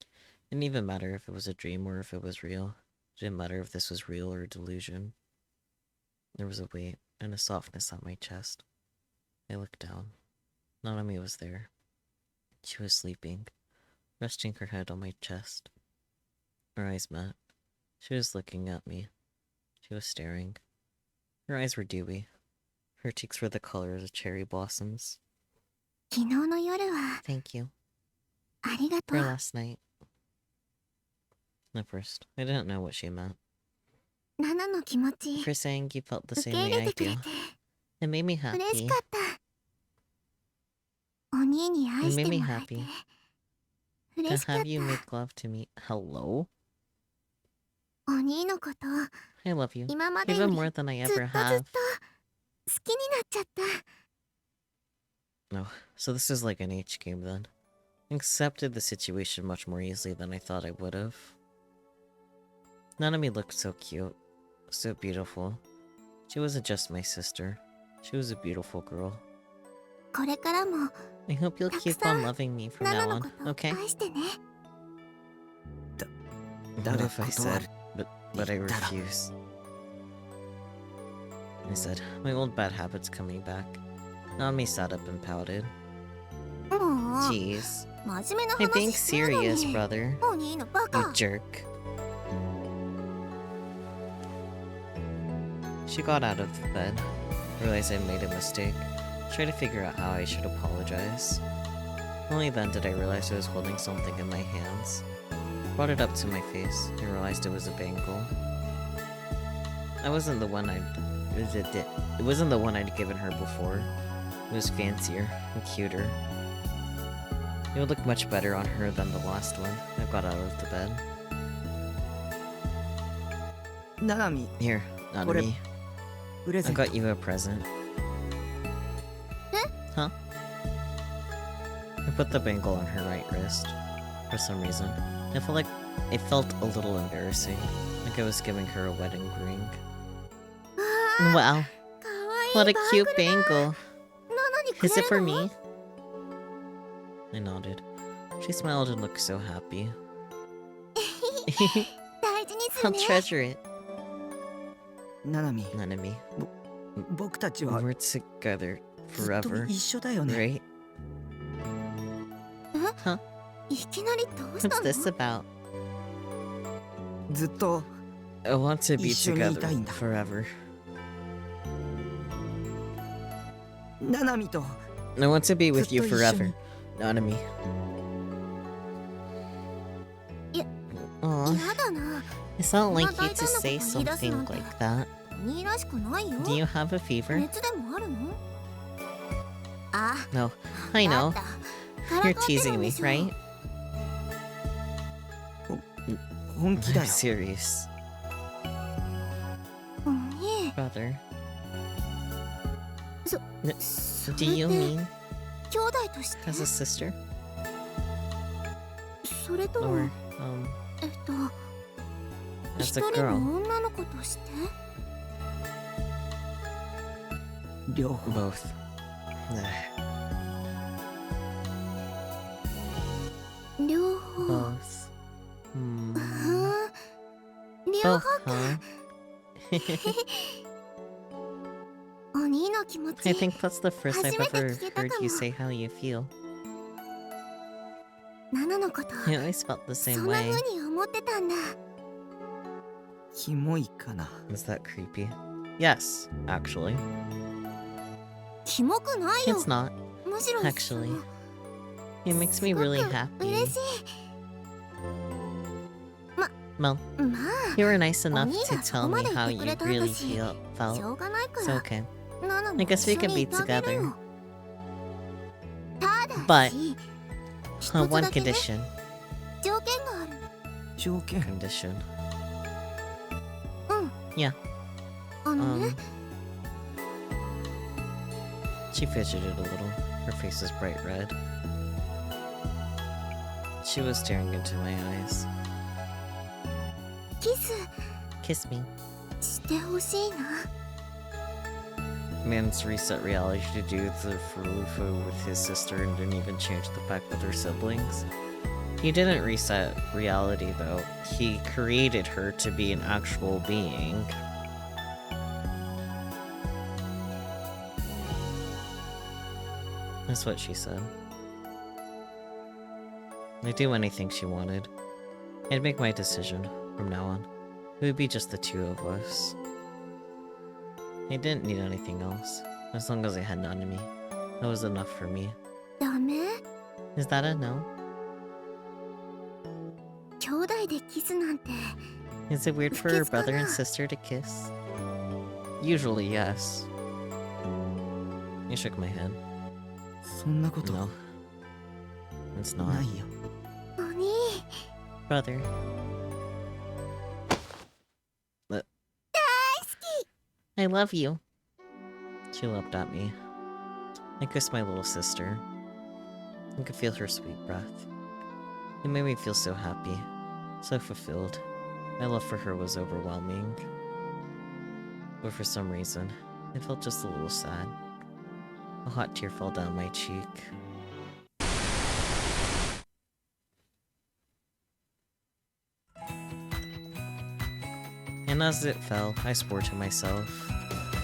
It didn't even matter if it was a dream or if it was real. It didn't matter if this was real or a delusion. There was a weight and a softness on my chest. I looked down. Nanami was there. She was sleeping, resting her head on my chest. Our eyes met. She was looking at me. She was staring. Her eyes were dewy. Her cheeks were the color of cherry blossoms. 昨日の夜は Thank you ありがと for う last night. At first, I didn't know what she meant. ナナの気持ち For saying you felt the 受 same け way 入れ I てくれ do. て It made me 嬉し happy. かったお兄に愛 It し made て me もらえて happy 嬉 to しかっ have you た make love to me. Hello? お兄のこと I love you. 今までよ Even り more than I ずっと ever ずっと have. 好きになっちゃった No, so this is like an H game then. I accepted the situation much more easily than I thought I would have. Nanami looked so cute, so beautiful. She wasn't just my sister. She was a beautiful girl. これからも I hope you'll keep on loving me from ナナ now の on, こと okay? 愛してね What だが if I 断 said, る but I 言ったら refuse? I said, my old bad habits coming back. Nanami sat up and pouted. もう Jeez. 真面目な I'm being 話してるの serious, に brother. お兄のバ You カ jerk. She got out of the bed, realized I made a mistake, tried to figure out how I should apologize. Only then did I realize I was holding something in my hands. Brought it up to my face and realized it was a bangle. I wasn't the one it wasn't the one I'd given her before. It was fancier and cuter. It would look much better on her than the last one. I got out of the bed. ナナミ Here, Nanami. プレゼ I ント got you a present. Huh? I put the bangle on her right wrist. For some reason, it felt a little embarrassing, like I was giving her a wedding ring. わ Wow, あかわいい what a バー cute グルだ bangle. ナナにくれ Is it for るの me? I nodded. She smiled and looked so happy. 大事にす I'll るね treasure it. ナナミ Nanami, 僕たち we は were together ずっと forever, 一緒だよね right? いきなりどうした What's の this about? ずっと I want to be 一緒にいたい together んだ forever. ナナミと I want to be with you ずっと一緒に forever, Nanami. いや Aw, 嫌だな it's not like また you to say 痛いのこと言い出すなん something て like that. お兄らしくないよ Do you have a fever? 熱でもあるのあ No, I だ know. った You're からかってる teasing ん me, でしょ right? 本気だ I'm よ serious, お兄 brother. そ Do れ you で mean 兄弟として as a sister? それとも Or, 一 as a 人 girl? の女の子として両方 Both. 両方 Both. Hmm. 両 Both, 方か huh? お兄の気持 I ち think that's the first I've 初めて ever 聞けた heard か you も say how you feel. ナナのこと I always felt the そ same んな way. 風に思ってたんだ。キモいかな。 Is that creepy? Yes, actually. キモくないよ。 It's not. むしろ Actually. It makes me すごく really 嬉 happy. しい。 Well, ま you were nice あ、お enough 兄 to がそ tell こま me で言 how ってく you れたんだ really し、 feel しょ felt. うがないか It's ら。 okay. ナナ I も guess 一 we 緒 can に be いてあげる together. よ。ただ But し、一 on つ one だけね、 condition. 条件がある。条件。 Condition. うん。 Yeah. あのね、 She fidgeted a little. Her face was bright red. She was staring into my eyes. キス Kiss me. してほしいな。 Man's reset reality to do the Furufu with his sister and didn't even change the fact that they're siblings. He didn't reset reality though. He created her to be an actual being. That's what she said. I'd do anything she wanted. I'd make my decision from now on. It would be just the two of us. I didn't need anything else. As long as I had none of me. That was enough for me. ダメ？ Is that a no? 兄弟でキスなんて。 Is it weird for a brother and sister to kiss? Usually, yes. I shook my head. そんなこと No. It's な not. いよ。お兄、 Brother. I love you. She leapt at me. I kissed my little sister. I could feel her sweet breath. It made me feel so happy, so fulfilled. My love for her was overwhelming. But for some reason, I felt just a little sad. A hot tear fell down my cheek. And as it fell, I swore to myself,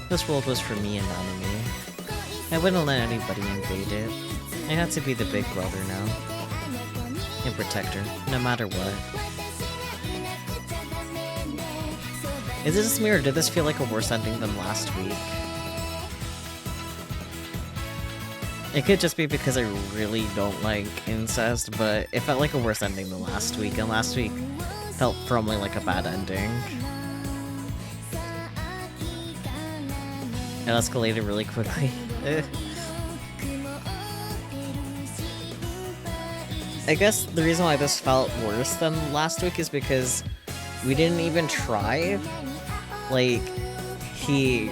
this world was for me and none of me. I wouldn't let anybody invade it. I had to be the big brother now. And protect her, no matter what. Is it just me or did this feel like a worse ending than last week? It could just be because I really don't like incest, but it felt like a worse ending than last week, and last week felt firmly like a bad ending. It escalated really quickly. I guess the reason why this felt worse than last week is because we didn't even try. Like, he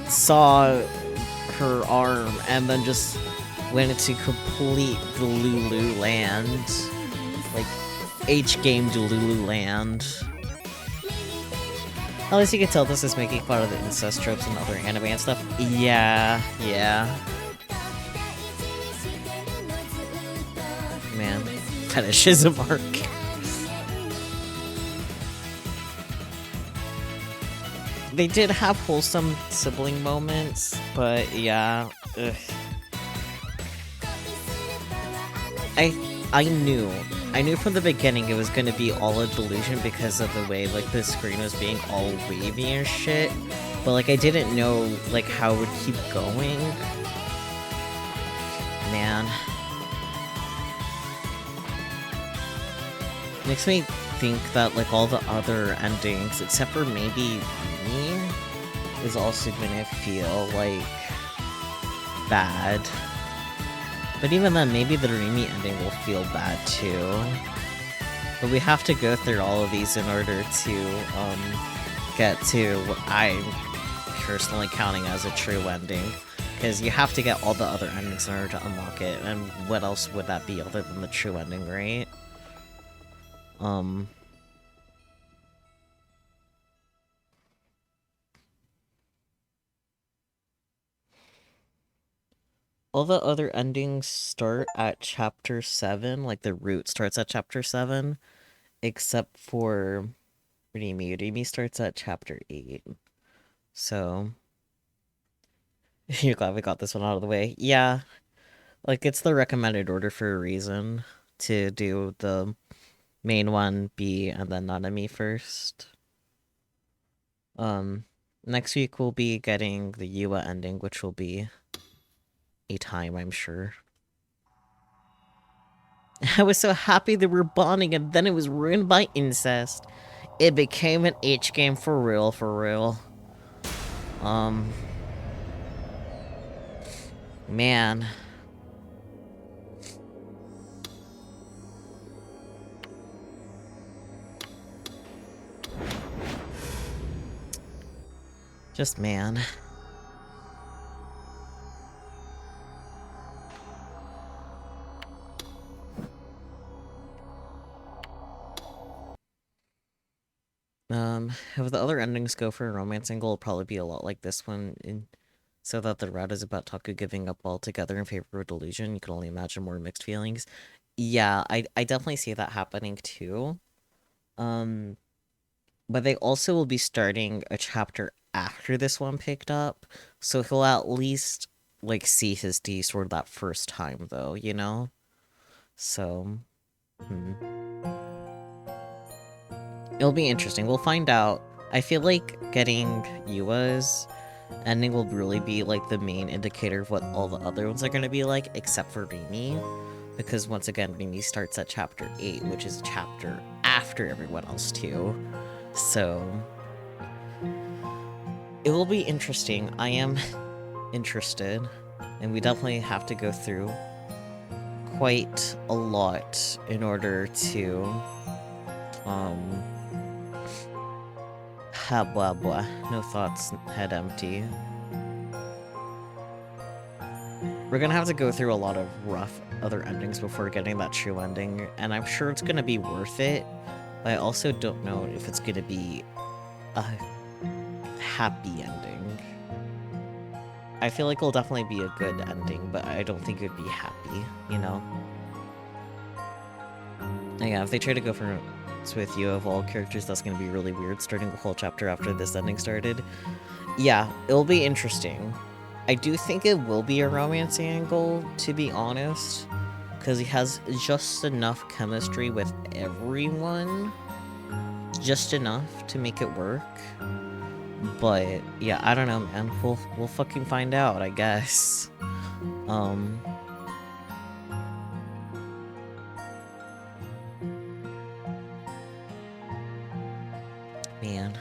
saw her arm and then just went into complete Delulu land. Like, H-game Delulu land. At least you can tell this is making fun of the incest tropes and other anime and stuff. Yeah. Man, fetishism arc. They did have wholesome sibling moments, but yeah. Ugh. I knew from the beginning it was gonna be all a delusion because of the way like the screen was being all wavy and shit. But like I didn't know like how it would keep going. Man. Makes me think that like all the other endings, except for maybe me, is also gonna feel like bad. But even then, maybe the Rimi ending will feel bad too. But we have to go through all of these in order to get to what I'm personally counting as a true ending. Because you have to get all the other endings in order to unlock it, and what else would that be other than the true ending, right? all the other endings start at chapter 7, like the root starts at chapter 7, except for Rimi. Rimi starts at chapter 8. So, you're glad we got this one out of the way. Yeah, like it's the recommended order for a reason to do the main one, B, and then Nanami first. Next week we'll be getting the Yua ending, which will be a time, I'm sure. I was so happy they were bonding, and then it was ruined by incest. It became an H game for real, for real. Man. Just man. If the other endings go for a romance angle, it'll probably be a lot like this one, so that the route is about Taku giving up altogether in favor of delusion. You can only imagine more mixed feelings. Yeah, I definitely see that happening too. But they also will be starting a chapter after this one picked up, so he'll at least, like, see his D sort of that first time, though, you know? So, it'll be interesting. We'll find out. I feel like getting Yua's ending will really be, like, the main indicator of what all the other ones are going to be like, except for Rimi. Because, once again, Rimi starts at chapter 8, which is a chapter after everyone else, too. So, it will be interesting. I am interested, and we definitely have to go through quite a lot in order to, blah blah, no thoughts, head empty. We're gonna have to go through a lot of rough other endings before getting that true ending, and I'm sure it's gonna be worth it, but I also don't know if it's gonna be a happy ending. I feel like it'll definitely be a good ending, but I don't think it'd be happy, you know? And yeah, if they try to go for with you of all characters, that's gonna be really weird, starting the whole chapter after this ending started. Yeah, it'll be interesting. I do think it will be a romance angle, to be honest, because he has just enough chemistry with everyone. Just enough to make it work. But yeah, I don't know, man. We'll fucking find out, I guess. Man.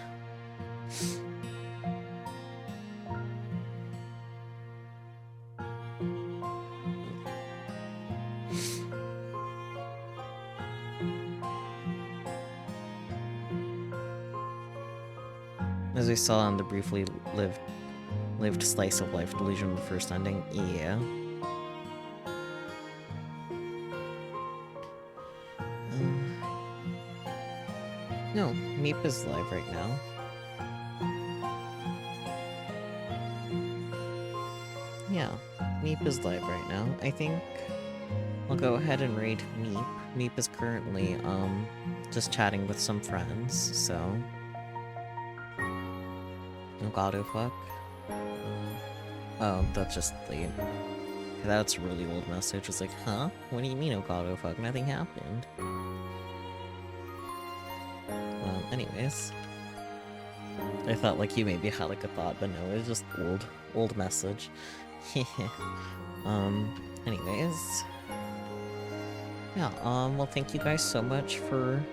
As we saw in the briefly lived slice of life delusion of the first ending, yeah. No, Meep is live right now. Yeah, Meep is live right now. I think I'll go ahead and raid Meep. Meep is currently, just chatting with some friends, so... Oh god, oh fuck. Oh, that's just late. That's a really old message. It's like, huh? What do you mean, oh god, oh fuck? Nothing happened. Anyways. I thought, like, you maybe had, like, a thought, but no, it was just old message. Anyways. Yeah, well, thank you guys so much for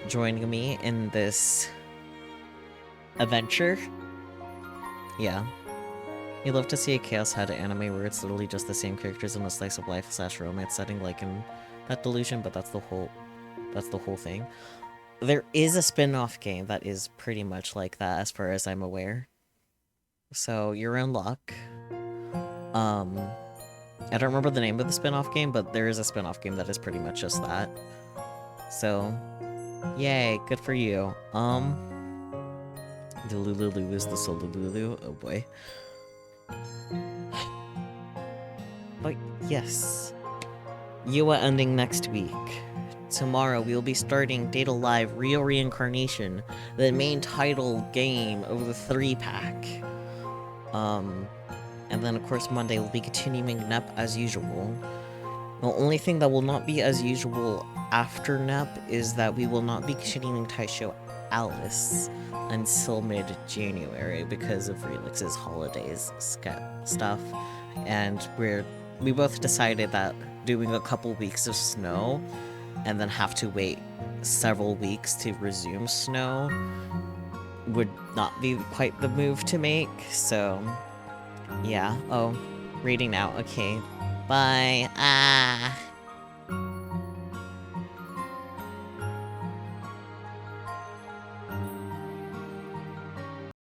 joining me in this adventure. Yeah. You'd love to see a Chaos Head anime where it's literally just the same characters in a slice of life / romance setting like in that delusion, but that's the whole thing. There is a spin-off game that is pretty much like that as far as I'm aware. So you're in luck. I don't remember the name of the spin-off game, but there is a spin-off game that is pretty much just that. So, yay, good for you. The Lulu is the Solululu. Oh boy. But yes, Yua ending next week. Tomorrow we will be starting Data Live Real Reincarnation, the main title game of the 3-pack. And then of course Monday we'll be continuing NEP as usual. The only thing that will not be as usual after NEP is that we will not be continuing Taisho Alice until mid-January because of Relix's holidays stuff. And we both decided that doing a couple weeks of snow and then have to wait several weeks to resume snow would not be quite the move to make, so yeah. Oh, reading now. Okay. Bye. Ah.